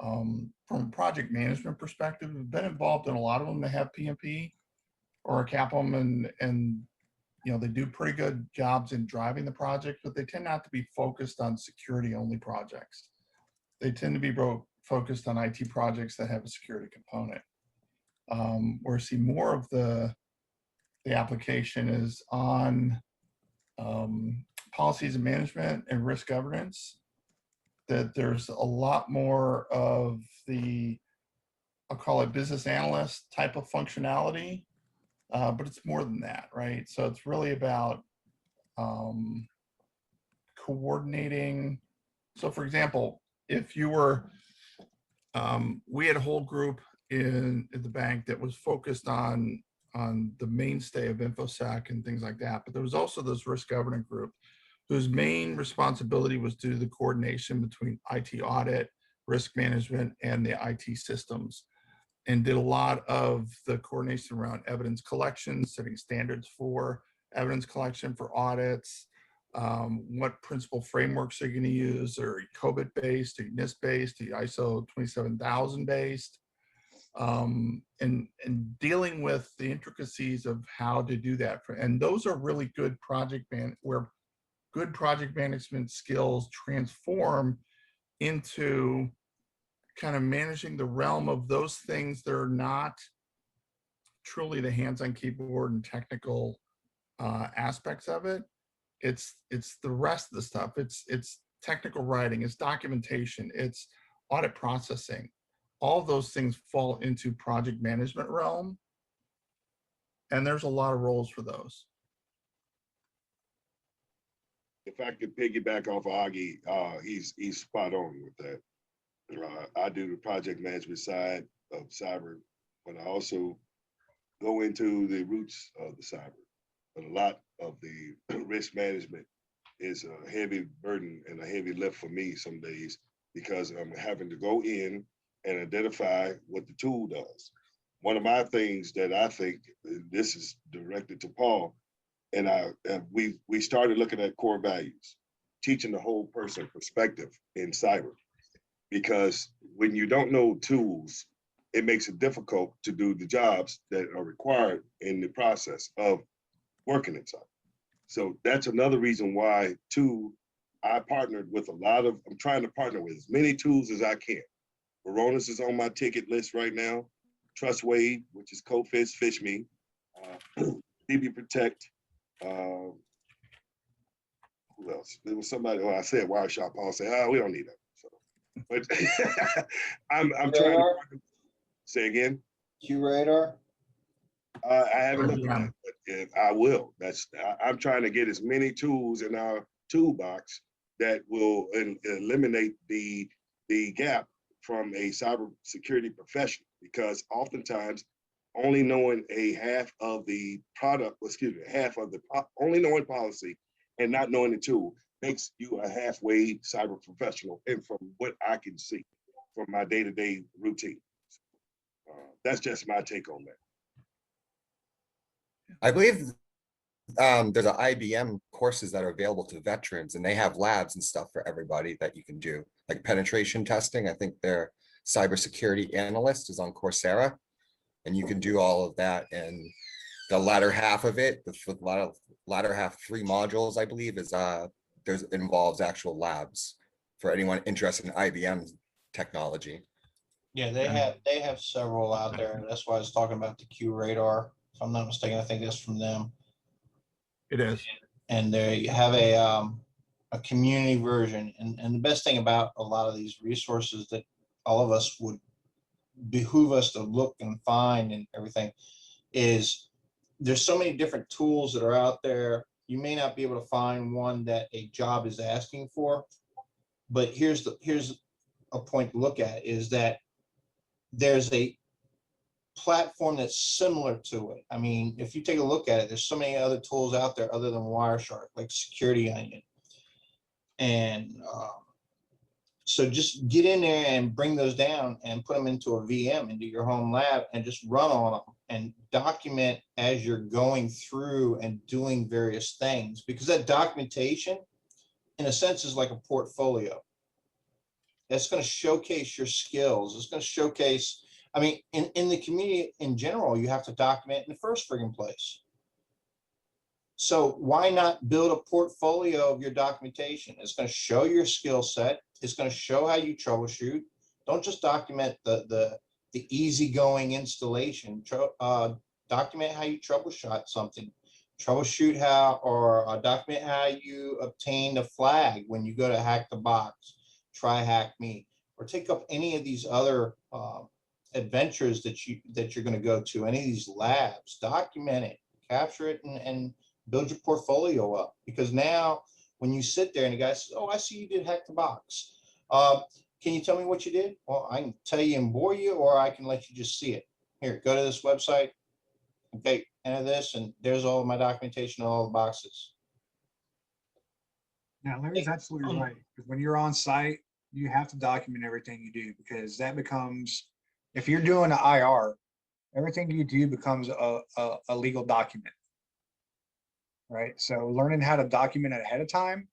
From a project management perspective, I've been involved in a lot of them that have PMP or a CAPM, and they do pretty good jobs in driving the project, but they tend not to be focused on security only projects. They tend to be focused on IT projects that have a security component. Where I see more of the application is on policies and management and risk governance, that there's a lot more of the, I'll call it business analyst type of functionality, but it's more than that, right? So it's really about coordinating So for example, if you were, we had a whole group in the bank that was focused on the mainstay of InfoSec and things like that. But there was also this risk governance group whose main responsibility was to do the coordination between IT audit, risk management, and the IT systems, and did a lot of the coordination around evidence collection, setting standards for evidence collection for audits, what principal frameworks are you going to use? Are you COVID based, are you NIST based, are you ISO 27000 based? And dealing with the intricacies of how to do that. And those are really good where good project management skills transform into kind of managing the realm of those things that are not truly the hands-on keyboard and technical aspects of it. It's the rest of the stuff. It's technical writing, it's documentation, it's audit processing. All those things fall into project management realm. And there's a lot of roles for those. If I could piggyback off of Augie, he's spot on with that. I do the project management side of cyber, but I also go into the roots of the cyber. But a lot of the risk management is a heavy burden and a heavy lift for me some days, because I'm having to go in and identify what the tool does. One of my things that I think, this is directed to Paul, and we started looking at core values, teaching the whole person perspective in cyber, because when you don't know tools, it makes it difficult to do the jobs that are required in the process of working in cyber. So that's another reason why, too, I partnered with I'm trying to partner with as many tools as I can. Varonis is on my ticket list right now. TrustWave, which is CodeFish, FishMe, DB Protect. Who else? There was somebody. I said Wireshark. Paul said, we don't need that. So, but I'm trying to say again. QRadar. I haven't looked at it, but I will. I'm trying to get as many tools in our toolbox that will eliminate the gap from a cybersecurity professional, because oftentimes only knowing half of the product, only knowing policy and not knowing the tool makes you a halfway cyber professional. And from what I can see from my day-to-day routine, that's just my take on that. I believe there's an IBM courses that are available to veterans, and they have labs and stuff for everybody that you can do, like penetration testing. I think their cybersecurity analyst is on Coursera, and you can do all of that. And the latter half of it, the latter half 3 modules, I believe, is involves actual labs for anyone interested in IBM technology. Yeah, they have several out there. That's why I was talking about the QRadar. If I'm not mistaken, I think that's from them. It is. And they have a community version. And the best thing about a lot of these resources that all of us would behoove us to look and find and everything is there's so many different tools that are out there. You may not be able to find one that a job is asking for, but here's a point to look at is that there's a platform that's similar to it. I mean, if you take a look at it, there's so many other tools out there other than Wireshark, like Security Onion. And so just get in there and bring those down and put them into a VM, into your home lab, and just run on them and document as you're going through and doing various things, because that documentation, in a sense, is like a portfolio. That's going to showcase your skills. It's going to showcase, I mean, in the community in general, you have to document in the first friggin' place. So why not build a portfolio of your documentation? It's going to show your skill set. It's going to show how you troubleshoot. Don't just document the easygoing installation. Document how you troubleshoot something. Troubleshoot how, or document how you obtain the flag when you go to hack the box. Try hack me, or take up any of these other adventures that you're going to go to. Any of these labs, document it, capture it, and build your portfolio up. Because now when you sit there and the guy says, oh, I see you did hack the box. Can you tell me what you did? Well, I can tell you and bore you, or I can let you just see it. Here, go to this website. Okay, enter this, and there's all of my documentation, all the boxes. Now, Larry's absolutely right. Because when you're on site, you have to document everything you do, because that becomes, if you're doing an IR, everything you do becomes a legal document. Right? So learning how to document it ahead of time.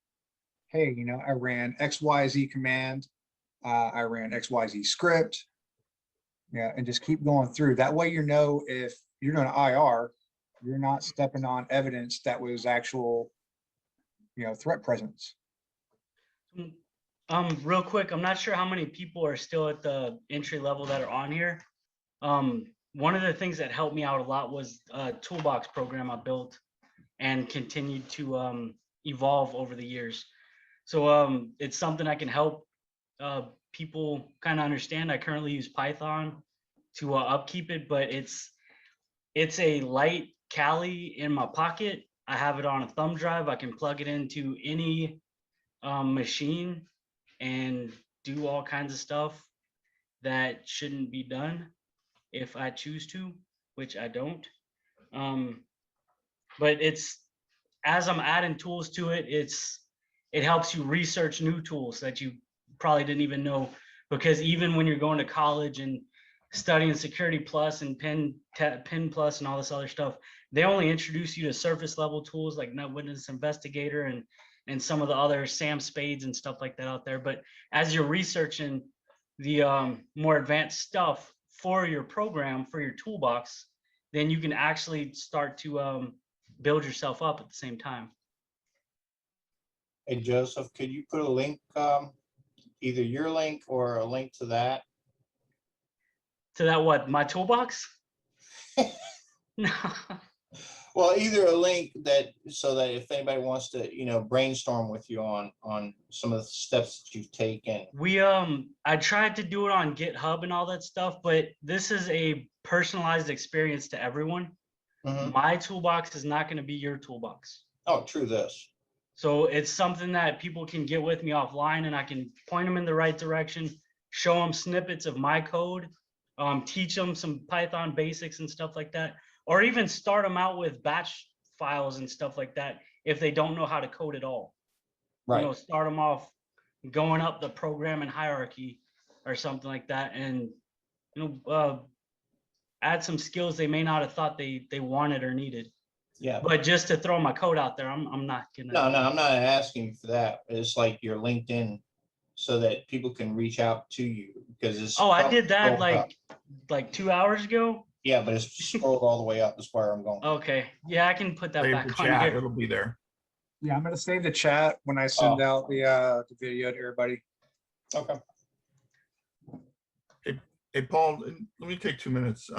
Hey, you know, I ran XYZ command. I ran XYZ script. Yeah, and just keep going through. That way, you know, if you're doing IR, you're not stepping on evidence that was actual, you know, threat presence. Real quick, I'm not sure how many people are still at the entry level that are on here. One of the things that helped me out a lot was a toolbox program I built and continued to evolve over the years. So it's something I can help people kind of understand. I currently use Python to upkeep it, but it's a light Kali in my pocket. I have it on a thumb drive. I can plug it into any machine and do all kinds of stuff that shouldn't be done if I choose to, which I don't. But it's, as I'm adding tools to it, it helps you research new tools that you probably didn't even know, because even when you're going to college and studying Security Plus and Pin Plus and all this other stuff, they only introduce you to surface level tools like Net Witness Investigator and some of the other SAM Spades and stuff like that out there. But as you're researching the more advanced stuff for your program, for your toolbox, then you can actually start to build yourself up at the same time. Hey, Joseph, could you put a link, either your link or a link to that? To that what? My toolbox? No. Well, either a link that, so that if anybody wants to, you know, brainstorm with you on some of the steps that you've taken. We I tried to do it on GitHub and all that stuff, but this is a personalized experience to everyone. My toolbox is not going to be your toolbox. Oh, true this. So it's something that people can get with me offline, and I can point them in the right direction, show them snippets of my code, teach them some Python basics and stuff like that, or even start them out with batch files and stuff like that if they don't know how to code at all. Right. You know, start them off going up the programming hierarchy or something like that, and you know, add some skills they may not have thought they wanted or needed. Yeah. But just to throw my code out there, I'm not gonna. No, I'm not asking you for that. It's like your LinkedIn, so that people can reach out to you, because it's. Oh, I did that scrolled like 2 hours ago. Yeah, but it's scrolled all the way up. That's where I'm going. Okay, yeah, I can put that Save back the on chat, here. it'll be there. Yeah, I'm gonna save the chat when I send out the video to everybody. Okay. Hey, Paul, let me take 2 minutes.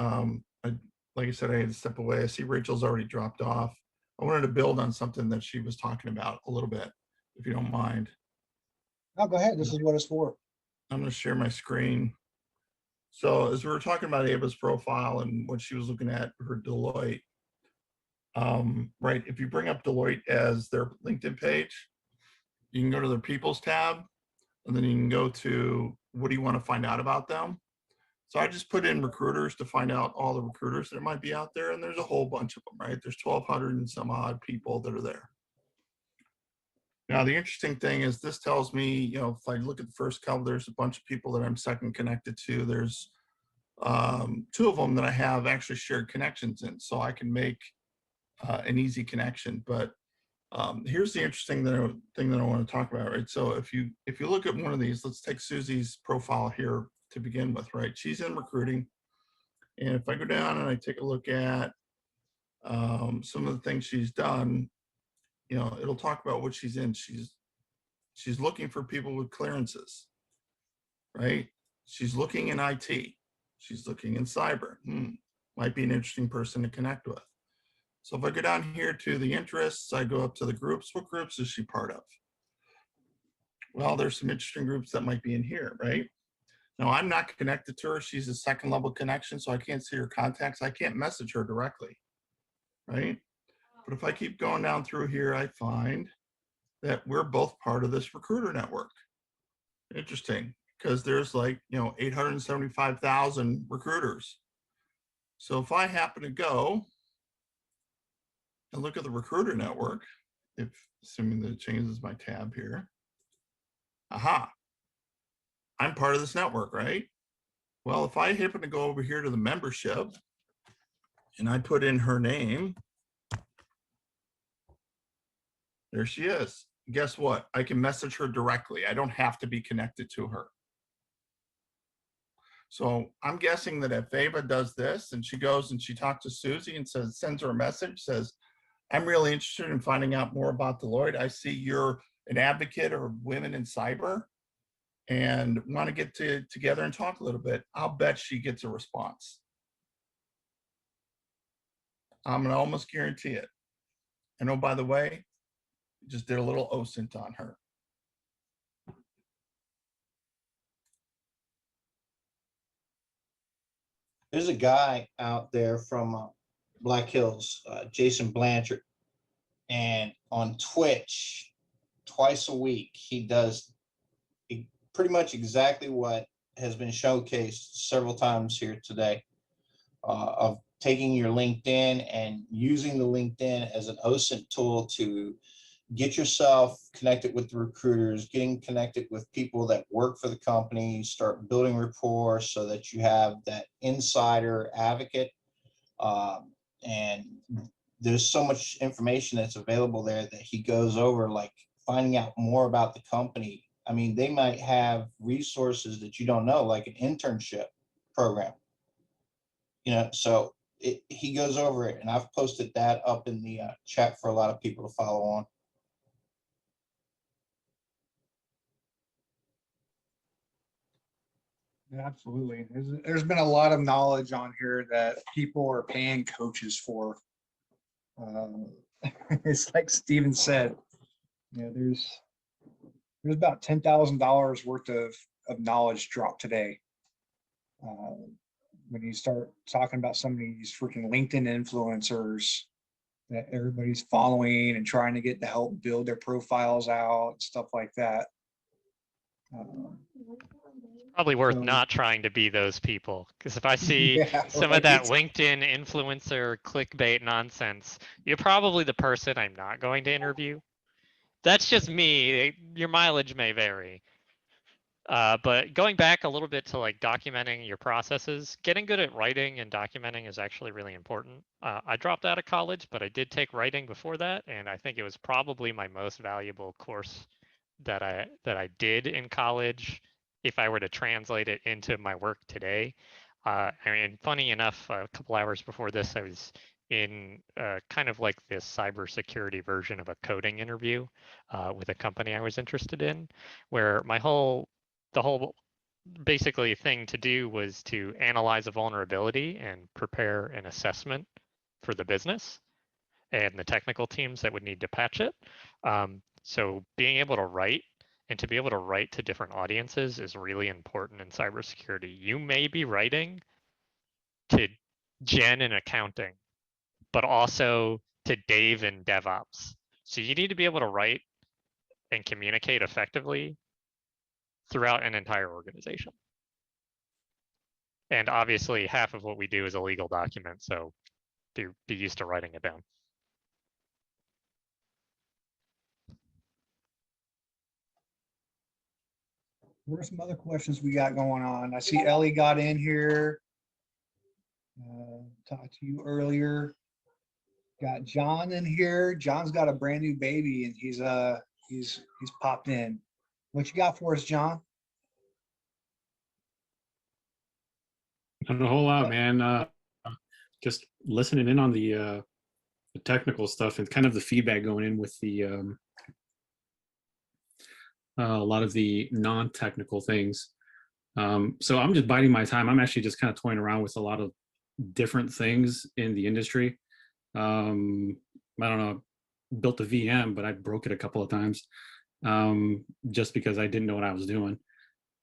Like I said, I had to step away. I see Rachel's already dropped off. I wanted to build on something that she was talking about a little bit, if you don't mind. Oh, go ahead. This is what it's for. I'm going to share my screen. So as we were talking about Ava's profile and what she was looking at her Deloitte, right, if you bring up Deloitte as their LinkedIn page, you can go to their People's tab, and then you can go to what do you want to find out about them. So I just put in recruiters to find out all the recruiters that might be out there, and there's a whole bunch of them, right? There's 1,200 and some odd people that are there. Now, the interesting thing is this tells me, you know, if I look at the first couple, there's a bunch of people that I'm second connected to. There's 2 of them that I have actually shared connections in, so I can make an easy connection. But here's the interesting thing that I want to talk about, right? So if you look at one of these, let's take Susie's profile here to begin with, right? She's in recruiting. And if I go down and I take a look at some of the things she's done, you know, it'll talk about what she's in. She's looking for people with clearances, right? She's looking in IT. She's looking in cyber. Might be an interesting person to connect with. So if I go down here to the interests, I go up to the groups. What groups is she part of? Well, there's some interesting groups that might be in here, right? Now, I'm not connected to her. She's a second level connection, so I can't see her contacts. I can't message her directly, right? But if I keep going down through here, I find that we're both part of this recruiter network. Interesting, because there's like, 875,000 recruiters. So if I happen to go and look at the recruiter network, if assuming that it changes my tab here, aha, I'm part of this network, right? Well, if I happen to go over here to the membership and I put in her name, there she is. Guess what? I can message her directly. I don't have to be connected to her. So I'm guessing that if Ava does this and she goes and she talks to Susie and sends her a message, says, I'm really interested in finding out more about Deloitte. I see you're an advocate of women in cyber and want to get together and talk a little bit. I'll bet she gets a response. I'm gonna almost guarantee it. And oh, by the way, just did a little OSINT on her. There's a guy out there from Black Hills, Jason Blanchard, and on Twitch, twice a week, he does pretty much exactly what has been showcased several times here today, of taking your LinkedIn and using the LinkedIn as an OSINT tool to get yourself connected with the recruiters, getting connected with people that work for the company, start building rapport so that you have that insider advocate. And there's so much information that's available there that he goes over, like finding out more about the company. I mean, they might have resources that you don't know, like an internship program, so he goes over it, and I've posted that up in the chat for a lot of people to follow on. Yeah, absolutely. There's been a lot of knowledge on here that people are paying coaches for. It's like Steven said, there's about $10,000 worth of knowledge dropped today. When you start talking about some of these freaking LinkedIn influencers that everybody's following and trying to get to help build their profiles out, stuff like that. Probably worth So- not trying to be those people, because if I see Yeah, some of that right. LinkedIn influencer clickbait nonsense, you're probably the person I'm not going to interview. That's just me. Your mileage may vary. But going back a little bit to like documenting your processes, getting good at writing and documenting is actually really important. I dropped out of college, but I did take writing before that, and I think it was probably my most valuable course that I did in college. If I were to translate it into my work today, I mean, funny enough, a couple hours before this, I was in kind of like this cybersecurity version of a coding interview with a company I was interested in, where the whole basically thing to do was to analyze a vulnerability and prepare an assessment for the business and the technical teams that would need to patch it. So being able to write and to be able to write to different audiences is really important in cybersecurity. You may be writing to Jen in accounting, but also to Dave in DevOps. So you need to be able to write and communicate effectively throughout an entire organization. And obviously half of what we do is a legal document, so be used to writing it down. What are some other questions we got going on? I see Ellie got in here. Talked to you earlier. Got John in here. John's got a brand new baby and he's popped in. What you got for us, John? Not a whole lot, man. Just listening in on the technical stuff and kind of the feedback going in with the a lot of the non-technical things. So I'm just biding my time. I'm actually just kind of toying around with a lot of different things in the industry. I don't know, built a VM, but I broke it a couple of times just because I didn't know what I was doing.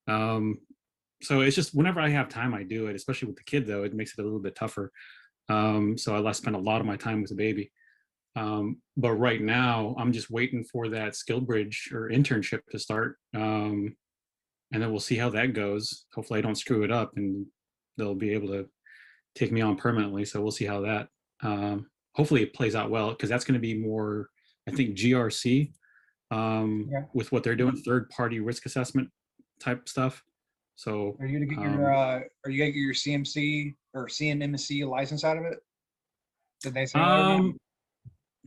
So it's just whenever I have time, I do it, especially with the kid, though, it makes it a little bit tougher. So I spend a lot of my time with the baby. But right now, I'm just waiting for that skill bridge or internship to start. And then we'll see how that goes. Hopefully I don't screw it up and they'll be able to take me on permanently. So we'll see how that, hopefully it plays out well, because that's going to be more, I think, GRC with what they're doing, third party risk assessment type stuff. So are you gonna get your CMC or CNMC license out of it? Did they say that or not?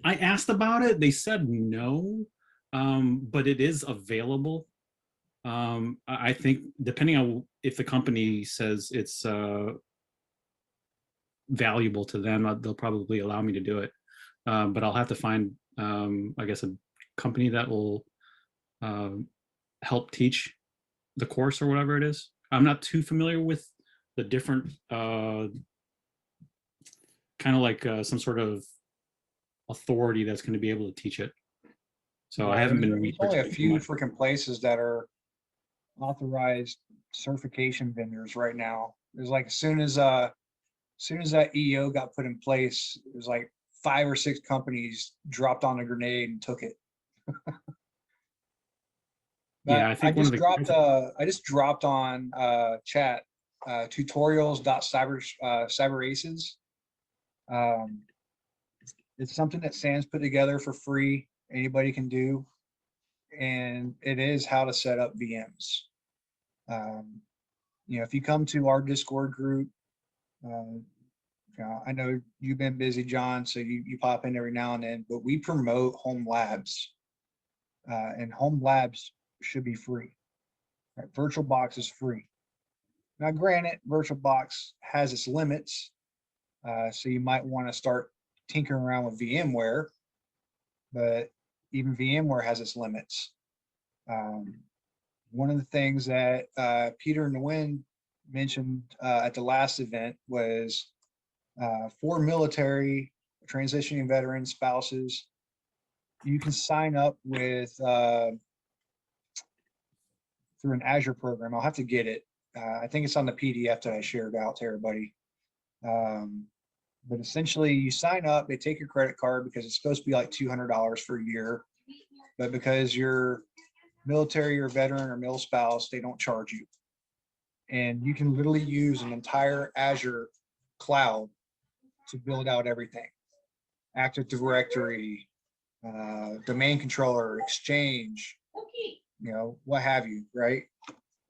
I asked about it. They said no, but it is available. I think depending on if the company says it's valuable to them, they'll probably allow me to do it. But I'll have to find, I guess, a company that will help teach the course or whatever it is. I'm not too familiar with the different kind of like some sort of authority that's going to be able to teach it. So Yeah, I haven't been there's only a researching too few much. freaking places that are authorized certification vendors right now. There's like as soon as that EO got put in place, it was like 5 or 6 companies dropped on a grenade and took it. Yeah, I think one of the I just dropped on chat tutorials.cyberaces. It's something that Sam's put together for free. Anybody can do, and it is how to set up VMs. If you come to our Discord group, I know you've been busy, John, so you pop in every now and then, but we promote home labs, and home labs should be free. Right? VirtualBox is free. Now, granted, VirtualBox has its limits, so you might want to start tinkering around with VMware, but even VMware has its limits. One of the things that Peter Nguyen mentioned at the last event was for military, transitioning veteran spouses, you can sign up with through an Azure program. I'll have to get it. I think it's on the PDF that I shared out to everybody. But essentially, you sign up, they take your credit card because it's supposed to be like $200 for a year. But because you're military or veteran or mil spouse, they don't charge you. And you can literally use an entire Azure cloud to build out everything. Active Directory, domain controller, Exchange, what have you, right?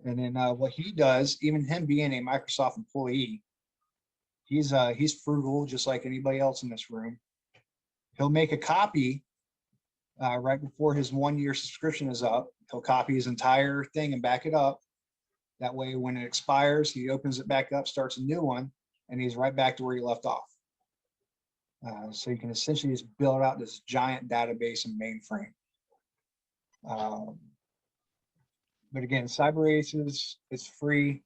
And then what he does, even him being a Microsoft employee, he's frugal just like anybody else in this room. He'll make a copy right before his 1-year subscription is up. He'll copy his entire thing and back it up. That way, when it expires, he opens it back up, starts a new one, and he's right back to where he left off. So you can essentially just build out this giant database and mainframe. But again, CyberAces, it's free.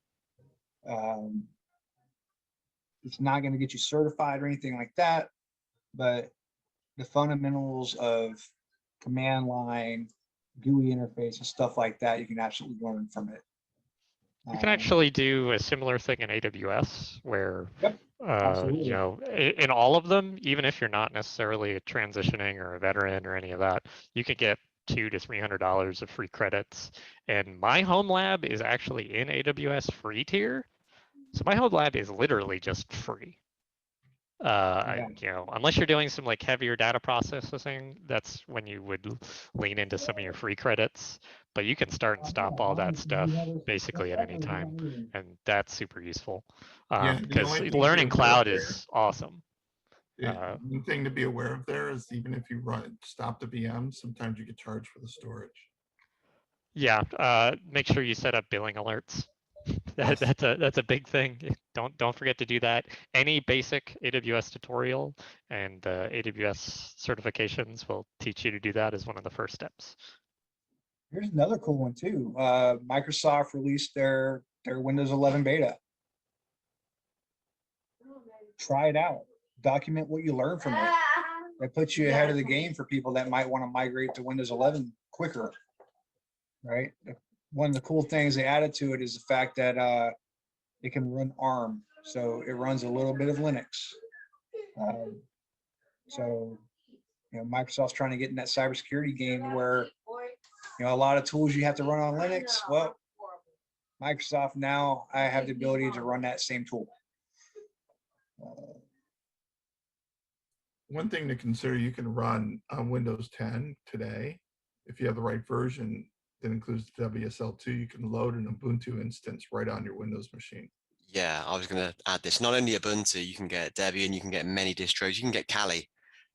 It's not going to get you certified or anything like that, but the fundamentals of command line, GUI interface, and stuff like that, you can absolutely learn from it. You can actually do a similar thing in AWS where, absolutely. In all of them, even if you're not necessarily a transitioning or a veteran or any of that, you can get $200 to $300 of free credits. And my home lab is actually in AWS free tier. So my home lab is literally just free. Unless you're doing some like heavier data processing, that's when you would lean into some of your free credits. But you can start and stop all that stuff basically at any time, and that's super useful. Yeah, the Because only thing to be learning aware cloud of is awesome. One thing to be aware of there is even if you stop the VM, sometimes you get charged for the storage. Yeah, make sure you set up billing alerts. That's a big thing. Don't forget to do that. Any basic AWS tutorial and AWS certifications will teach you to do that as one of the first steps. Here's another cool one too. Microsoft released their Windows 11 beta. Try it out. Document what you learn from it. That puts you ahead of the game for people that might want to migrate to Windows 11 quicker, right? One of the cool things they added to it is the fact that it can run ARM. So it runs a little bit of Linux. So Microsoft's trying to get in that cybersecurity game where, a lot of tools you have to run on Linux. Well, Microsoft now, I have the ability to run that same tool. One thing to consider, you can run on Windows 10 today. If you have the right version that includes WSL2, you can load an Ubuntu instance right on your Windows machine. Yeah, I was going to add this. Not only Ubuntu, you can get Debian, you can get many distros, you can get Kali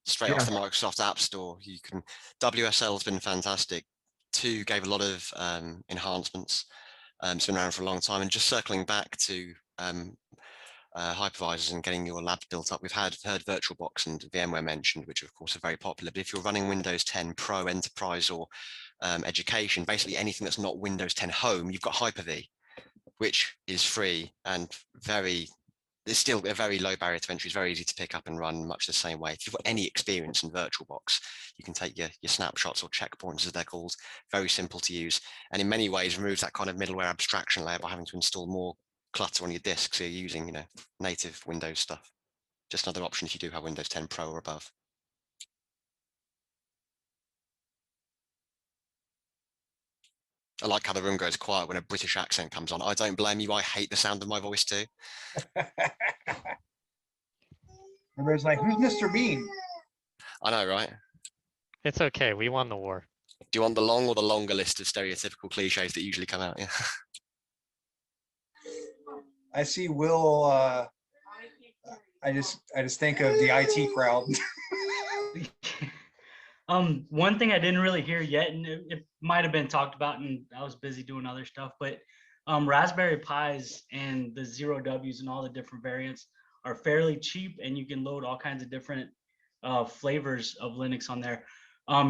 straight off the Microsoft App Store. You can. WSL has been fantastic. 2 gave a lot of enhancements. It's been around for a long time. And just circling back to hypervisors and getting your lab built up, we've heard VirtualBox and VMware mentioned, which of course are very popular. But if you're running Windows 10 Pro, Enterprise, or Education, basically anything that's not Windows 10 Home, you've got Hyper-V, which is free and it's still a very low barrier to entry. It's very easy to pick up and run much the same way. If you've got any experience in VirtualBox, you can take your snapshots or checkpoints, as they're called, very simple to use. And in many ways removes that kind of middleware abstraction layer by having to install more clutter on your disk. So you're using, native Windows stuff. Just another option if you do have Windows 10 Pro or above. I like how the room goes quiet when a British accent comes on. I don't blame you. I hate the sound of my voice too. Everybody's like, who's Mr. Bean? I know, right? It's okay. We won the war. Do you want the long or the longer list of stereotypical cliches that usually come out? Yeah. I see Will. I just think of the IT crowd. One thing I didn't really hear yet, and it might have been talked about, and I was busy doing other stuff, but Raspberry Pis and the 0Ws and all the different variants are fairly cheap, and you can load all kinds of different flavors of Linux on there.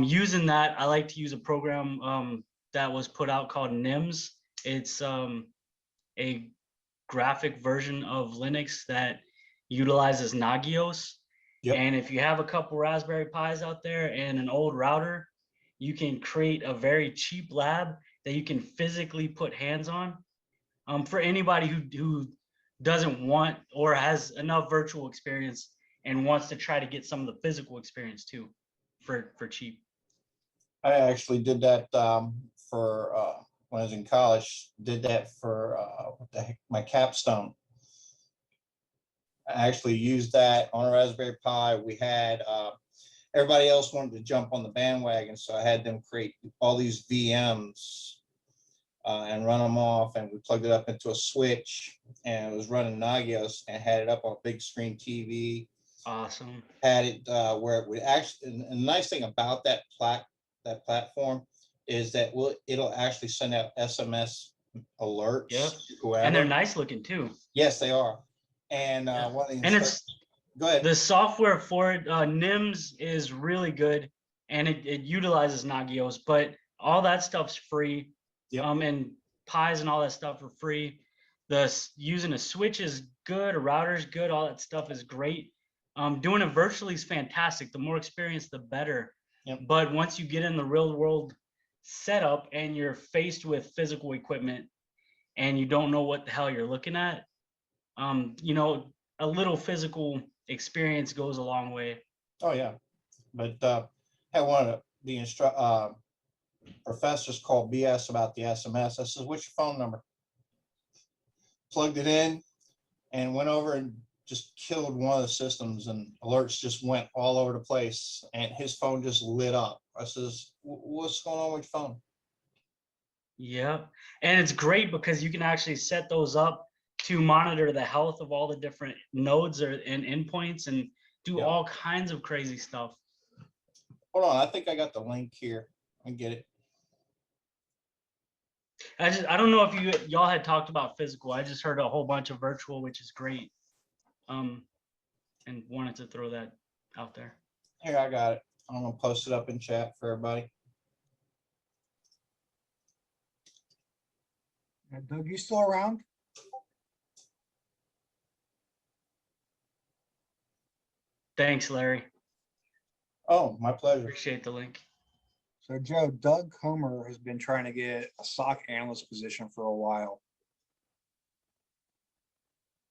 Using that, I like to use a program that was put out called NIMS. It's a graphic version of Linux that utilizes Nagios. And if you have a couple Raspberry Pis out there and an old router, you can create a very cheap lab that you can physically put hands on. For anybody who doesn't want or has enough virtual experience and wants to try to get some of the physical experience too, for cheap. I actually did that for when I was in college. Did that for what the heck, my capstone. I actually used that on a Raspberry Pi. We had everybody else wanted to jump on the bandwagon, so I had them create all these VMs and run them off, and we plugged it up into a switch, and it was running Nagios, and had it up on a big screen TV. Awesome. Had it where it would actually, and the nice thing about that platform is that it'll actually send out SMS alerts. Yep. Whoever. And they're nice looking too. Yes, they are. And one of the go ahead. The software for it, NIMS, is really good, and it utilizes Nagios, but all that stuff's free. And Pis and all that stuff are free. Using a switch is good, a router is good, all that stuff is great. Doing it virtually is fantastic. The more experience, the better. But once you get in the real world setup and you're faced with physical equipment and you don't know what the hell you're looking at, a little physical experience goes a long way. Oh yeah, but had one of the professors called BS about the SMS. I said, "What's your phone number?" Plugged it in, and went over and just killed one of the systems, and alerts just went all over the place, and his phone just lit up. I says, "What's going on with your phone?" Yeah, and it's great because you can actually set those up to monitor the health of all the different nodes and endpoints and do all kinds of crazy stuff. Hold on, I think I got the link here. I get it. I don't know if y'all had talked about physical. I just heard a whole bunch of virtual, which is great. And wanted to throw that out there. Here, I got it. I'm gonna post it up in chat for everybody. Doug, you still around? Thanks, Larry. Oh, my pleasure. Appreciate the link. So Joe, Doug Comer has been trying to get a SOC analyst position for a while.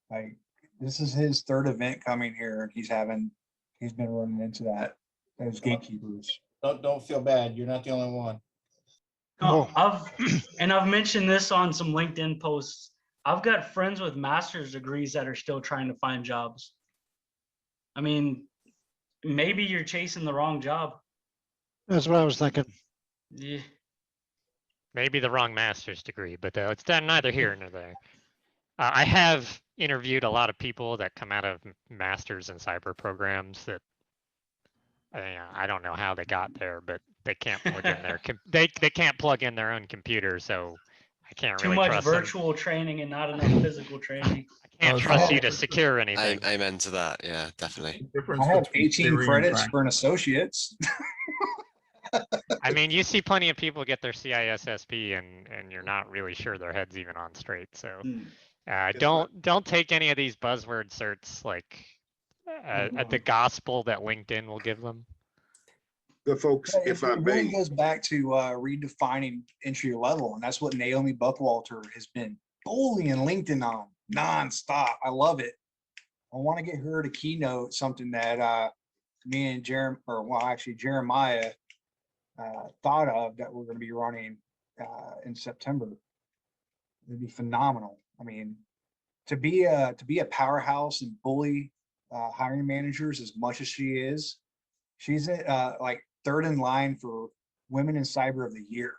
Like, this is his third event coming here. He's been running into that. those gatekeepers. Don't feel bad. You're not the only one. No, I've mentioned this on some LinkedIn posts. I've got friends with master's degrees that are still trying to find jobs. I mean, maybe you're chasing the wrong job. That's what I was thinking. Yeah. Maybe the wrong master's degree, but it's neither here nor there. I have interviewed a lot of people that come out of masters in cyber programs that I don't know how they got there, but they can't plug in their they can't plug in their own computer, so I can't Too really much trust them. virtual training and not enough physical training. I can't trust you to secure anything. Amen to that. Yeah, definitely. I have 18 credits for an associate's. I mean, you see plenty of people get their CISSP and you're not really sure their head's even on straight. So don't take any of these buzzword certs like the gospel that LinkedIn will give them. Good folks, if I It really may, goes back to redefining entry level, and that's what Naomi Buckwalter has been bullying LinkedIn on nonstop. I love it. I want to get her to keynote something that me and Jeremiah thought of that we're going to be running in September. It'd be phenomenal. I mean, to be a powerhouse and bully hiring managers as much as she is, she's like third in line for Women in Cyber of the Year.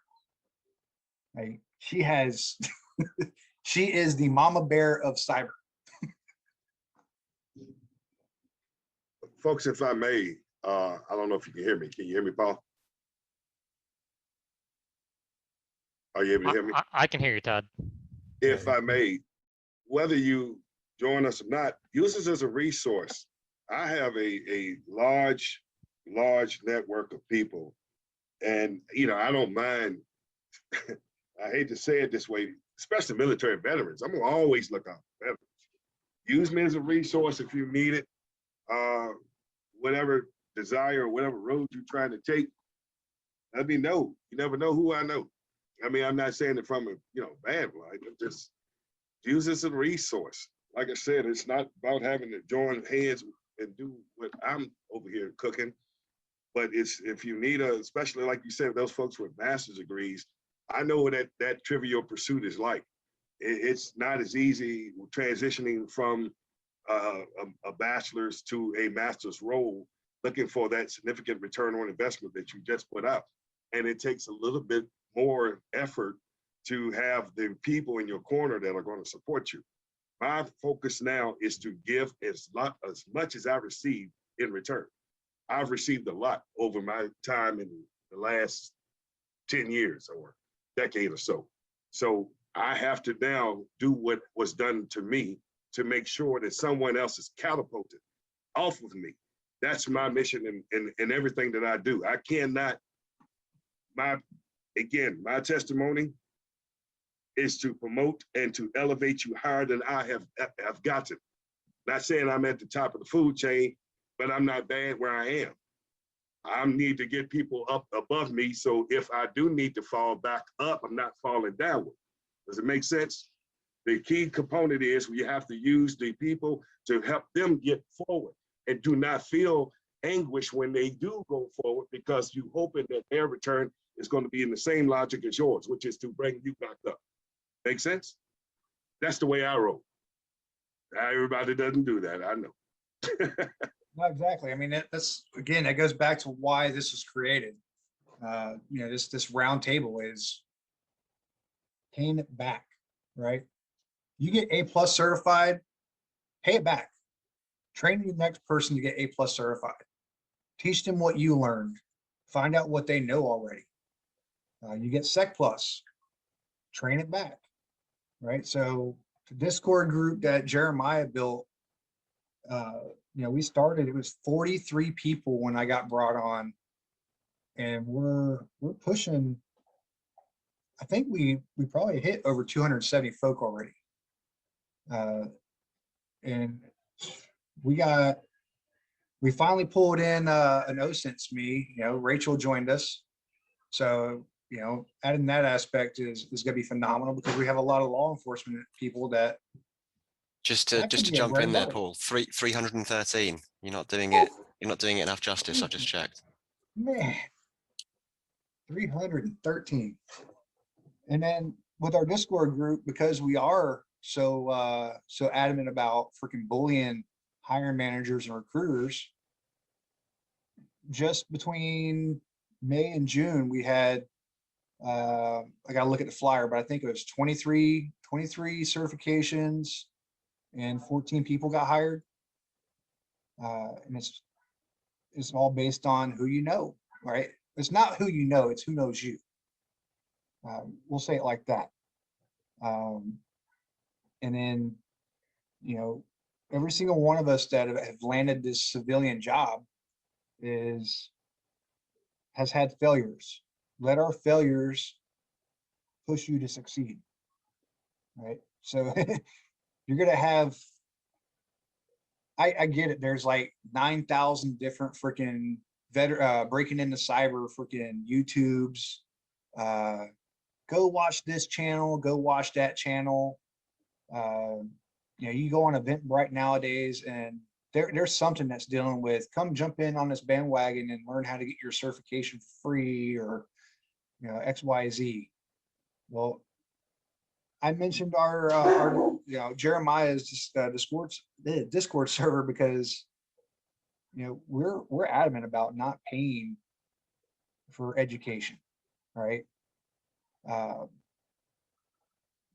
Like she has, she is the mama bear of cyber. folks, if I may, I don't know if you can hear me. Can you hear me, Paul? Are you able to hear me? I can hear you, Todd. If I may, whether you join us or not, use this as a resource. I have a large network of people, and I don't mind. I hate to say it this way, especially military veterans. I'm gonna always look out for veterans. Use me as a resource if you need it. Whatever desire or whatever road you're trying to take, let me know. You never know who I know. I mean, I'm not saying it from a bad light. Just use this as a resource. Like I said, it's not about having to join hands and do what I'm over here cooking, but it's if you need especially like you said, those folks with master's degrees, I know what that trivial pursuit is like. It's not as easy transitioning from a bachelor's to a master's role, looking for that significant return on investment that you just put out. And it takes a little bit more effort to have the people in your corner that are going to support you. My focus now is to give as much as I receive in return. I've received a lot over my time in the last 10 years or decade or so. So I have to now do what was done to me to make sure that someone else is catapulted off of me. That's my mission in everything that I do. I cannot, my testimony is to promote and to elevate you higher than I have gotten. Not saying I'm at the top of the food chain, but I'm not bad where I am. I need to get people up above me, so if I do need to fall back up, I'm not falling downward. Does it make sense? The key component is we have to use the people to help them get forward and do not feel anguish when they do go forward because you're hoping that their return is going to be in the same logic as yours, which is to bring you back up. Make sense? That's the way I roll. Everybody doesn't do that, I know. No, exactly. I mean, that's again, that goes back to why this was created. This round table is paying it back, right? You get A+ certified, pay it back. Train the next person to get A+ certified. Teach them what you learned. Find out what they know already. You get Sec+, train it back, right? So the Discord group that Jeremiah built, we started, it was 43 people when I got brought on, and we're pushing, I think we probably hit over 270 folk already. And we finally pulled in an OSINT's me, Rachel joined us. So, adding that aspect is going to be phenomenal because we have a lot of law enforcement people that just to jump in there, Paul, 313. You're not doing it enough justice. I just checked. Man, 313. And then with our Discord group, because we are so adamant about freaking bullying hiring managers and recruiters, just between May and June, we had I gotta look at the flyer, but I think it was 23 certifications and 14 people got hired. And it's all based on who you know, right? It's not who you know, it's who knows you. We'll say it like that. And then, you know, every single one of us that have landed this civilian job has had failures. Let our failures push you to succeed, right? So you're gonna have, I get it. There's like 9,000 different freaking breaking into cyber freaking YouTubes. Go watch this channel, go watch that channel. You know, you go on Eventbrite nowadays and there's something that's dealing with, come jump in on this bandwagon and learn how to get your certification free, or, you know, XYZ. Well, I mentioned our you know, Jeremiah's Discord server because, you know, we're adamant about not paying for education, right?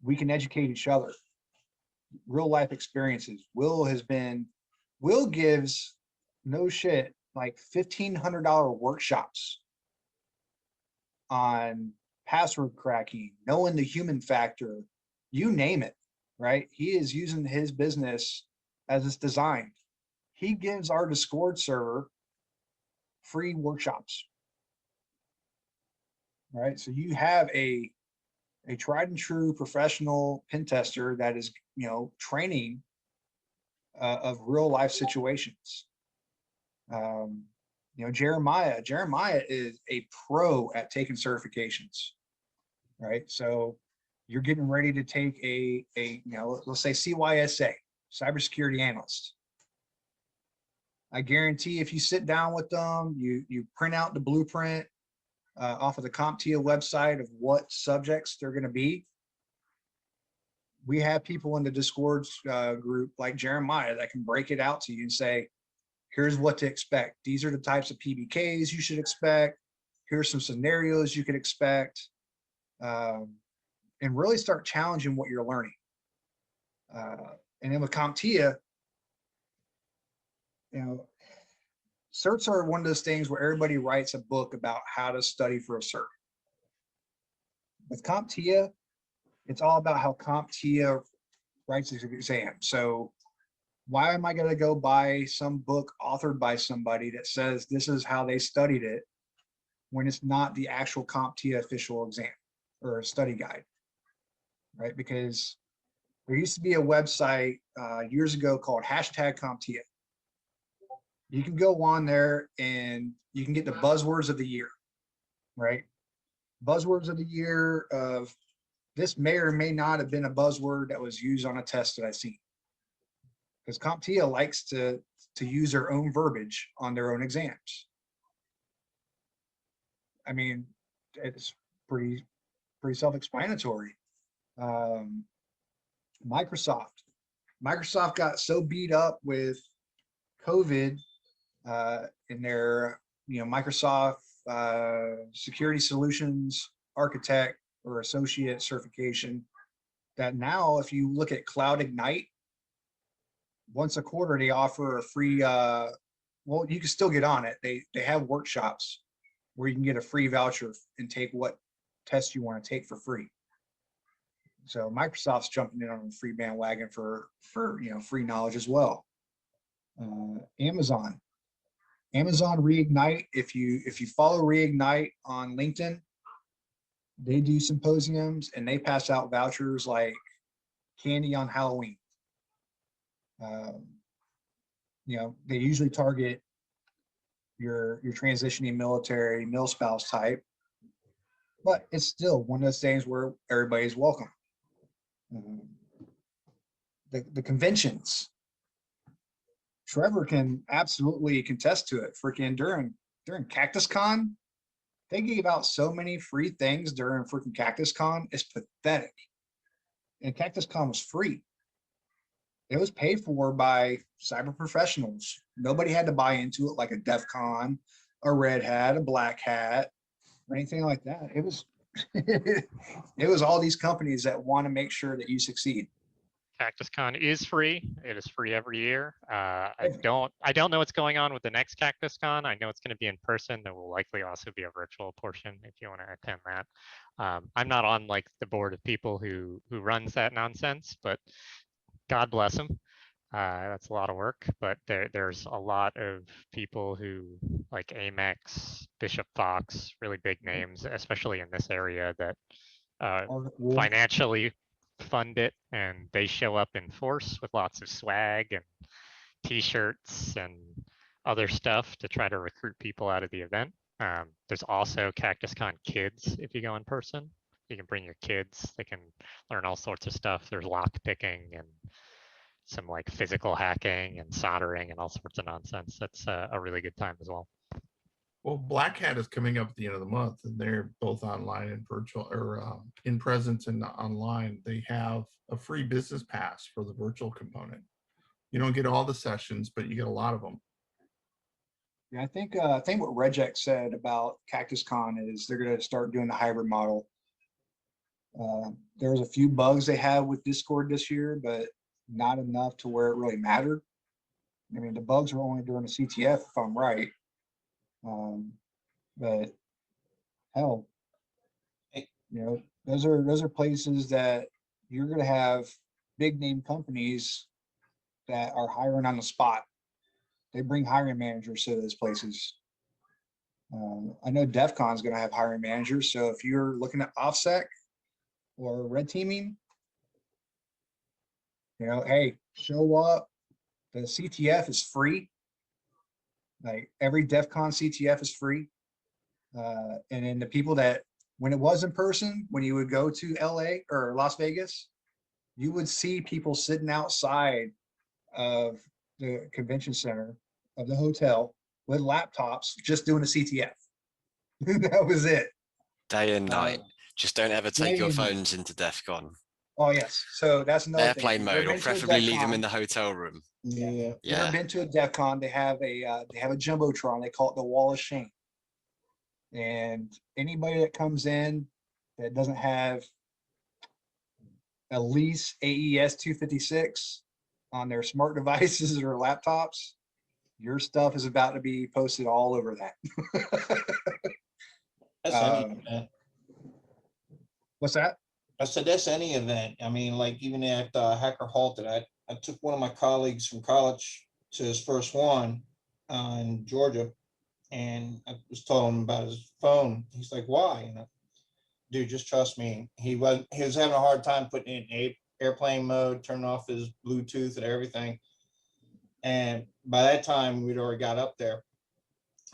We can educate each other. Real life experiences. Will gives, no shit, like $1,500 workshops on password cracking, knowing the human factor, you name it, right? He is using his business as it's designed. He gives our Discord server free workshops, right? So you have a tried and true professional pen tester that is, you know, training of real life situations. You know, Jeremiah is a pro at taking certifications, right? So you're getting ready to take a you know, let's say CYSA, cybersecurity analyst. I guarantee if you sit down with them, you print out the blueprint off of the CompTIA website of what subjects they're going to be. We have people in the Discord group like Jeremiah that can break it out to you and say, here's what to expect. These are the types of PBKs you should expect. Here's some scenarios you could expect, and really start challenging what you're learning. And then with CompTIA, you know, certs are one of those things where everybody writes a book about how to study for a cert. With CompTIA, it's all about how CompTIA writes the exam. So why am I going to go buy some book authored by somebody that says this is how they studied it when it's not the actual CompTIA official exam or a study guide, right? Because there used to be a website years ago called #CompTIA. You can go on there and you can get the buzzwords of the year, right? Buzzwords of the year of this may or may not have been a buzzword that was used on a test that I've seen. Because CompTIA likes to use their own verbiage on their own exams. I mean, it's pretty self-explanatory. Microsoft got so beat up with COVID in their, you know, Microsoft Security Solutions Architect or Associate certification, that now if you look at Cloud Ignite, once a quarter they offer a free well, you can still get on it. They have workshops where you can get a free voucher and take what test you want to take for free. So Microsoft's jumping in on the free bandwagon for you know, free knowledge as well. Amazon Reignite, if you follow Reignite on LinkedIn, they do symposiums and they pass out vouchers like candy on Halloween. You know, they usually target your transitioning military mil-spouse type, but it's still one of those things where everybody's welcome. The conventions, Trevor can absolutely contest to it. Freaking during during Cactus Con, they gave out so many free things during freaking Cactus Con. It's pathetic. And Cactus Con was free. It was paid for by cyber professionals. Nobody had to buy into it like a DEF CON, a red hat, a black hat, or anything like that. It was it was all these companies that want to make sure that you succeed. CactusCon is free. It is free every year. I don't know what's going on with the next CactusCon. I know it's going to be in person. There will likely also be a virtual portion if you want to attend that. I'm not on like the board of people who runs that nonsense, but God bless them. That's a lot of work, but there's a lot of people who like Amex, Bishop Fox, really big names, especially in this area that financially fund it, and they show up in force with lots of swag and t-shirts and other stuff to try to recruit people out of the event. There's also CactusCon Kids if you go in person. You can bring your kids. They can learn all sorts of stuff. There's lock picking and some like physical hacking and soldering and all sorts of nonsense. That's a really good time as well. Well, Black Hat is coming up at the end of the month, and they're both online and virtual, or in presence and online. They have a free business pass for the virtual component. You don't get all the sessions, but you get a lot of them. Yeah, I think what Regex said about Cactus Con is they're going to start doing the hybrid model. There's a few bugs they have with Discord this year, but not enough to where it really mattered. I mean, the bugs were only during the CTF, if I'm right. But hell, you know, those are places that you're going to have big name companies that are hiring on the spot. They bring hiring managers to those places. I know DEF CON is going to have hiring managers. So if you're looking at OffSec or red teaming, you know, hey, show up. The CTF is free. Like every DEF CON CTF is free. And then the people that, when it was in person, when you would go to LA or Las Vegas, you would see people sitting outside of the convention center of the hotel with laptops just doing a CTF. That was it. Day and night. Just don't ever take day your and night. phones into DEF CON. Oh yes. So that's another thing. If Airplane you've mode, ever or been to a preferably DEF leave them CON- in the hotel room. Yeah. If you've Yeah. ever been to a DEF CON, they have a jumbotron. They call it the Wall of Shame. And anybody that comes in that doesn't have at least AES 256 on their smart devices or laptops, your stuff is about to be posted all over that. That's any event. What's that? I said that's any event. I mean, like even at Hacker Halted, I took one of my colleagues from college to his first one in Georgia, and I was telling him about his phone. He's like, "Why?" You know, dude, just trust me. He was having a hard time putting it in airplane mode, turning off his Bluetooth and everything. And by that time, we'd already got up there.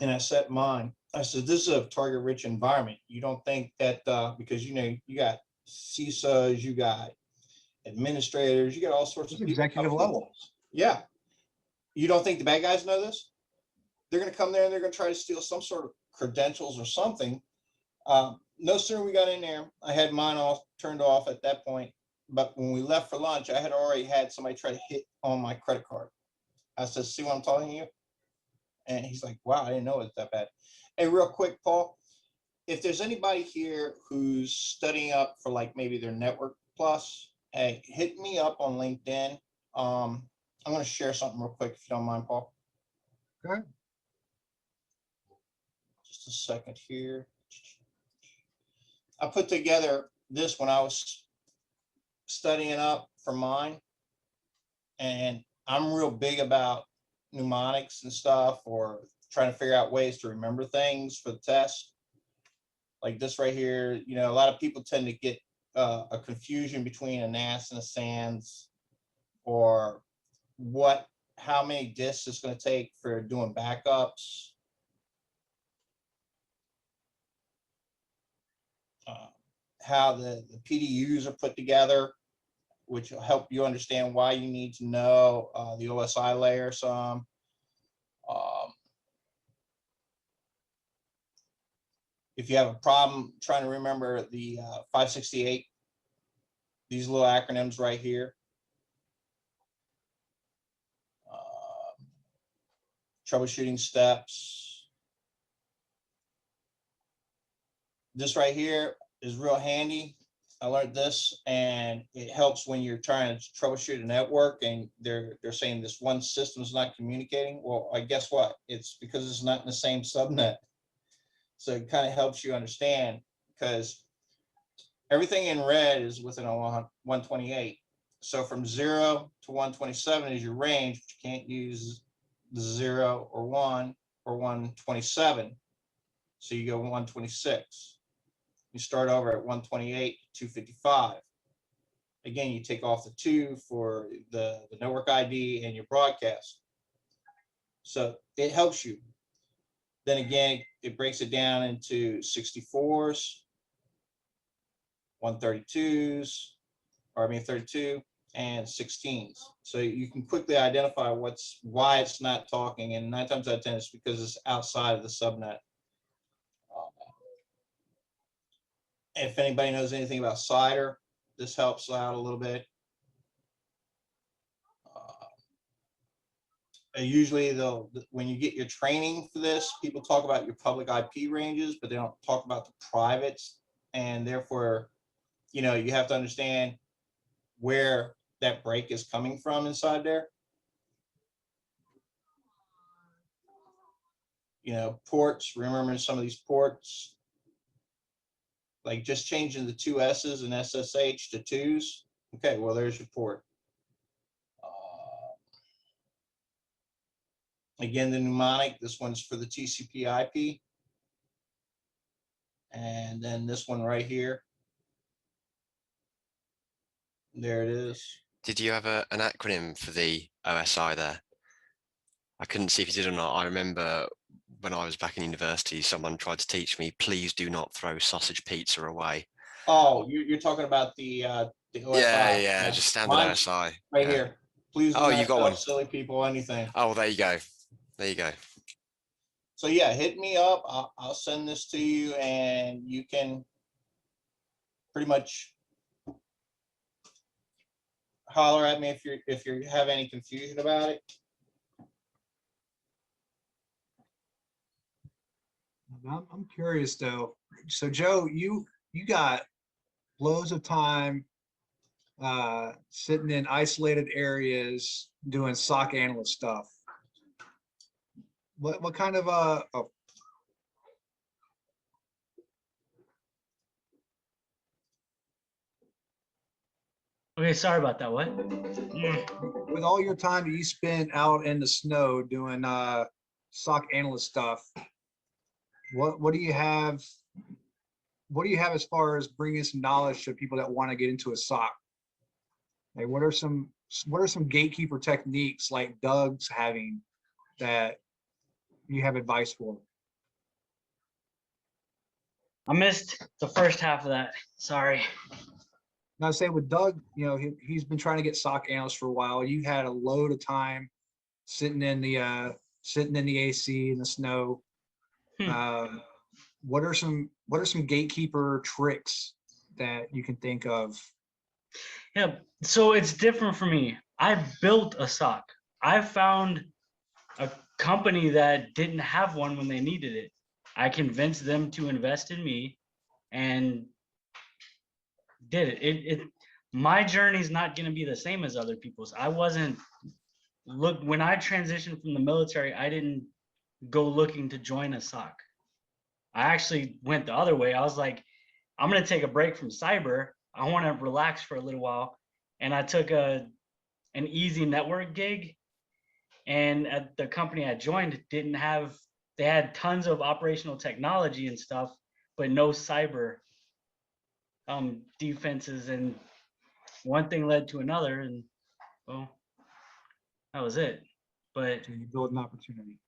And I set mine. I said, "This is a target-rich environment. You don't think that because you know you got CISOs, you got administrators, you got all sorts of people. Executive level. Yeah. You don't think the bad guys know this? They're going to come there and they're going to try to steal some sort of credentials or something." No sooner we got in there, I had mine all turned off at that point. But when we left for lunch, I had already had somebody try to hit on my credit card. I said, "See what I'm telling you?" And he's like, "Wow, I didn't know it was that bad." Hey, real quick, Paul, if there's anybody here who's studying up for like maybe their Network Plus, hey, hit me up on LinkedIn. I'm going to share something real quick if you don't mind, Paul. Okay. Just a second here. I put together this when I was studying up for mine, and I'm real big about mnemonics and stuff, or trying to figure out ways to remember things for the test. Like this right here, you know, a lot of people tend to get a confusion between a NAS and a SANS, or how many disks it's going to take for doing backups. How the PDUs are put together, which will help you understand why you need to know the OSI layer some. If you have a problem trying to remember the 568, these little acronyms right here. Troubleshooting steps. This right here is real handy. I learned this, and it helps when you're trying to troubleshoot a network and they're saying this one system is not communicating. Well, I guess what? It's because it's not in the same subnet. So it kind of helps you understand, because everything in red is within a 128. So from 0 to 127 is your range, but you can't use the 0 or 1 or 127. So you go 126. You start over at 128, 255. Again, you take off the 2 for the network ID and your broadcast. So it helps you. Then again, it breaks it down into 64s, 132s, or I mean 32, and 16s. So you can quickly identify why it's not talking, and 9 times out of 10 it's because it's outside of the subnet. If anybody knows anything about CIDR, this helps out a little bit. Usually when you get your training for this, people talk about your public IP ranges, but they don't talk about the privates. And therefore, you have to understand where that break is coming from inside there. Ports, remember some of these ports, like just changing the 2 S's and SSH to 2s. Okay, well, there's your port. Again, the mnemonic, this one's for the TCP IP. And then this one right here. There it is. Did you have an acronym for the OSI there? I couldn't see if you did or not. I remember when I was back in university, someone tried to teach me, please do not throw sausage pizza away. Oh, you're talking about the OSI. Yeah, just standard Mine's OSI. right here. Please do Oh, not you've got tell one. silly people anything. Oh, there you go. There you go. So yeah, hit me up. I'll send this to you, and you can pretty much holler at me if you have any confusion about it. I'm curious though. So Joe, you got loads of time sitting in isolated areas doing SOC analyst stuff. What kind of Okay, sorry about that. What? with all your time that you spent out in the snow doing SOC analyst stuff, what do you have? What do you have as far as bringing some knowledge to people that want to get into a SOC? Like, what are some gatekeeper techniques like Doug's having that you have advice for? I missed the first half of that. Sorry. Now, I say with Doug, he's been trying to get SOC analyst for a while. You had a load of time sitting in the AC in the snow. What are some gatekeeper tricks that you can think of? Yeah, so it's different for me. I built a SOC. I found a company that didn't have one when they needed it. I convinced them to invest in me and did it. My journey is not going to be the same as other people's. When I transitioned from the military, I didn't go looking to join a SOC. I actually went the other way. I was like, I'm going to take a break from cyber. I want to relax for a little while. And I took an easy network gig. And at the company I joined, they had tons of operational technology and stuff, but no cyber defenses. And one thing led to another. And well, that was it. But so you build an opportunity.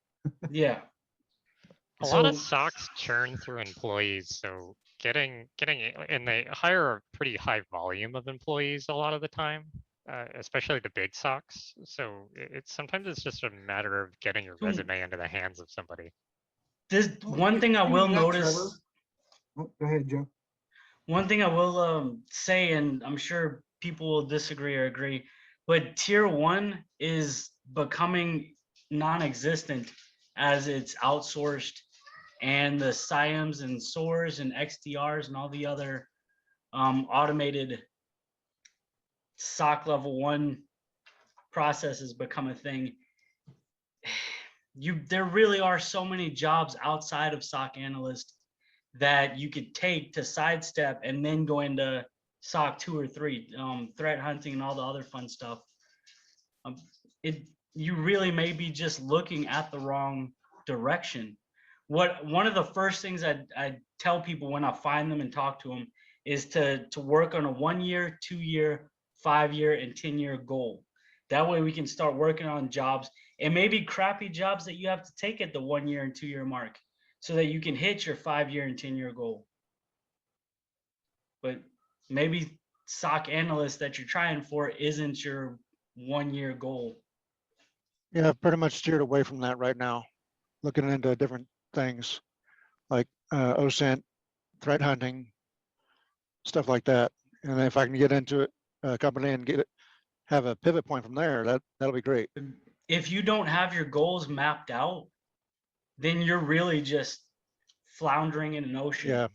Yeah. A lot of SOCs churn through employees, so getting and they hire a pretty high volume of employees a lot of the time, especially the big SOCs. So sometimes it's just a matter of getting your resume into the hands of somebody. This one thing I will notice. Oh, go ahead, Joe. One thing I will say, and I'm sure people will disagree or agree, but tier one is becoming non-existent as it's outsourced, and the SIAMs and SOARs and XDRs and all the other automated SOC level one processes become a thing. There really are so many jobs outside of SOC analyst that you could take to sidestep and then go into SOC 2 or 3, threat hunting and all the other fun stuff. You really may be just looking at the wrong direction. One of the first things I tell people when I find them and talk to them is to work on a 1 year, 2 year, 5 year, and 10-year goal. That way we can start working on jobs, and maybe crappy jobs that you have to take at the 1 year and 2 year mark, so that you can hit your 5 year and 10-year goal. But maybe SOC analyst that you're trying for isn't your 1 year goal. Yeah, I've pretty much steered away from that right now, looking into different things like OSINT, threat hunting, stuff like that. And if I can get into a company and have a pivot point from there, that'll be great. If you don't have your goals mapped out, then you're really just floundering in an ocean. Yeah.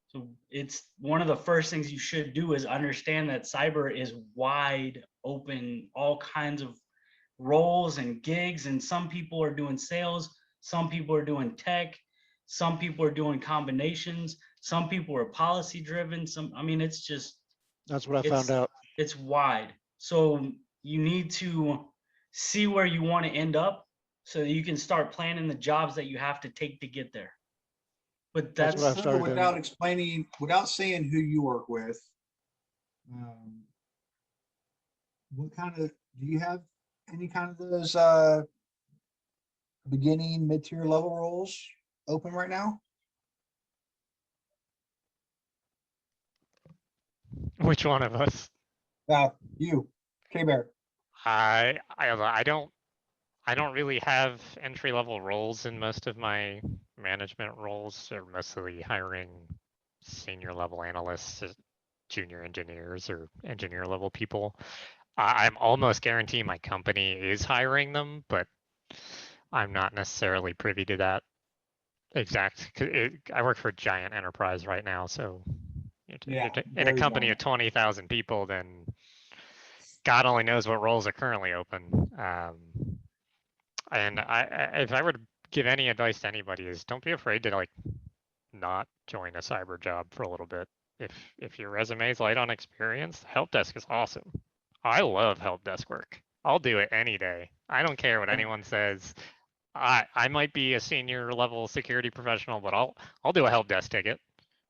So it's one of the first things you should do is understand that cyber is wide open, all kinds of roles and gigs, and some people are doing sales, some people are doing tech, some people are doing combinations, some people are policy driven, it's just, that's what I found out. It's wide. So you need to see where you want to end up so that you can start planning the jobs that you have to take to get there. But that's what I've started without explaining, without saying who you work with. What kind of, do you have any kind of those beginning, mid-tier level roles open right now? Which one of us? You, K-Bear. I don't really have entry level roles in most of my management roles. They're mostly hiring senior level analysts, junior engineers, or engineer level people. I'm almost guaranteeing my company is hiring them, but I'm not necessarily privy to that exact. I work for a giant enterprise right now, so in a company of 20,000 people, then God only knows what roles are currently open. And if I were to give any advice to anybody, is don't be afraid to not join a cyber job for a little bit. If your resume is light on experience, help desk is awesome. I love help desk work. I'll do it any day. I don't care what anyone says. I might be a senior level security professional, but I'll do a help desk ticket.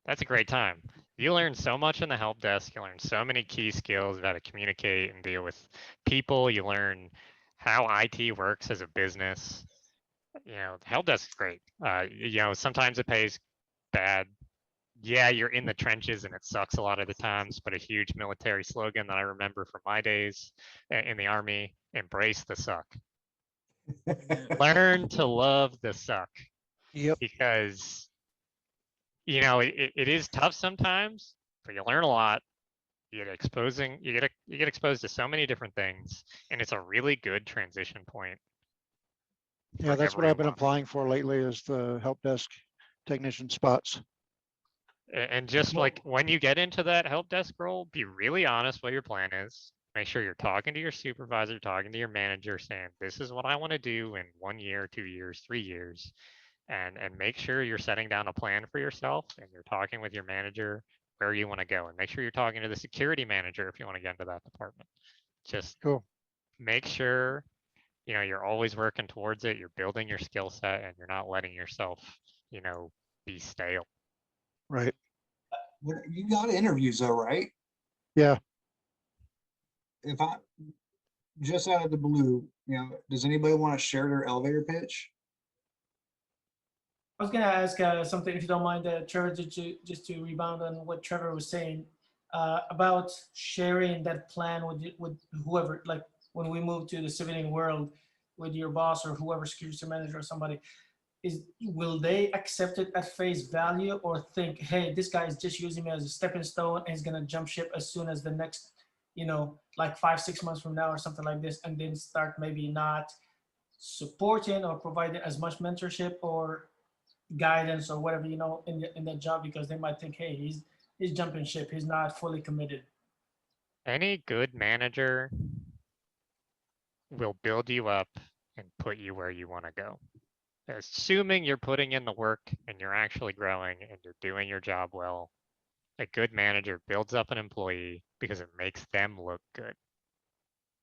That's a great time. You learn so much in the help desk. You learn so many key skills of how to communicate and deal with people. You learn how IT works as a business. The help desk is great. Sometimes it pays bad. Yeah, you're in the trenches and it sucks a lot of the times, but a huge military slogan that I remember from my days in the Army, embrace the suck. Learn to love the suck. Yep. Because, it is tough sometimes, but you learn a lot. You get exposed to so many different things, and it's a really good transition point. Yeah, that's what I've been applying for lately is the help desk technician spots. And just like when you get into that help desk role, be really honest what your plan is. Make sure you're talking to your supervisor, talking to your manager, saying, this is what I want to do in 1 year, 2 years, 3 years. And make sure you're setting down a plan for yourself and you're talking with your manager where you want to go. And make sure you're talking to the security manager if you want to get into that department. Just make sure, you're always working towards it. You're building your skill set and you're not letting yourself, be stale. Right. You got interviews though, right? Yeah. If I just out of the blue, does anybody want to share their elevator pitch? I was gonna ask something, if you don't mind, Trevor, just to rebound on what Trevor was saying about sharing that plan with whoever, like when we move to the civilian world, with your boss or whoever, security manager or somebody. will they accept it at face value or think, hey, this guy is just using me as a stepping stone and he's gonna jump ship as soon as the next, like 5-6 months from now or something like this, and then start maybe not supporting or providing as much mentorship or guidance or whatever, in that job, because they might think, hey, he's jumping ship, he's not fully committed. Any good manager will build you up and put you where you want to go. Assuming you're putting in the work and you're actually growing and you're doing your job well, a good manager builds up an employee because it makes them look good.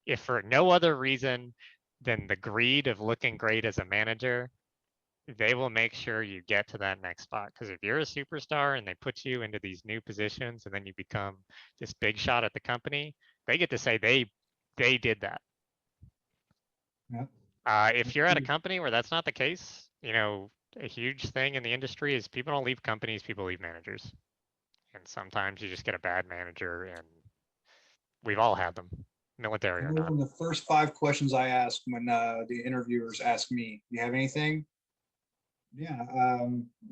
If for no other reason than the greed of looking great as a manager, they will make sure you get to that next spot. Because if you're a superstar and they put you into these new positions and then you become this big shot at the company, they get to say they did that. Yeah. If you're at a company where that's not the case, a huge thing in the industry is people don't leave companies, people leave managers. And sometimes you just get a bad manager, and we've all had them, military or One not. of the first 5 questions I ask when the interviewers ask me, "You have anything?" Yeah.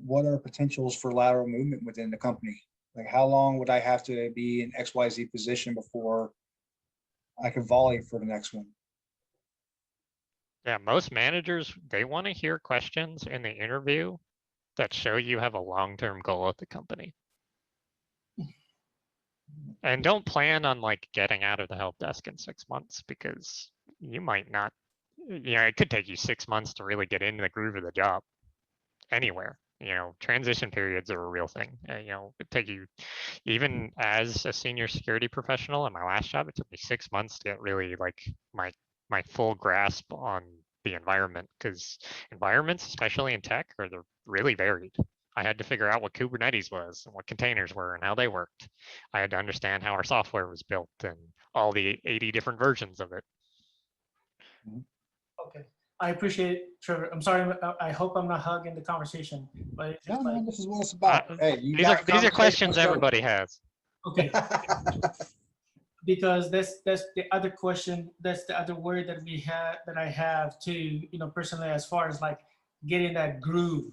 What are potentials for lateral movement within the company? Like, how long would I have to be in XYZ position before I could volley for the next one? Yeah, most managers, they want to hear questions in the interview that show you have a long-term goal at the company. And don't plan on like getting out of the help desk in 6 months, because you might not, it could take you 6 months to really get into the groove of the job anywhere. Transition periods are a real thing. It take you, even as a senior security professional in my last job, it took me 6 months to get really like my full grasp on the environment, because environments, especially in tech, they're really varied. I had to figure out what Kubernetes was and what containers were and how they worked. I had to understand how our software was built and all the 80 different versions of it. Okay, I appreciate it, Trevor. I'm sorry, I hope I'm not hugging the conversation, but it's just like, this is what it's about. Hey, These are questions everybody has. okay. Because that's the other question, that's the other word that I have too, personally, as far as like getting that groove.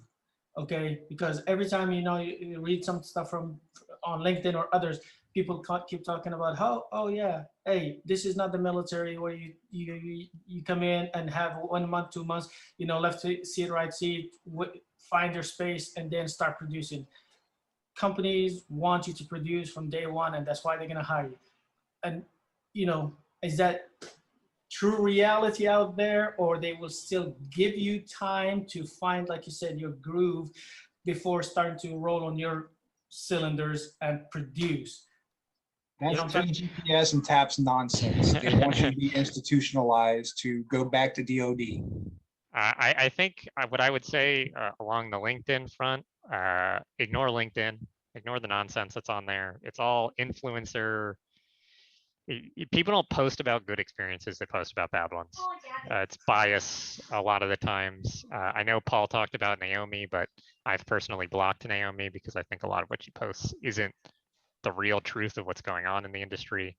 Okay, because every time you read some stuff on LinkedIn or others, people keep talking about how, oh yeah, hey, this is not the military where you come in and have 1 month, 2 months, left to see it, right, find your space and then start producing. Companies want you to produce from day one, and that's why they're gonna hire you. And is that true reality out there, or they will still give you time to find, like you said, your groove before starting to roll on your cylinders and produce? That's GPS and TAPS nonsense. They want you to be institutionalized to go back to DoD. I think what I would say along the LinkedIn front, ignore LinkedIn, ignore the nonsense that's on there. It's all influencer. People don't post about good experiences, they post about bad ones. It's bias a lot of the times. I know Paul talked about Naomi, but I've personally blocked Naomi because I think a lot of what she posts isn't the real truth of what's going on in the industry.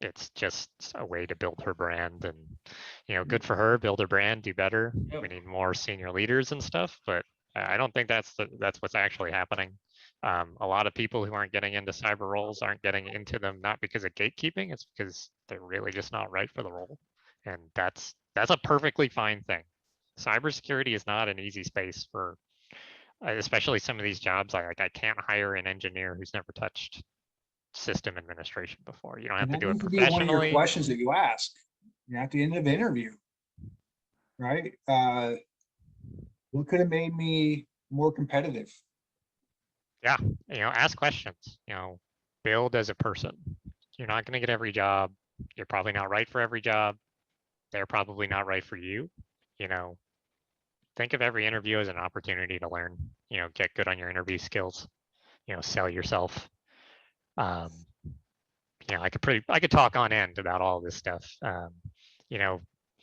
It's just a way to build her brand, and good for her, build her brand, do better. We need more senior leaders and stuff, but I don't think that's what's actually happening. A lot of people who aren't getting into cyber roles aren't getting into them not because of gatekeeping, it's because they're really just not right for the role. And that's a perfectly fine thing. Cybersecurity is not an easy space for, especially some of these jobs. I can't hire an engineer who's never touched system administration before. You don't have to do it That needs to be one of your professionally. questions that you ask at the end of the interview, right? What could have made me more competitive? Yeah, ask questions, build as a person. You're not going to get every job. You're probably not right for every job. They're probably not right for you. Think of every interview as an opportunity to learn, get good on your interview skills, sell yourself. I could talk on end about all this stuff.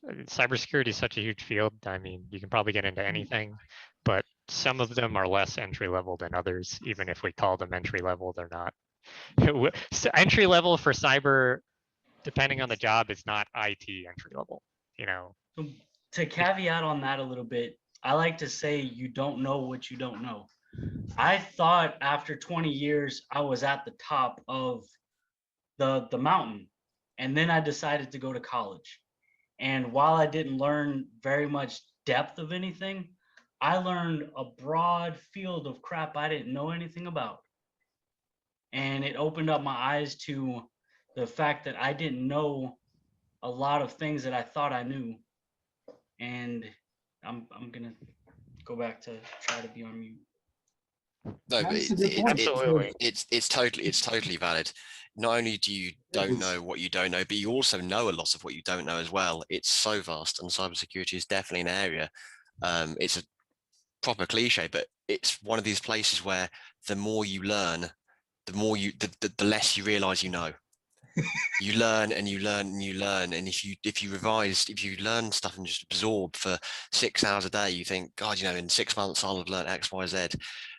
Cybersecurity is such a huge field. I mean, you can probably get into anything, but some of them are less entry level than others. Even if we call them entry level, they're not. Entry level for cyber, depending on the job, is not IT entry level. To caveat on that a little bit, I like to say you don't know what you don't know. I thought after 20 years I was at the top of the mountain, and then I decided to go to college. And while I didn't learn very much depth of anything, I learned a broad field of crap I didn't know anything about. And it opened up my eyes to the fact that I didn't know a lot of things that I thought I knew. And I'm gonna go back to try to be on mute. No, but That's a good point. Absolutely. it's totally valid. Not only do you don't know what you don't know, but you also know a lot of what you don't know as well. It's so vast, and cybersecurity is definitely an area. It's a proper cliche, but it's one of these places where the more you learn, the more the less you realize you know. You learn and you learn and you learn, and if you learn stuff and just absorb for 6 hours a day, you think, God, in 6 months I'll have learned X, Y, Z.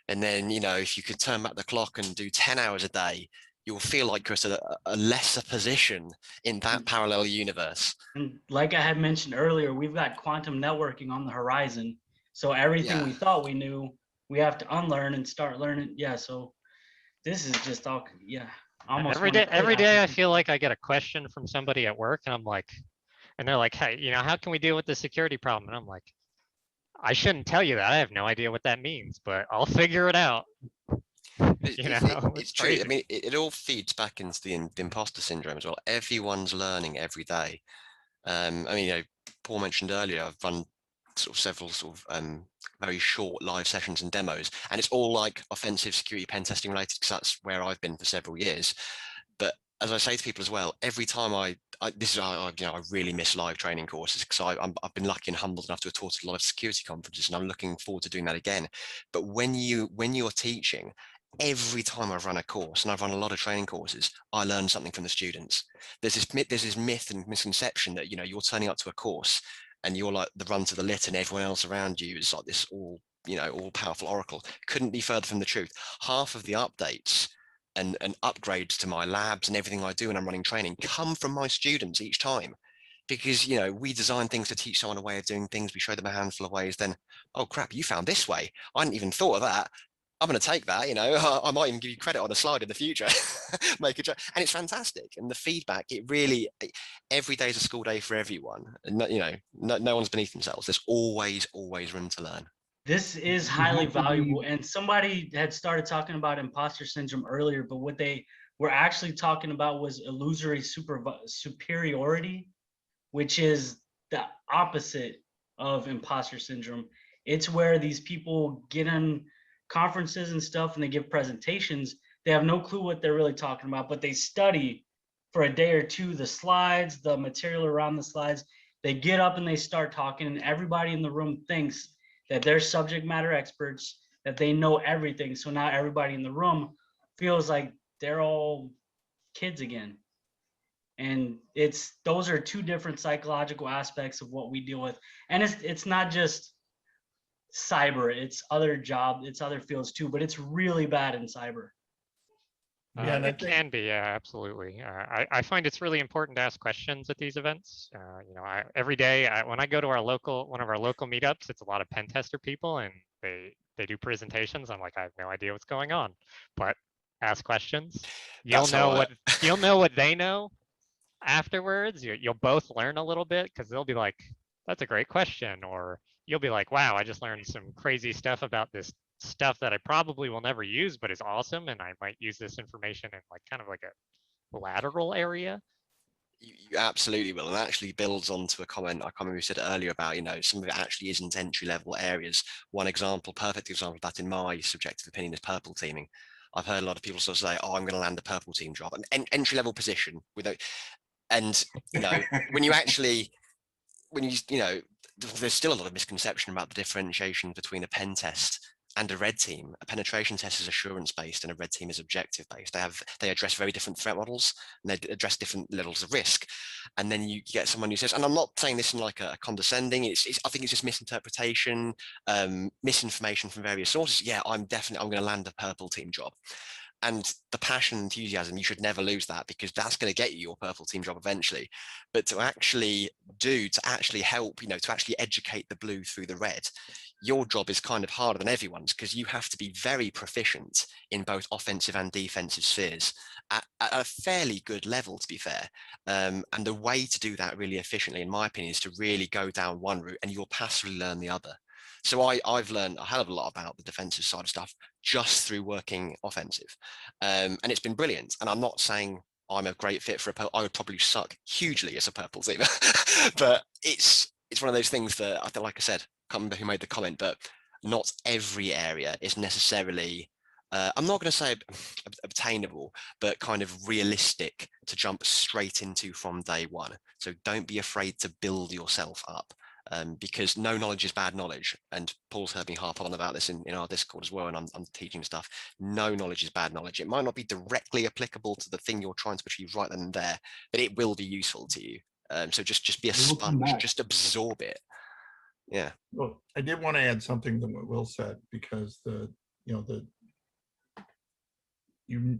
And then, if you could turn back the clock and do 10 hours a day, you'll feel like you're at a lesser position in that parallel universe. And like I had mentioned earlier, we've got quantum networking on the horizon. So everything we thought we knew, we have to unlearn and start learning. Yeah. So this is just all, yeah. Almost Every day I feel like I get a question from somebody at work, and I'm like, and they're like, hey, how can we deal with the security problem? And I'm like, I shouldn't tell you that. I have no idea what that means, but I'll figure it out. It's true. I mean, it all feeds back into the imposter syndrome as well. Everyone's learning every day. I mean, Paul mentioned earlier, I've run several very short live sessions and demos, and it's all like offensive security pen testing related, because that's where I've been for several years. But as I say to people as well, every time I really miss live training courses, because I've been lucky and humbled enough to have taught a lot of security conferences, and I'm looking forward to doing that again. But when you're teaching, every time I've run a course, and I've run a lot of training courses, I learn something from the students. There's this myth and misconception that you're turning up to a course and you're like the run to the lit, and everyone else around you is like this all powerful oracle. Couldn't be further from the truth. Half of the updates and upgrades to my labs and everything I do when I'm running training come from my students each time, because we design things to teach someone a way of doing things. We show them a handful of ways, then, oh crap, you found this way, I hadn't even thought of that. I'm going to take that, I might even give you credit on a slide in the future. Make a joke. And it's fantastic. And the feedback, every day is a school day for everyone. And no one's beneath themselves. There's always room to learn. This is highly valuable. And somebody had started talking about imposter syndrome earlier, but what they were actually talking about was illusory superiority, which is the opposite of imposter syndrome. It's where these people get in conferences and stuff and they give presentations. They have no clue what they're really talking about, but they study for a day or two the slides, the material around the slides. They get up and they start talking, and everybody in the room thinks that they're subject matter experts, that they know everything. So now everybody in the room feels like they're all kids again. And those are two different psychological aspects of what we deal with. And it's not just cyber, it's other fields too, but it's really bad in cyber. It can be, yeah, absolutely. I find it's really important to ask questions at these events. Every day when I go to one of our local meetups, it's a lot of pen tester people, and they do presentations. I'm like, I have no idea what's going on, but ask questions. You'll know what they know afterwards. You'll both learn a little bit, because they'll be like, that's a great question, or you'll be like, wow, I just learned some crazy stuff about this stuff that I probably will never use, but is awesome, and I might use this information in kind of a lateral area. You absolutely will, and actually builds onto a comment I can't remember who said earlier about some of it actually isn't entry level areas. One perfect example of that, in my subjective opinion, is purple teaming. I've heard a lot of people sort of say, oh, I'm going to land a purple team job, an entry level position and when there's still a lot of misconception about the differentiation between a pen test and a red team. A penetration test is assurance based, and a red team is objective based. They address very different threat models, and they address different levels of risk. And then you get someone who says, and I'm not saying this in like a condescending, I think it's just misinterpretation, misinformation from various sources. Yeah, I'm going to land a purple team job. And the passion and enthusiasm, you should never lose that, because that's going to get you your purple team job eventually. But to actually help, to actually educate the blue through the red, your job is kind of harder than everyone's because you have to be very proficient in both offensive and defensive spheres at a fairly good level, to be fair. And the way to do that really efficiently, in my opinion, is to really go down one route and you'll passively learn the other. So I've learned a hell of a lot about the defensive side of stuff just through working offensive. And it's been brilliant. And I'm not saying I'm a great fit for a purple. I would probably suck hugely as a purple team, but it's one of those things that I feel, like I said, can't remember who made the comment, but not every area is necessarily, I'm not going to say obtainable, but kind of realistic to jump straight into from day one. So don't be afraid to build yourself up. Because no knowledge is bad knowledge. And Paul's heard me harp on about this in our Discord as well, and I'm teaching stuff. No knowledge is bad knowledge. It might not be directly applicable to the thing you're trying to achieve right then and there, but it will be useful to you. So just be a sponge, just absorb it. Yeah. Well, I did want to add something to what Will said, because you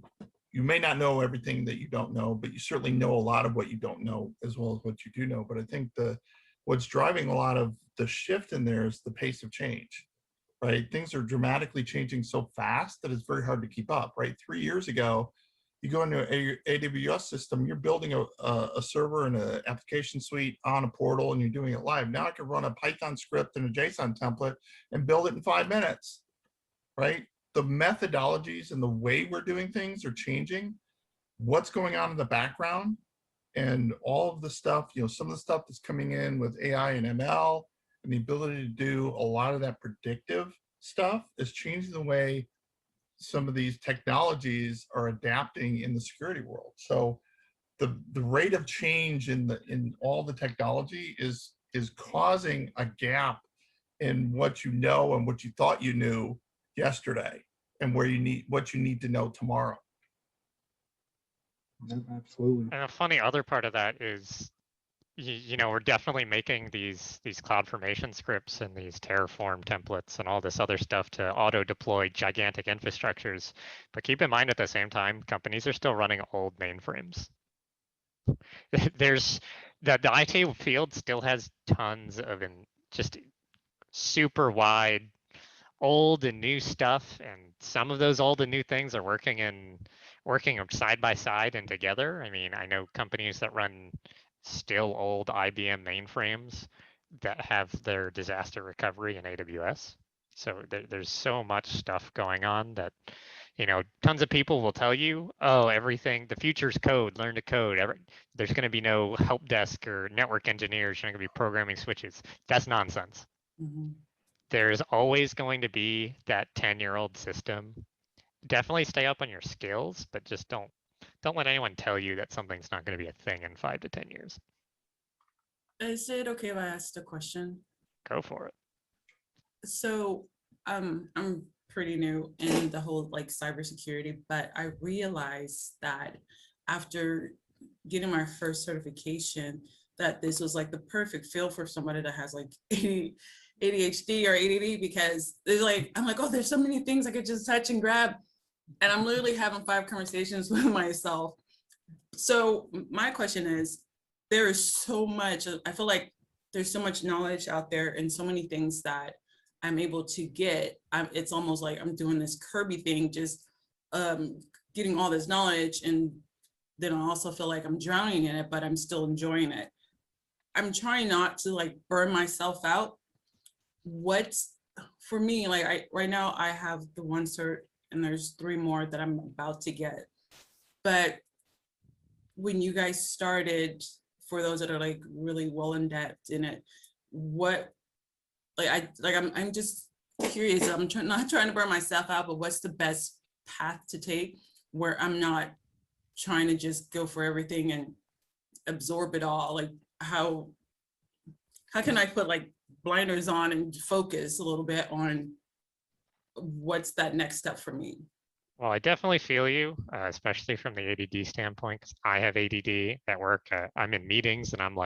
may not know everything that you don't know, but you certainly know a lot of what you don't know as well as what you do know. But I think what's driving a lot of the shift in there is the pace of change, right? Things are dramatically changing so fast that it's very hard to keep up, right? 3 years ago, you go into a AWS system, you're building a server and an application suite on a portal and you're doing it live. Now I can run a Python script and a JSON template and build it in 5 minutes, right? The methodologies and the way we're doing things are changing. What's going on in the background and all of the stuff, some of the stuff that's coming in with AI and ML and the ability to do a lot of that predictive stuff is changing the way some of these technologies are adapting in the security world. So the rate of change in all the technology is causing a gap in what you know and what you thought you knew yesterday and what you need to know tomorrow. Absolutely. And a funny other part of that is, we're definitely making these CloudFormation scripts and these Terraform templates and all this other stuff to auto deploy gigantic infrastructures. But keep in mind at the same time, companies are still running old mainframes. There's the IT field still has tons of just super wide old and new stuff, and some of those old and new things are working side by side and together. I mean, I know companies that run still old IBM mainframes that have their disaster recovery in AWS. So there's so much stuff going on that, tons of people will tell you, oh, everything, the future's code, learn to code. There's going to be no help desk or network engineers, you're not going to be programming switches. That's nonsense. There's always going to be that 10-year-old system. Definitely stay up on your skills, but just don't let anyone tell you that something's not going to be a thing in 5 to 10 years. Is it okay if I ask a question? Go for it. So I'm pretty new in the whole cybersecurity, but I realized that after getting my first certification, that this was the perfect field for somebody that has ADHD or ADD, because I'm oh, there's so many things I could just touch and grab. And I'm literally having 5 conversations with myself. So my question is, there is so much, I feel like there's so much knowledge out there and so many things that I'm able to get. It's almost like I'm doing this Kirby thing, just getting all this knowledge. And then I also feel like I'm drowning in it, but I'm still enjoying it. I'm trying not to burn myself out. What's for me, right now I have the 1 cert and there's 3 more that I'm about to get. But when you guys started, for those that are really well in depth in it, I'm just curious. I'm not trying to burn myself out, but what's the best path to take where I'm not trying to just go for everything and absorb it all? How can I put blinders on and focus a little bit on what's that next step for me? Well, I definitely feel you, especially from the ADD standpoint, because I have ADD at work. I'm in meetings and I'm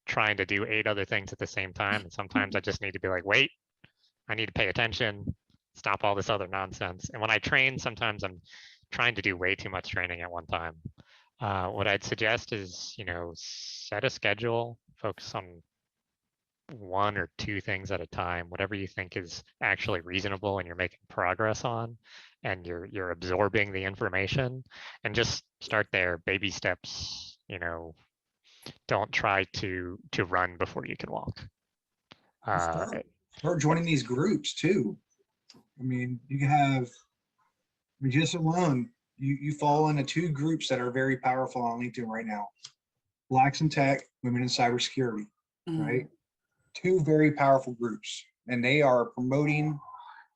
trying to do 8 other things at the same time. And sometimes I just need to be wait, I need to pay attention, stop all this other nonsense. And when I train, sometimes I'm trying to do way too much training at one time. What I'd suggest is, set a schedule, focus on one or two things at a time, whatever you think is actually reasonable and you're making progress on, and you're absorbing the information, and just start there, baby steps, don't try to run before you can walk. Start joining these groups too. I mean, you can have, just alone, you fall into two groups that are very powerful on LinkedIn right now. Blacks in Tech, Women in Cybersecurity, right? Two very powerful groups, and they are promoting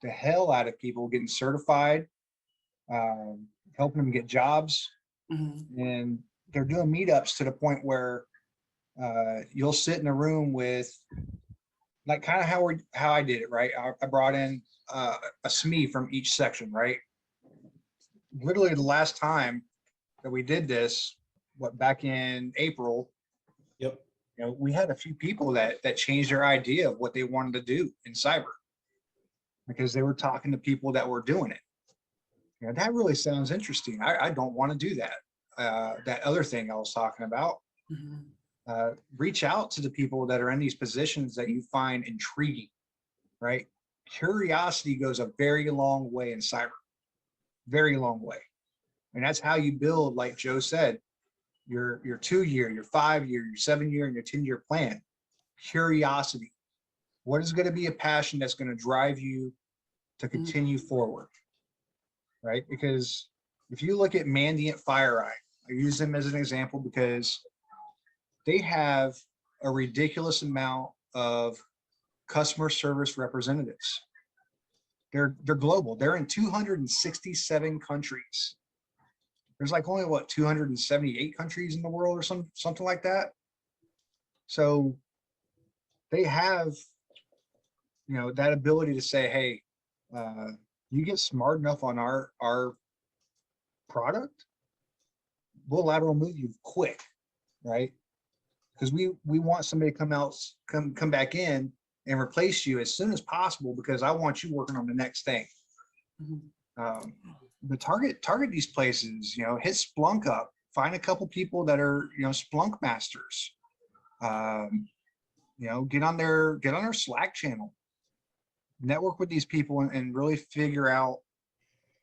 the hell out of people getting certified, helping them get jobs, and they're doing meetups to the point where you'll sit in a room with, like, kind of how I did it, right? I brought in a SME from each section, right? Literally the last time that we did this, back in April. Yep. We had a few people that changed their idea of what they wanted to do in cyber because they were talking to people that were doing it. That really sounds interesting. I don't want to do that. That other thing I was talking about. Reach out to the people that are in these positions that you find intriguing, right? Curiosity goes a very long way in cyber, very long way. And that's how you build, like Joe said, your 2-year, your 5-year, your 7-year, and your 10-year plan. Curiosity. What is going to be a passion that's going to drive you to continue forward, right? Because if you look at Mandiant FireEye, I use them as an example because they have a ridiculous amount of customer service representatives. They're global. They're in 267 countries. There's like only 278 countries in the world or something like that. So they have, that ability to say, hey, you get smart enough on our product, we'll lateral move you quick, right? Because we want somebody to come back in and replace you as soon as possible because I want you working on the next thing. But target these places, hit Splunk up, find a couple people that are, Splunk masters, get on their Slack channel, network with these people and really figure out,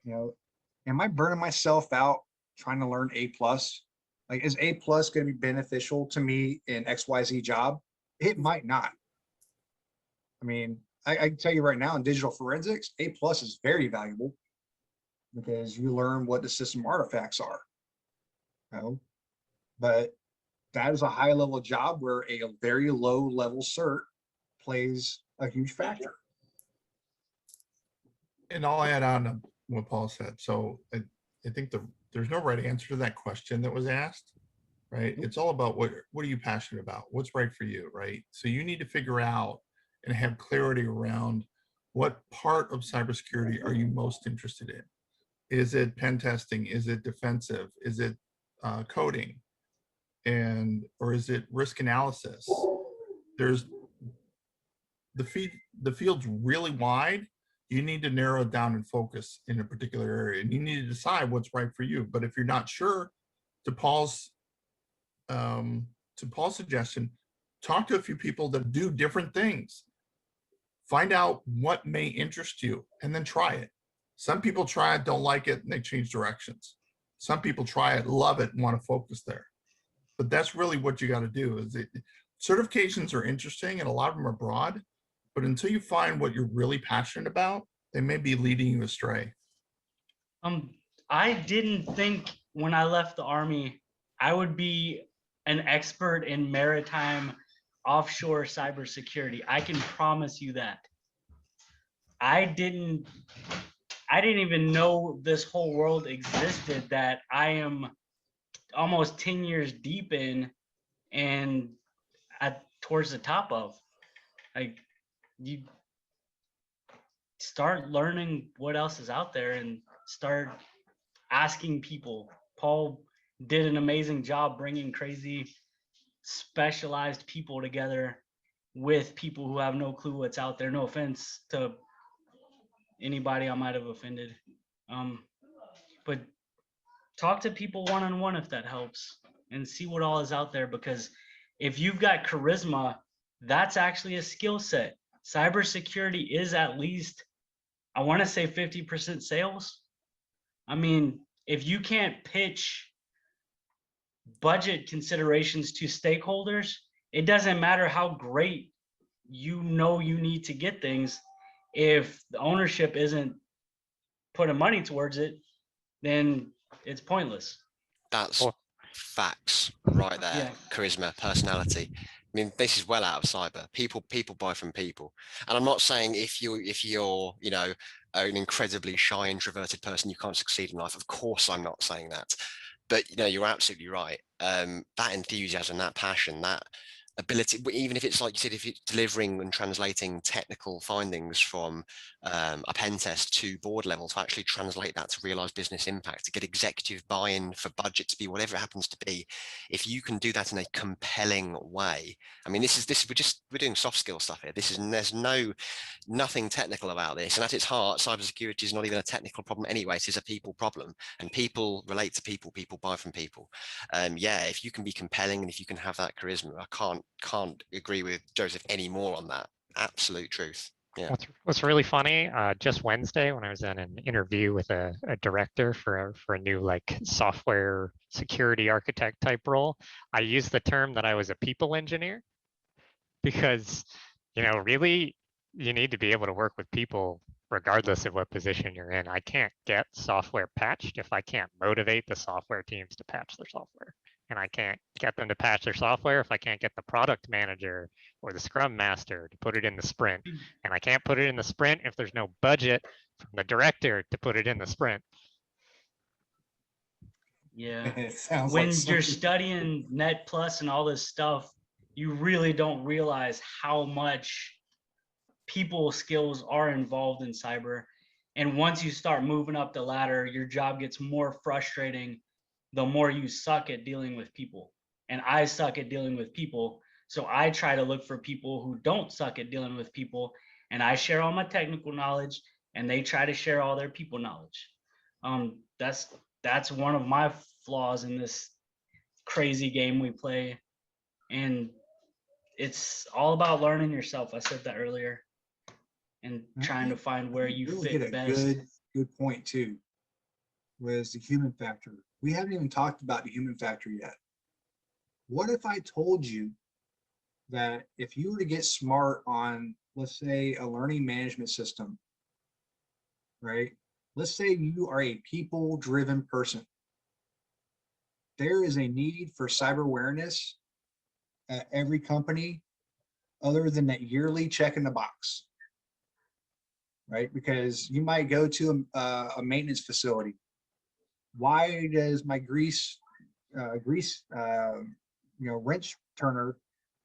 am I burning myself out trying to learn A+? Like, is A+ going to be beneficial to me in XYZ job? It might not. I mean, I can tell you right now in digital forensics, A+ is very valuable because you learn what the system artifacts are. But that is a high level job where a very low level cert plays a huge factor. And I'll add on to what Paul said. So I think there's no right answer to that question that was asked, right? It's all about what are you passionate about? What's right for you, right? So you need to figure out and have clarity around what part of cybersecurity are you most interested in? Is it pen testing? Is it defensive? Is it coding? Or is it risk analysis? There's the field's really wide. You need to narrow it down and focus in a particular area, and you need to decide what's right for you. But if you're not sure, to Paul's suggestion, talk to a few people that do different things. Find out what may interest you, and then try it. Some people try it, don't like it, and they change directions. Some people try it, love it, and want to focus there. But that's really what you got to do. Certifications are interesting, and a lot of them are broad. But until you find what you're really passionate about, they may be leading you astray. I didn't think when I left the Army, I would be an expert in maritime offshore cybersecurity. I can promise you that. I didn't even know this whole world existed that I am almost 10 years deep in and towards the top of. Like, you start learning what else is out there and start asking people. Paul did an amazing job bringing crazy specialized people together with people who have no clue what's out there. No offense to anybody I might have offended. But talk to people one-on-one if that helps, and see what all is out there, because if you've got charisma that's actually a skill set. Cybersecurity is at least, I want to say 50% sales. I mean, if you can't pitch budget considerations to stakeholders, it doesn't matter how great you know you need to get things. If the ownership isn't putting money towards it, then it's pointless. That's facts right there. Yeah. Charisma, personality. I mean, this is well out of cyber. People buy from people. And I'm not saying if you're, you know, an incredibly shy, introverted person, you can't succeed in life. Of course, I'm not saying that. But you know, you're absolutely right. That enthusiasm, that passion, that ability, even if it's like you said, if it's delivering and translating technical findings from a pen test to board level, to actually translate that to realize business impact, to get executive buy-in for budget to be whatever it happens to be. If you can do that in a compelling way, I mean, we're doing soft skill stuff here. There's nothing technical about this. And at its heart, cybersecurity is not even a technical problem anyway. It is a people problem, and people relate to people, people buy from people. Yeah, if you can be compelling and if you can have that charisma, I can't agree with Joseph anymore on that. Absolute truth. Yeah. What's really funny, just Wednesday when I was in an interview with a director for a new like software security architect type role, I used the term that I was a people engineer because, you know, really you need to be able to work with people regardless of what position you're in. I can't get software patched if I can't motivate the software teams to patch their software. And I can't get them to patch their software if I can't get the product manager or the scrum master to put it in the sprint. And I can't put it in the sprint if there's no budget from the director to put it in the sprint. Yeah. It sounds When like you're something- studying Net Plus and all this stuff, you really don't realize how much people skills are involved in cyber. And once you start moving up the ladder, your job gets more frustrating the more you suck at dealing with people. And I suck at dealing with people. So I try to look for people who don't suck at dealing with people. And I share all my technical knowledge and they try to share all their people knowledge. That's one of my flaws in this crazy game we play. And it's all about learning yourself. I said that earlier. And trying to find where you really fit hit a best. good point too, was the human factor. We haven't even talked about the human factor yet. What if I told you that if you were to get smart on, let's say, a learning management system, right? Let's say you are a people-driven person. There is a need for cyber awareness at every company other than that yearly check in the box, right? Because you might go to a maintenance facility. Why does my wrench turner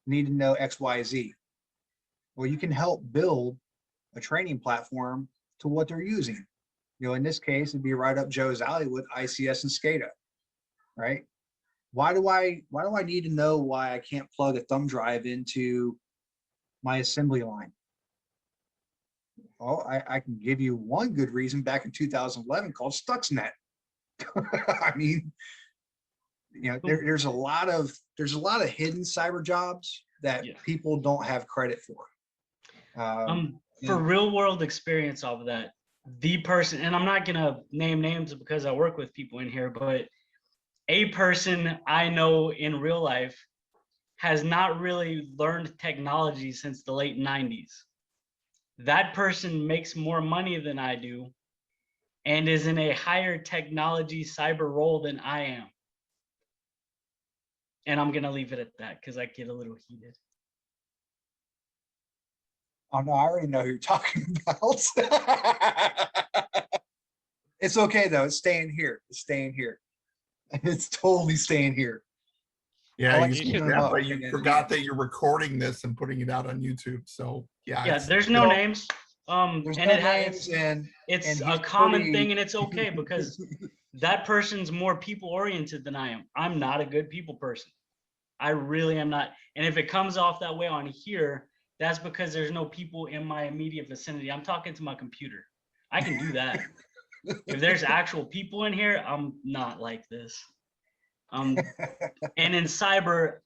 need to know XYZ? Well, you can help build a training platform to what they're using. You know, in this case, it'd be right up Joe's alley with ICS and SCADA, right? Why do I need to know why I can't plug a thumb drive into my assembly line? Well, I can give you one good reason back in 2011 called Stuxnet. I mean, you know, there's a lot of hidden cyber jobs that people don't have credit for. For real world experience of that, the person, and I'm not gonna name names because I work with people in here, but a person I know in real life has not really learned technology since the late 90s. That person makes more money than I do and is in a higher technology cyber role than I am. And I'm gonna leave it at that because I get a little heated. Oh no, I already know who you're talking about. It's okay though. It's staying here. It's staying here. It's totally staying here. Yeah, But you forgot that you're recording this and putting it out on YouTube. So yeah. There's no names. There's and no it names, it's and a he's common pretty- thing, and it's okay because that person's more people oriented than I am. I'm not a good people person. I really am not. And if it comes off that way on here, that's because there's no people in my immediate vicinity. I'm talking to my computer. I can do that. If there's actual people in here, I'm not like this. And in cyber,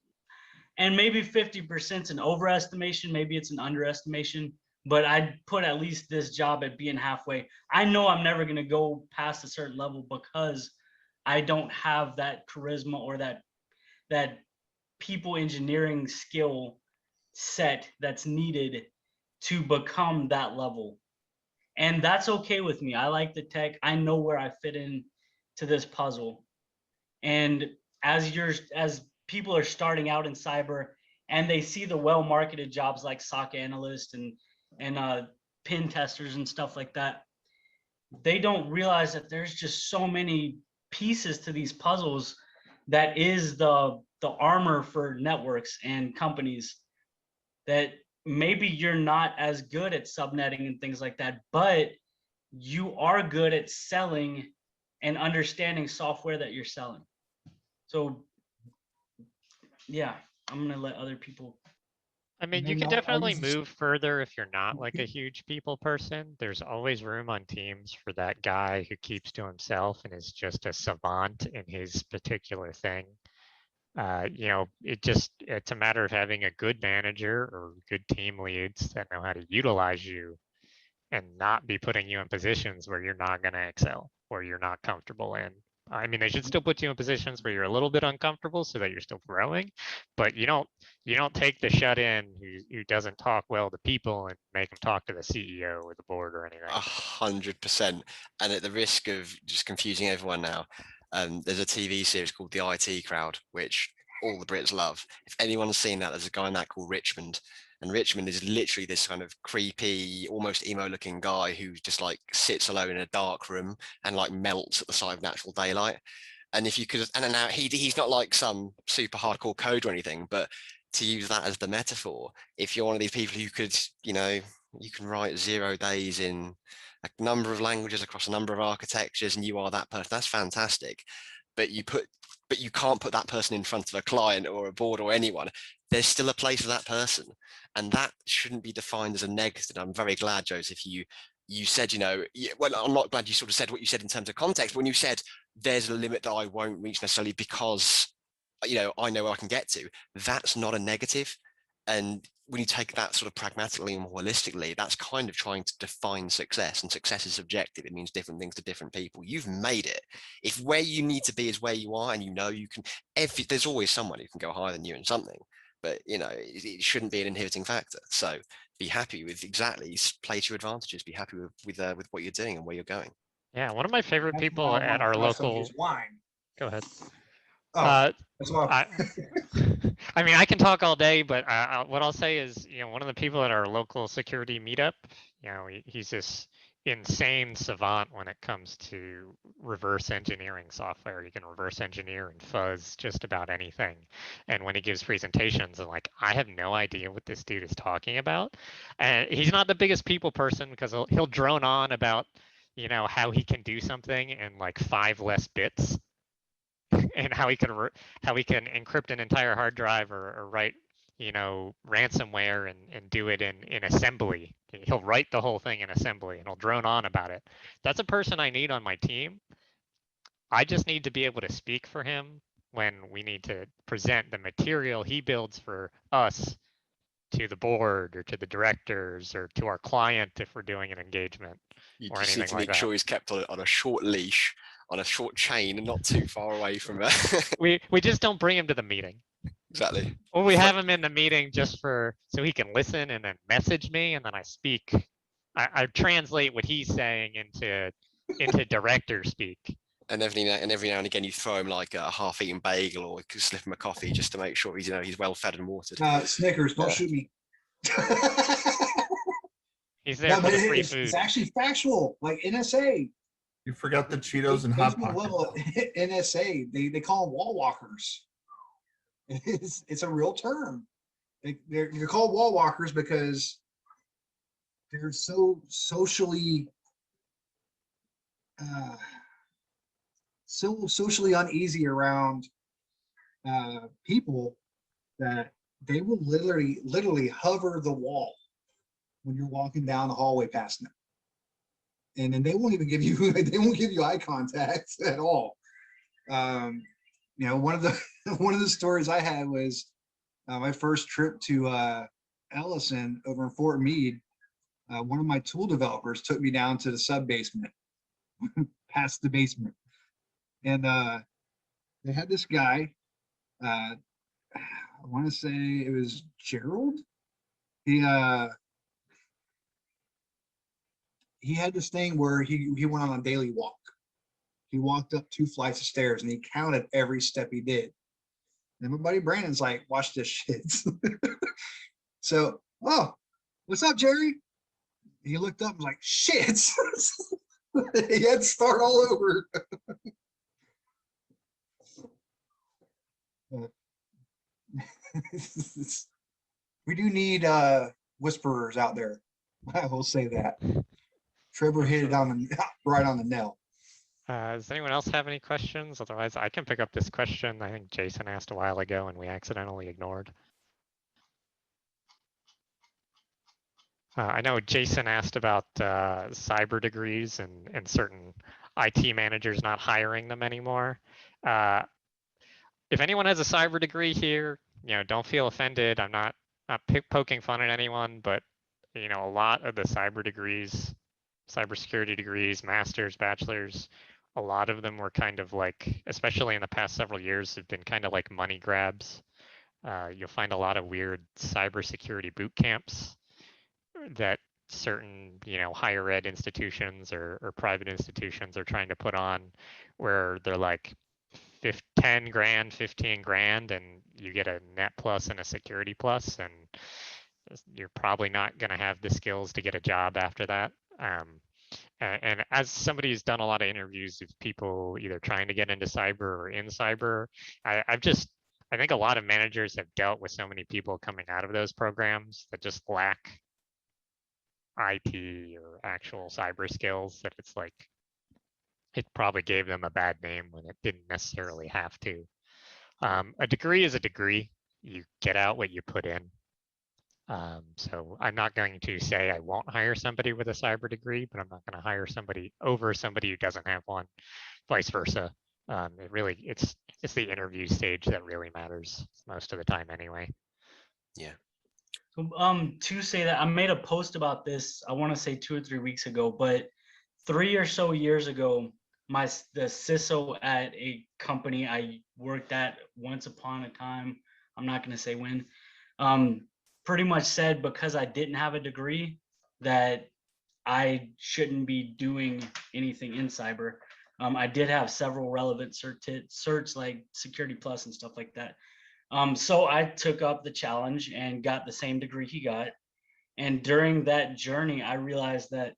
And maybe 50% is an overestimation, maybe it's an underestimation, but I'd put at least this job at being halfway. I know I'm never going to go past a certain level because I don't have that charisma or that people engineering skill set that's needed to become that level. And that's okay with me. I like the tech. I know where I fit in to this puzzle. And as people are starting out in cyber and they see the well-marketed jobs like SOC analyst and pen testers and stuff like that, they don't realize that there's just so many pieces to these puzzles that is the armor for networks and companies, that maybe you're not as good at subnetting and things like that, but you are good at selling and understanding software that you're selling. So yeah, I'm gonna let other people. I mean, you then can I'll definitely use this- move further if you're not like a huge people person. There's always room on teams for that guy who keeps to himself and is just a savant in his particular thing. It's a matter of having a good manager or good team leads that know how to utilize you and not be putting you in positions where you're not going to excel or you're not comfortable in. I mean, they should still put you in positions where you're a little bit uncomfortable so that you're still growing, but you don't take the shut in who doesn't talk well to people and make them talk to the CEO or the board or anything. 100%. And at the risk of just confusing everyone now, there's a TV series called The IT Crowd, which all the Brits love. If anyone's seen that, there's a guy in that called Richmond. And Richmond is literally this kind of creepy, almost emo looking guy who just like sits alone in a dark room and like melts at the sight of natural daylight. And if you could, and now he's not like some super hardcore code or anything, but to use that as the metaphor, if you're one of these people who could, you can write 0 days in a number of languages across a number of architectures and you are that person, that's fantastic. But you can't put that person in front of a client or a board or anyone. There's still a place for that person. And that shouldn't be defined as a negative. I'm very glad, Joseph, you said, well, I'm not glad you sort of said what you said in terms of context, but when you said there's a limit that I won't reach necessarily because, I know where I can get to, that's not a negative. And when you take that sort of pragmatically and holistically, that's kind of trying to define success, and success is subjective. It means different things to different people. You've made it. If where you need to be is where you are and you can, there's always someone who can go higher than you in something, but it shouldn't be an inhibiting factor. So be happy with play to your advantages, be happy with what you're doing and where you're going. Yeah, one of my favorite people at our local. Wine. Go ahead. That's all. I mean, I can talk all day, but what I'll say is, one of the people at our local security meetup, he's this insane savant when it comes to reverse engineering software. You can reverse engineer and fuzz just about anything. And when he gives presentations, I'm like, I have no idea what this dude is talking about. And he's not the biggest people person because he'll drone on about, how he can do something in like 5 less bits. And how he can encrypt an entire hard drive or write ransomware and do it in assembly. He'll write the whole thing in assembly and he'll drone on about it. That's a person I need on my team. I just need to be able to speak for him when we need to present the material he builds for us to the board or to the directors or to our client if we're doing an engagement You or just anything need to like make that. sure he's kept on a short leash, on a short chain, and not too far away from it. We just don't bring him to the meeting. Exactly. Or we have him in the meeting just so he can listen and then message me, and then I speak. I translate what he's saying into director speak. And every now and again, you throw him like a half-eaten bagel or slip him a coffee just to make sure he's well fed and watered. Snickers, don't shoot me. He's there for the free food. It's actually factual, like NSA. You forgot the Cheetos and Hot Basement Pockets. level NSA, they call them wall walkers. It's a real term. They're called wall walkers because they're so socially uneasy around people that they will literally hover the wall when you're walking down the hallway past them. And then they won't even give you eye contact at all. One of the stories I had was my first trip to Ellison over in Fort Meade, one of my tool developers took me down to the sub basement, past the basement. And they had this guy, I want to say it was Gerald. He had this thing where he went on a daily walk. He walked up 2 flights of stairs and he counted every step he did. And my buddy Brandon's like, watch this shit. So, oh, what's up, Jerry? He looked up and was like, shit. He had to start all over. We do need whisperers out there. I will say that. Trevor hit it on the right on the nail. Does anyone else have any questions? Otherwise, I can pick up this question I think Jason asked a while ago and we accidentally ignored. I know Jason asked about cyber degrees and certain IT managers not hiring them anymore. If anyone has a cyber degree here, don't feel offended. I'm not poking fun at anyone, but a lot of the cyber degrees, cybersecurity degrees, masters, bachelors, a lot of them were kind of like, especially in the past several years, have been kind of like money grabs. You'll find a lot of weird cybersecurity boot camps that certain, higher ed institutions or private institutions are trying to put on, where they're like 10 grand, 15 grand, and you get a net plus and a security plus, and you're probably not going to have the skills to get a job after that. And as somebody who's done a lot of interviews with people either trying to get into cyber or in cyber, I think a lot of managers have dealt with so many people coming out of those programs that just lack IT or actual cyber skills, that it's like, it probably gave them a bad name when it didn't necessarily have to. A degree is a degree. You get out what you put in. So I'm not going to say I won't hire somebody with a cyber degree, but I'm not going to hire somebody over somebody who doesn't have one, vice versa. It's the interview stage that really matters most of the time anyway. Yeah. So, to say that, I made a post about this, I want to say 2 or 3 weeks ago, but 3 or so years ago, the CISO at a company I worked at once upon a time, I'm not going to say when, pretty much said because I didn't have a degree that I shouldn't be doing anything in cyber. I did have several relevant certs like Security Plus and stuff like that. So I took up the challenge and got the same degree he got. And during that journey, I realized that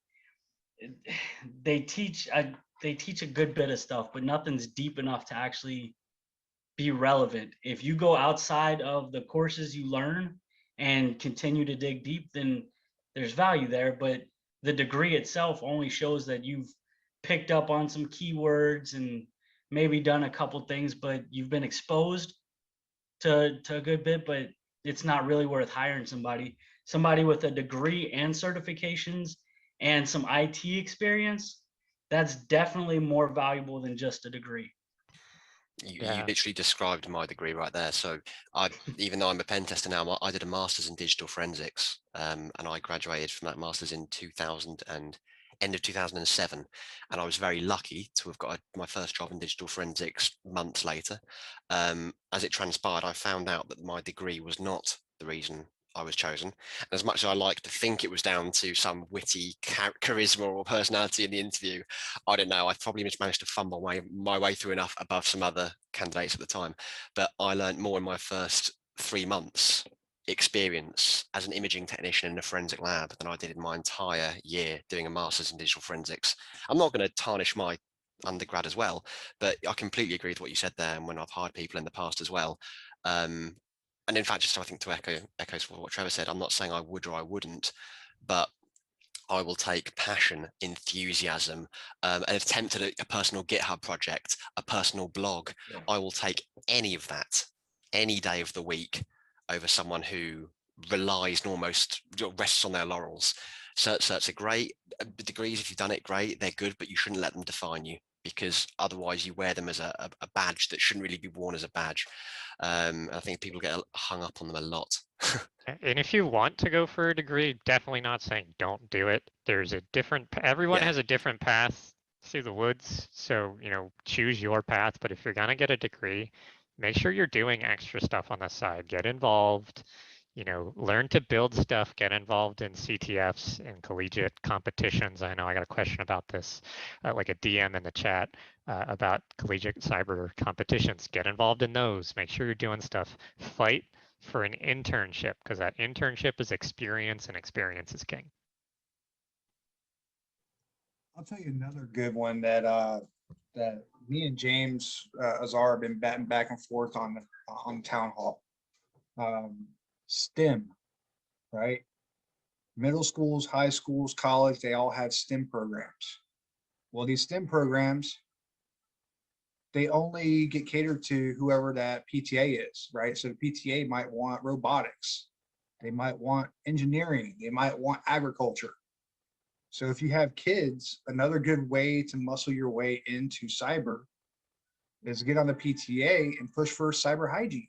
they teach a good bit of stuff, but nothing's deep enough to actually be relevant. If you go outside of the courses you learn and continue to dig deep, then there's value there. But the degree itself only shows that you've picked up on some keywords and maybe done a couple things, but you've been exposed to a good bit, but it's not really worth hiring somebody with a degree and certifications and some IT experience. That's definitely more valuable than just a degree. You literally described my degree right there. So even though I'm a pen tester now, I did a master's in digital forensics, and I graduated from that master's in end of 2007. And I was very lucky to have got my first job in digital forensics months later. As it transpired, I found out that my degree was not the reason I was chosen. And as much as I like to think it was down to some witty charisma or personality in the interview, I don't know. I probably just managed to fumble my way through enough above some other candidates at the time. But I learned more in my first 3 months experience as an imaging technician in a forensic lab than I did in my entire year doing a master's in digital forensics. I'm not going to tarnish my undergrad as well, but I completely agree with what you said there. And when I've hired people in the past as well, and in fact, just I think to echo what Trevor said, I'm not saying I would or I wouldn't, but I will take passion, enthusiasm, an attempt at a personal GitHub project, a personal blog. Yeah. I will take any of that any day of the week over someone who relies and almost rests on their laurels. Certs are great. Degrees, if you've done it, great. They're good, but you shouldn't let them define you. because otherwise you wear them as a badge that shouldn't really be worn as a badge. I think people get hung up on them a lot. And if you want to go for a degree, definitely not saying don't do it. There's a different, everyone Yeah. has a different path through the woods. So, you know, choose your path. But if you're going to get a degree, make sure you're doing extra stuff on the side. Get involved, you know, learn to build stuff, get involved in CTFs and collegiate competitions. I know I got a question about this, like a DM in the chat about collegiate cyber competitions. Get involved in those. Make sure you're doing stuff. Fight for an internship, because that internship is experience, and experience is king. I'll tell you another good one that that me and James Azar have been batting back and forth on the town hall. STEM, right? Middle schools, high schools, college, they all have STEM programs. Well, these STEM programs, they only get catered to whoever that PTA is, right? So the PTA might want robotics. They might want engineering. They might want agriculture. So if you have kids, another good way to muscle your way into cyber is get on the PTA and push for cyber hygiene.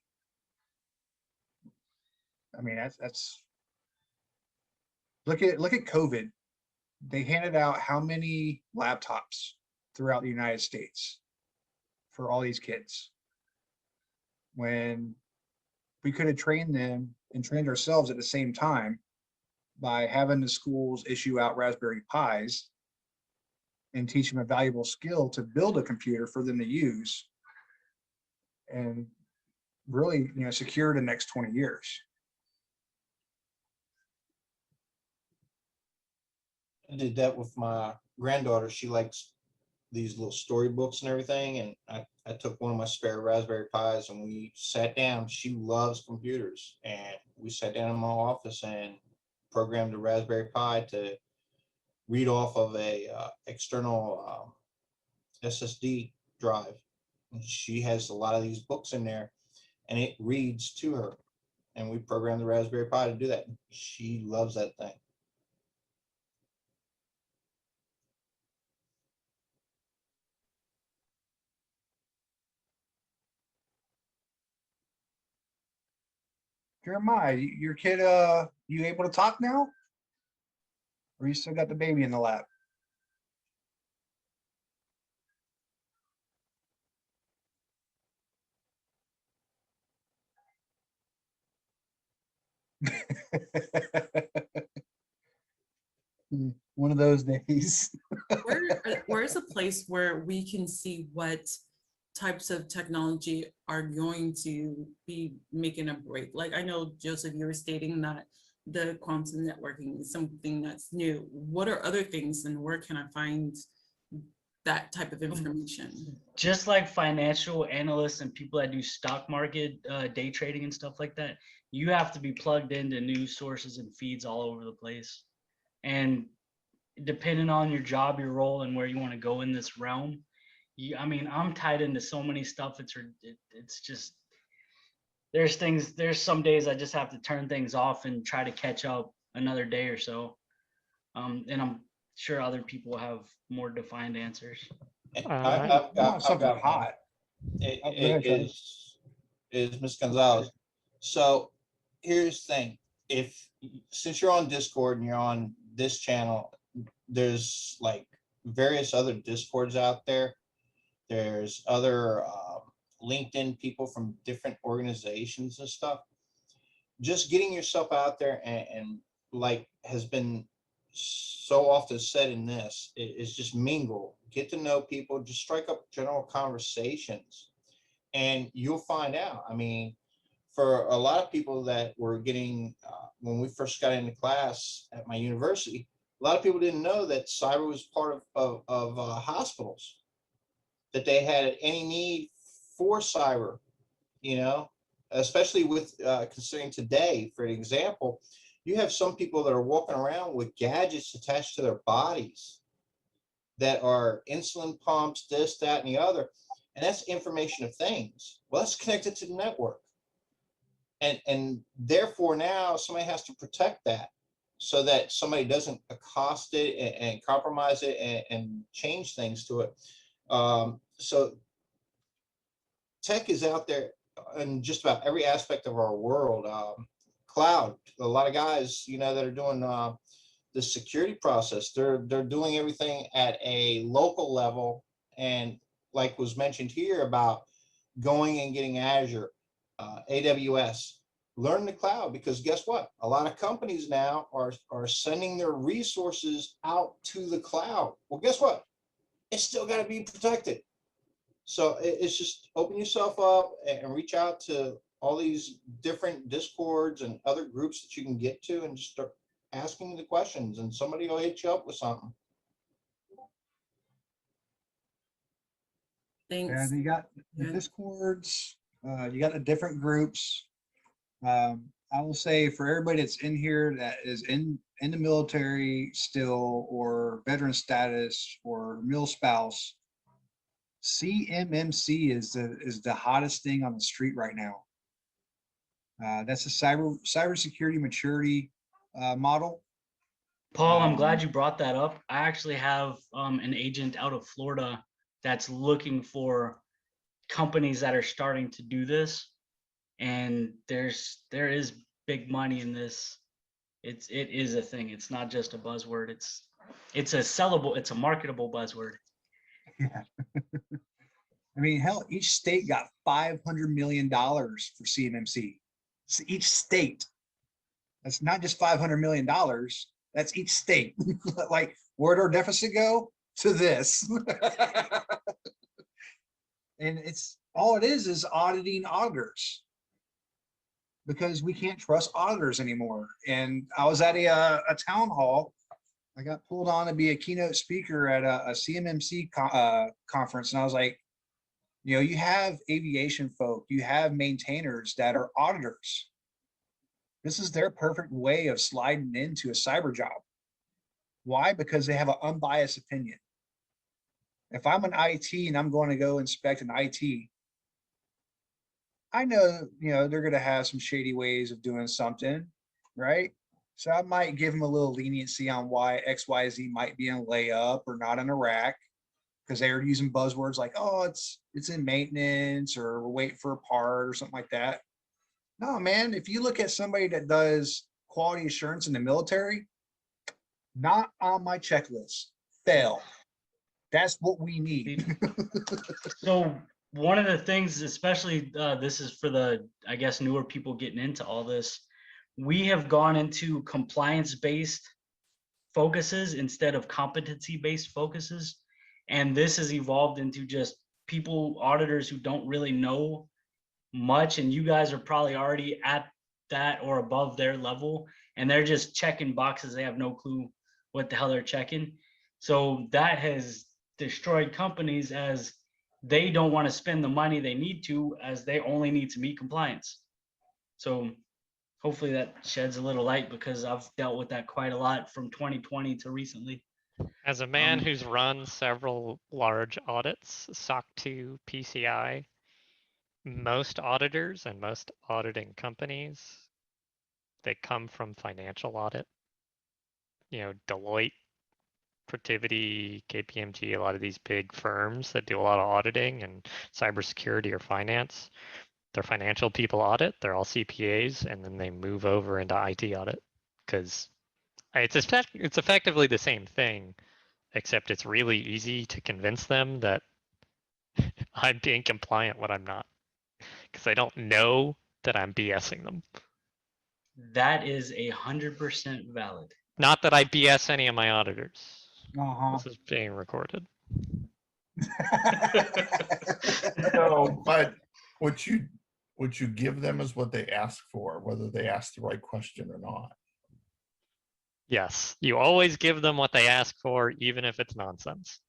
I mean, that's look at COVID. They handed out how many laptops throughout the United States for all these kids, when we could have trained them and trained ourselves at the same time by having the schools issue out Raspberry Pis and teach them a valuable skill to build a computer for them to use and really, you know, secure the next 20 years. I did that with my granddaughter. She likes these little storybooks and everything. And I took one of my spare Raspberry Pis and we sat down. She loves computers. And we sat down in my office and programmed the Raspberry Pi to read off of a external SSD drive. And she has a lot of these books in there and it reads to her. And we programmed the Raspberry Pi to do that. She loves that thing. Jeremiah, your kid, you able to talk now? Or you still got the baby in the lap? One of those days. Where's a place where we can see what types of technology are going to be making a break? Like, I know, Joseph, you were stating that the quantum networking is something that's new. What are other things, and where can I find that type of information? Just like financial analysts and people that do stock market day trading and stuff like that, you have to be plugged into news sources and feeds all over the place. And depending on your job, your role, and where you want to go in this realm, I mean, I'm tied into so many stuff. It's just, there's some days I just have to turn things off and try to catch up another day or so. And I'm sure other people have more defined answers. I've got hot. Is Ms. Gonzalez. So here's the thing. Since you're on Discord and you're on this channel, there's like various other Discords out there. There's other LinkedIn people from different organizations and stuff. Just getting yourself out there and like has been so often said in this, is just mingle, get to know people, just strike up general conversations, and you'll find out. I mean, for a lot of people that were getting, when we first got into class at my university, a lot of people didn't know that cyber was part of hospitals, that they had any need for cyber, you know, especially with considering today, for example, you have some people that are walking around with gadgets attached to their bodies that are insulin pumps, this, that, and the other. And that's information of things. Well, that's connected to the network. And therefore now somebody has to protect that so that somebody doesn't accost it and compromise it and change things to it. So tech is out there in just about every aspect of our world. Cloud, a lot of guys, that are doing the security process, they're doing everything at a local level. And like was mentioned here about going and getting Azure, AWS, learn the cloud, because guess what? A lot of companies now are sending their resources out to the cloud. Well, guess what? It's still got to be protected. So it's just open yourself up and reach out to all these different Discords and other groups that you can get to, and just start asking the questions, and somebody will hit you up with something. Thanks. And you got the Discords, you got the different groups. I will say for everybody that's in here that is in the military still, or veteran status, or mil spouse, CMMC is the hottest thing on the street right now. That's a cybersecurity maturity model. Paul, I'm glad you brought that up. I actually have an agent out of Florida that's looking for companies that are starting to do this, and there is big money in this. It is a thing. It's not just a buzzword. It's a sellable, it's a marketable buzzword. Yeah. I mean, hell, each state got $500 million for CMMC. So each state. That's not just $500 million. That's each state. Like, where'd our deficit go? To this. And it's all it is auditing auditors, because we can't trust auditors anymore. And I was at a town hall. I got pulled on to be a keynote speaker at a CMMC conference. And I was like, you have aviation folk, you have maintainers that are auditors. This is their perfect way of sliding into a cyber job. Why? Because they have an unbiased opinion. If I'm an IT and I'm going to go inspect an IT, I know, they're going to have some shady ways of doing something, right? So I might give them a little leniency on why XYZ might be in a layup or not in a rack, because they are using buzzwords like, oh, it's in maintenance, or we're waiting for a part, or something like that. No, man, if you look at somebody that does quality assurance in the military, not on my checklist, fail. That's what we need. So one of the things, especially this is for the, I guess, newer people getting into all this, we have gone into compliance-based focuses instead of competency-based focuses. And this has evolved into just people, auditors who don't really know much. And you guys are probably already at that or above their level, and they're just checking boxes. They have no clue what the hell they're checking. So that has destroyed companies, as they don't want to spend the money they need to, as they only need to meet compliance. So hopefully that sheds a little light, because I've dealt with that quite a lot from 2020 to recently. As a man who's run several large audits, SOC 2, PCI, most auditors and most auditing companies, they come from financial audit. Deloitte, Protiviti, KPMG, a lot of these big firms that do a lot of auditing and cybersecurity or finance, their financial people audit, they're all CPAs, and then they move over into IT audit, because it's effectively the same thing, except it's really easy to convince them that I'm being compliant when I'm not, because I don't know that I'm BSing them. That is 100% valid. Not that I BS any of my auditors. Uh-huh. This is being recorded. No, but what you give them is what they ask for, whether they ask the right question or not. Yes, you always give them what they ask for, even if it's nonsense.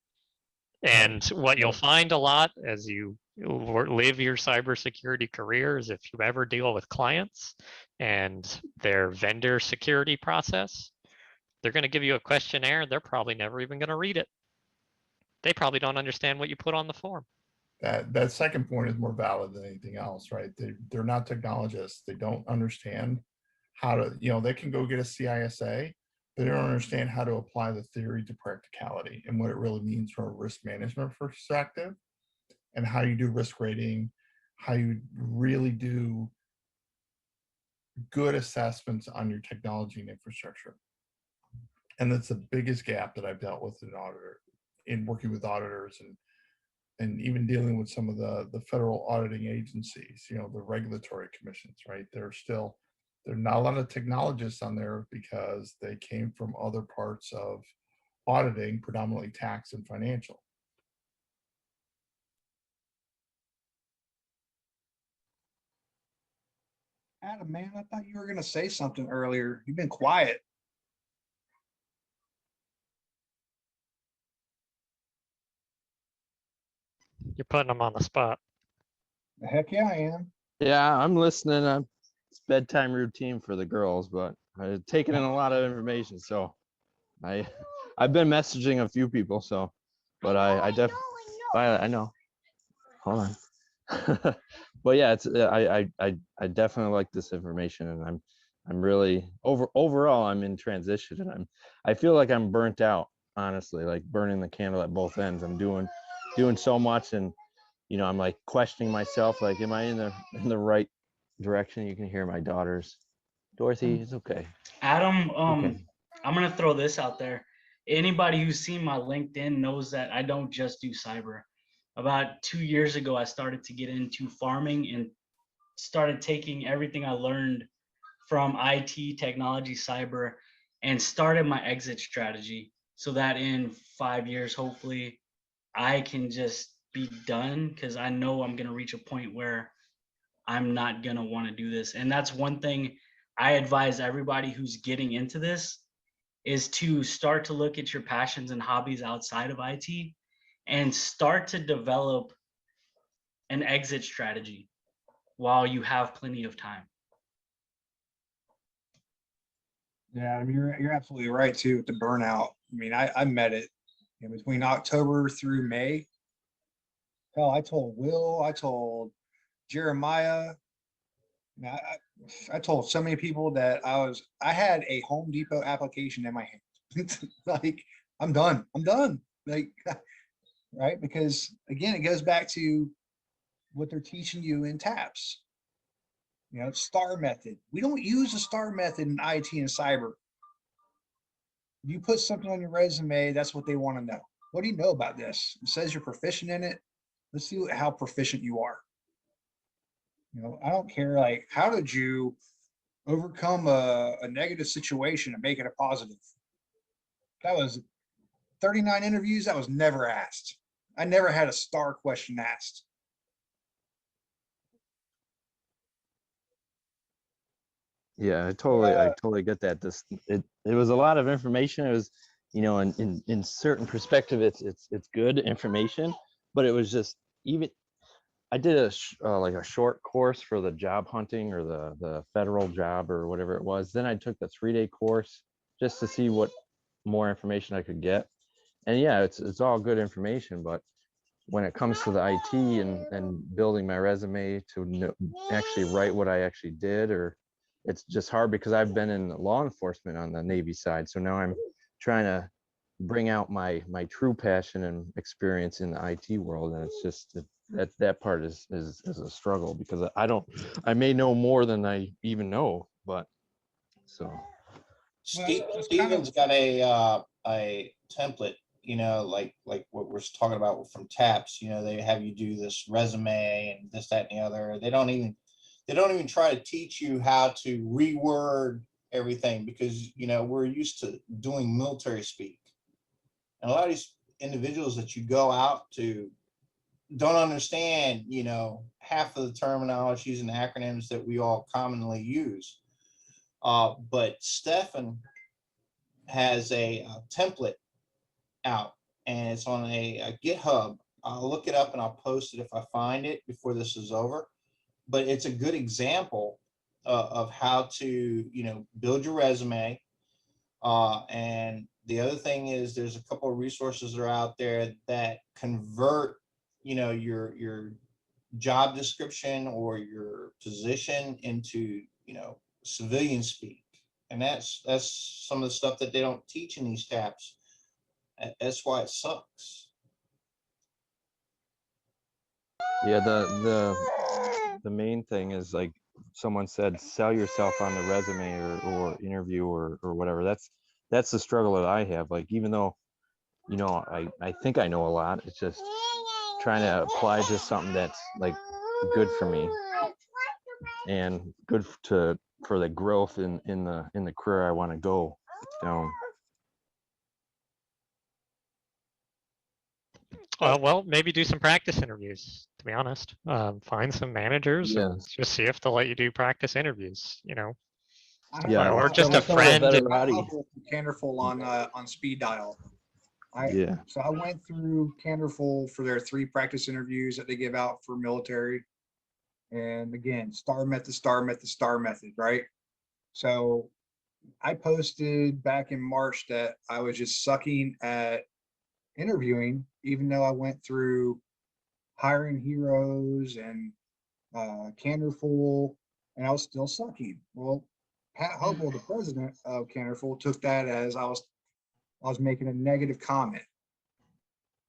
And what you'll find a lot as you live your cybersecurity career is, if you ever deal with clients and their vendor security process, they're going to give you a questionnaire. They're probably never even going to read it. They probably don't understand what you put on the form. That second point is more valid than anything else, right? They're not technologists. They don't understand how to, they can go get a CISA, They don't understand how to apply the theory to practicality and what it really means from a risk management perspective, and how you do risk rating, how you really do good assessments on your technology and infrastructure. And that's the biggest gap that I've dealt with in auditor, in working with auditors, and even dealing with some of the federal auditing agencies, you know, the regulatory commissions, right? There are not a lot of technologists on there because they came from other parts of auditing, predominantly tax and financial. Adam, man, I thought you were going to say something earlier. You've been quiet. You're putting them on the spot. Heck yeah, I am. Yeah, I'm listening. It's bedtime routine for the girls, but I've taken in a lot of information. So I've been messaging a few people. So, but I know. Hold on. But yeah, it's I definitely like this information, and I'm really overall I'm in transition, and I feel like I'm burnt out, honestly, like burning the candle at both ends. I'm doing so much, and I'm like questioning myself, like, am I in the right direction? You can hear my daughters. Dorothy, it's okay. Adam, Okay. I'm gonna throw this out there. Anybody who's seen my LinkedIn knows that I don't just do cyber. About 2 years ago, I started to get into farming and started taking everything I learned from IT, technology, cyber, and started my exit strategy so that in 5 years, hopefully, I can just be done, because I know I'm gonna reach a point where I'm not gonna want to do this. And that's one thing I advise everybody who's getting into this, is to start to look at your passions and hobbies outside of IT and start to develop an exit strategy while you have plenty of time. Yeah, I mean, you're absolutely right too with the burnout. I mean, I met it, between October through May. Hell, I told Will, I told Jeremiah, I told so many people that I had a Home Depot application in my hand. Like, I'm done. Like, right? Because again, it goes back to what they're teaching you in TAPS. STAR method. We don't use the STAR method in IT and cyber. You put something on your resume, that's what they want to know. What do you know about this? It says you're proficient in it. Let's see how proficient you are. I don't care, like, how did you overcome a negative situation and make it a positive? That was 39 interviews. That was never asked. I never had a STAR question asked. Yeah, I totally get that. It was a lot of information. It was, in certain perspective, it's good information, but it was just, even I did like a short course for the job hunting or the federal job or whatever it was. Then I took the 3-day course just to see what more information I could get. And yeah, it's all good information, but when it comes to the IT and building my resume to actually write what I actually did, or it's just hard because I've been in law enforcement on the Navy side. So now I'm trying to bring out my true passion and experience in the IT world. And it's just that part is a struggle, because I may know more than I even know, but so. Steven's got a template, like what we're talking about from TAPS. They have you do this resume and this, that, and the other. They don't even try to teach you how to reword everything, because we're used to doing military speak, and a lot of these individuals that you go out to don't understand half of the terminologies and acronyms that we all commonly use. But Stefan has a template out, and it's on a GitHub. I'll look it up and I'll post it if I find it before this is over. But it's a good example of how to build your resume. And the other thing is, there's a couple of resources that are out there that convert your job description or your position into civilian speak. And that's some of the stuff that they don't teach in these tabs. That's why it sucks. Yeah, the main thing is, like someone said, sell yourself on the resume or interview or whatever. That's the struggle that I have. Like, even though, you know, I think I know a lot, it's just trying to apply to something that's like good for me and good for the growth in the career I want to go down. Well, maybe do some practice interviews, to be honest. Find some managers and Yes. just see if they'll let you do practice interviews, you know. Yeah, Or so just a that's one of the friend. better and- Roddy. Canderful on speed dial. Yeah. So I went through Canderful for their 3 practice interviews that they give out for military. And again, star method, right? So I posted back in March that I was just sucking at interviewing, even though I went through Hiring Heroes and Canderful, and I was still sucking. Well, Pat Hubble, the president of Canderful, took that as I was making a negative comment.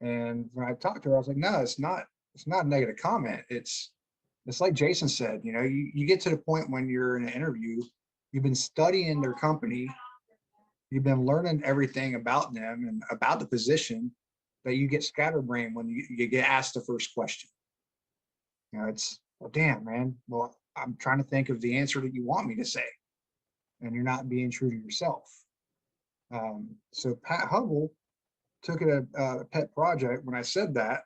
And when I talked to her, I was like, no, it's not a negative comment. It's like Jason said, you know, you get to the point when you're in an interview, you've been studying their company, you've been learning everything about them and about the position, that you get scatterbrained when you get asked the first question. You know, it's, well, damn, man. Well, I'm trying to think of the answer that you want me to say, and you're not being true to yourself. So Pat Hubble took it a pet project when I said that,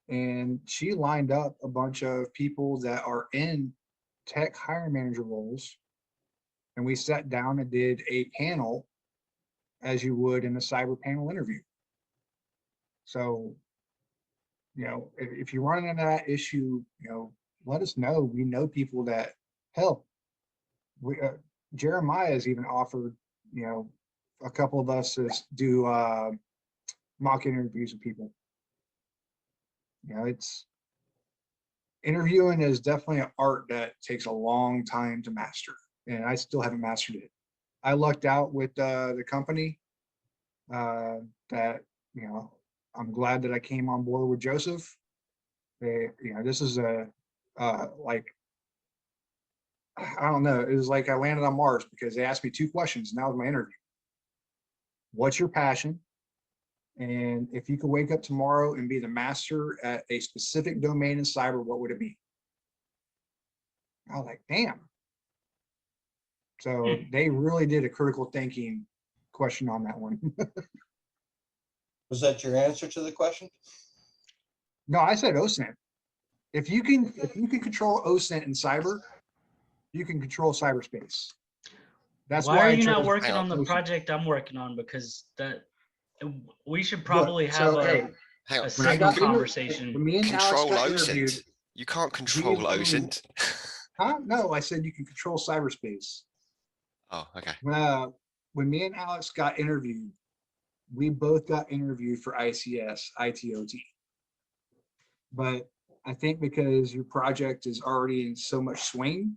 and she lined up a bunch of people that are in tech hiring manager roles, and we sat down and did a panel as you would in a cyber panel interview. So, you know, if you're running into that issue, you know, let us know. We know people that, hell, Jeremiah has even offered, you know, a couple of us to do mock interviews with people. You know, it's, interviewing is definitely an art that takes a long time to master, and I still haven't mastered it. I lucked out with the company that, you know, I'm glad that I came on board with Joseph. They, you know, this is a like, I don't know, it was like I landed on Mars because they asked me 2 questions, and that was my interview. What's your passion? And if you could wake up tomorrow and be the master at a specific domain in cyber, what would it be? I was like, damn. So they really did a critical thinking question on that one. Was that your answer to the question? No, I said OSINT. If you can control OSINT in cyber, you can control cyberspace. That's Why why are I you not chose working on the OSINT. project I'm working on? Because we should probably have so, hey, Hang on. a signal conversation. When me and Alex Control got interviewed, OSINT. You can't control OSINT. huh? No, I said you can control cyberspace. Oh, okay. When me and Alex got interviewed, we both got interviewed for ICS, ITOT. But I think because your project is already in so much swing,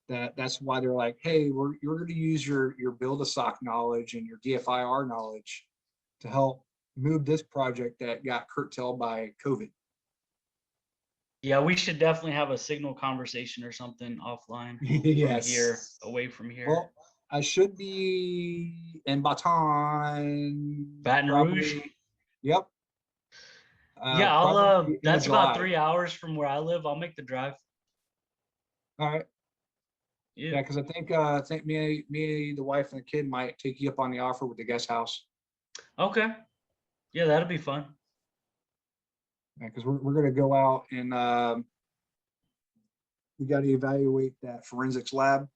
that's why they're like, hey, you're going to use your build a SOC knowledge and your DFIR knowledge to help move this project that got curtailed by COVID. Yeah, we should definitely have a signal conversation or something offline from Yes. here, away from here. Well, I should be in Baton Rouge? Yep. Yeah, I'll probably end of that's about July. 3 hours from where I live. I'll make the drive. All right. Yeah, because I think me, the wife, and the kid might take you up on the offer with the guest house. Okay. Yeah, that'll be fun. Yeah, because we're gonna go out and we got to evaluate that forensics lab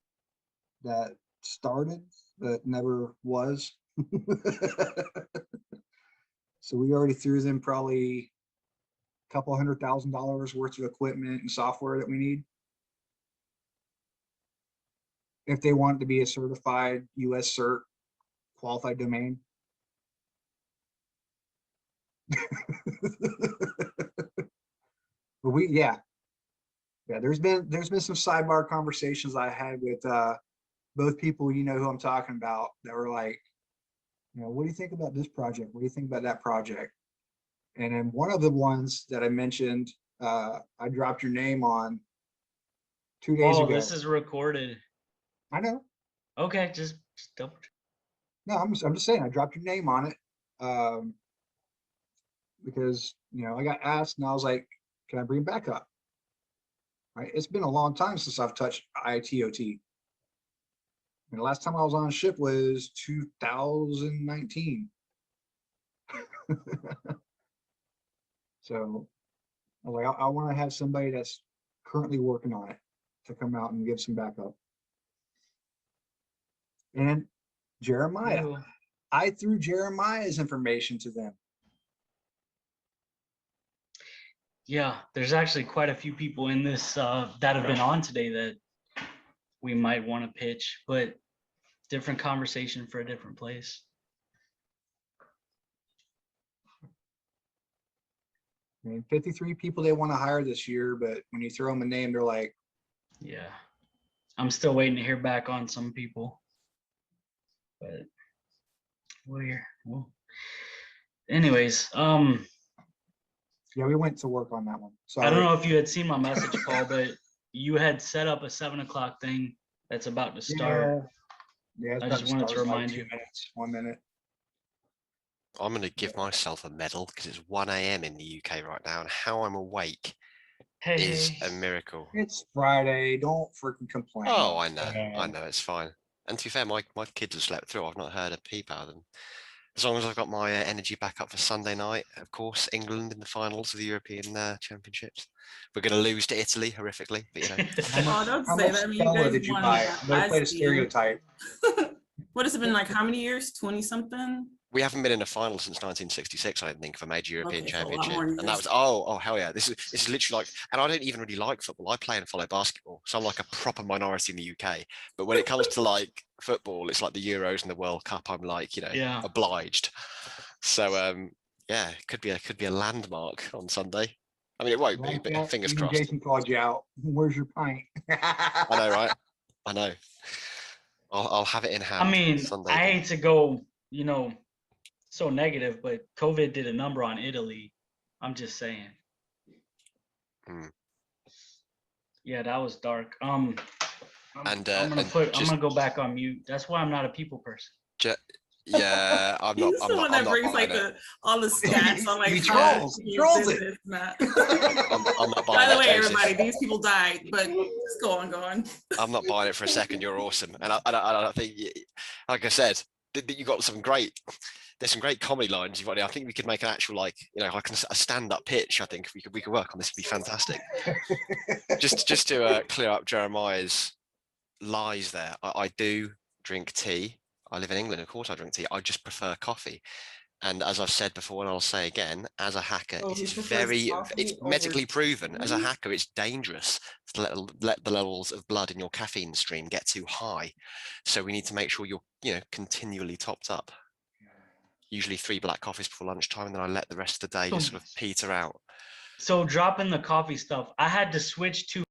that started but never was. So we already threw them probably a couple $100,000 worth of equipment and software that we need, if they want to be a certified US cert qualified domain. But yeah, there's been some sidebar conversations I had with both people, you know who I'm talking about, that were like, you know, what do you think about this project? What do you think about that project? And then one of the ones that I mentioned, I dropped your name on 2 days Oh, ago. this is recorded. I know. Okay, just double check. No, I'm just saying, I dropped your name on it. Because, you know, I got asked and I was like, can I bring it back up? Right. It's been a long time since I've touched ITOT. And the last time I was on a ship was 2019. So I was like, I want to have somebody that's currently working on it to come out and give some backup. And then Jeremiah, Cool. I threw Jeremiah's information to them. Yeah, there's actually quite a few people in this that have been on today that we might want to pitch, but different conversation for a different place. I mean, 53 people they want to hire this year, but when you throw them a name, they're like, Yeah, I'm still waiting to hear back on some people, but well, anyways, yeah, we went to work on that one. So I don't know if you had seen my message, Paul, but you had set up a 7 o'clock thing that's about to start. Yeah, it's I about just to wanted start to in like remind 2 you. minutes, 1 minute. I'm going to give myself a medal because it's 1 a.m. in the UK right now, and how I'm awake is a miracle. It's Friday. Don't freaking complain. Oh, I know, it's fine. And to be fair, my kids have slept through. I've not heard a peep out of them. As long as I've got my energy back up for Sunday night, of course, England in the finals of the European Championships. We're going to lose to Italy horrifically, but you know. Oh, don't How say much that. I mean, you Stella guys did you won buy? last Let me play the year. stereotype. What has it been like? How many years? 20 something? We haven't been in a final since 1966, I don't think, for a major European Okay, so a lot championship. more And that years. was, oh hell yeah. This is literally like, and I don't even really like football. I play and follow basketball. So I'm like a proper minority in the UK. But when it comes to like football, it's like the Euros and the World Cup. I'm like, you know, Yeah. obliged. So yeah, it could be a landmark on Sunday. I mean, it won't be, Like but that, fingers even crossed. Jason called you out. Where's your pint? I know, right? I know. I'll have it in hand. I mean, Sunday. I hate to go, you know, so negative, but COVID did a number on Italy. I'm just saying. Yeah, that was dark. I'm gonna go back on mute. That's why I'm not a people person. Yeah, I'm not. He's I'm the not. one I'm that not brings like buying it. all the stats on like He how trolls this, it. this, and that. I'm not By buying the it, way, Joseph. everybody, these people died, but just go on. I'm not buying it for a second. You're awesome, and I think, like I said, you got some great. There's some great comedy lines you've got there. I think we could make an actual like like a stand-up pitch. I think we could work on this. It'd be fantastic. just to clear up Jeremiah's lies there. I do drink tea. I live in England, of course I drink tea. I just prefer coffee. And as I've said before, and I'll say again, as a hacker, Oh, it he is prefers it's coffee medically over proven. As a tea? hacker, it's dangerous to let the levels of blood in your caffeine stream get too high. So we need to make sure you're continually topped up. Usually 3 black coffees before lunchtime, and then I let the rest of the day just sort of peter out. So dropping the coffee stuff, I had to switch to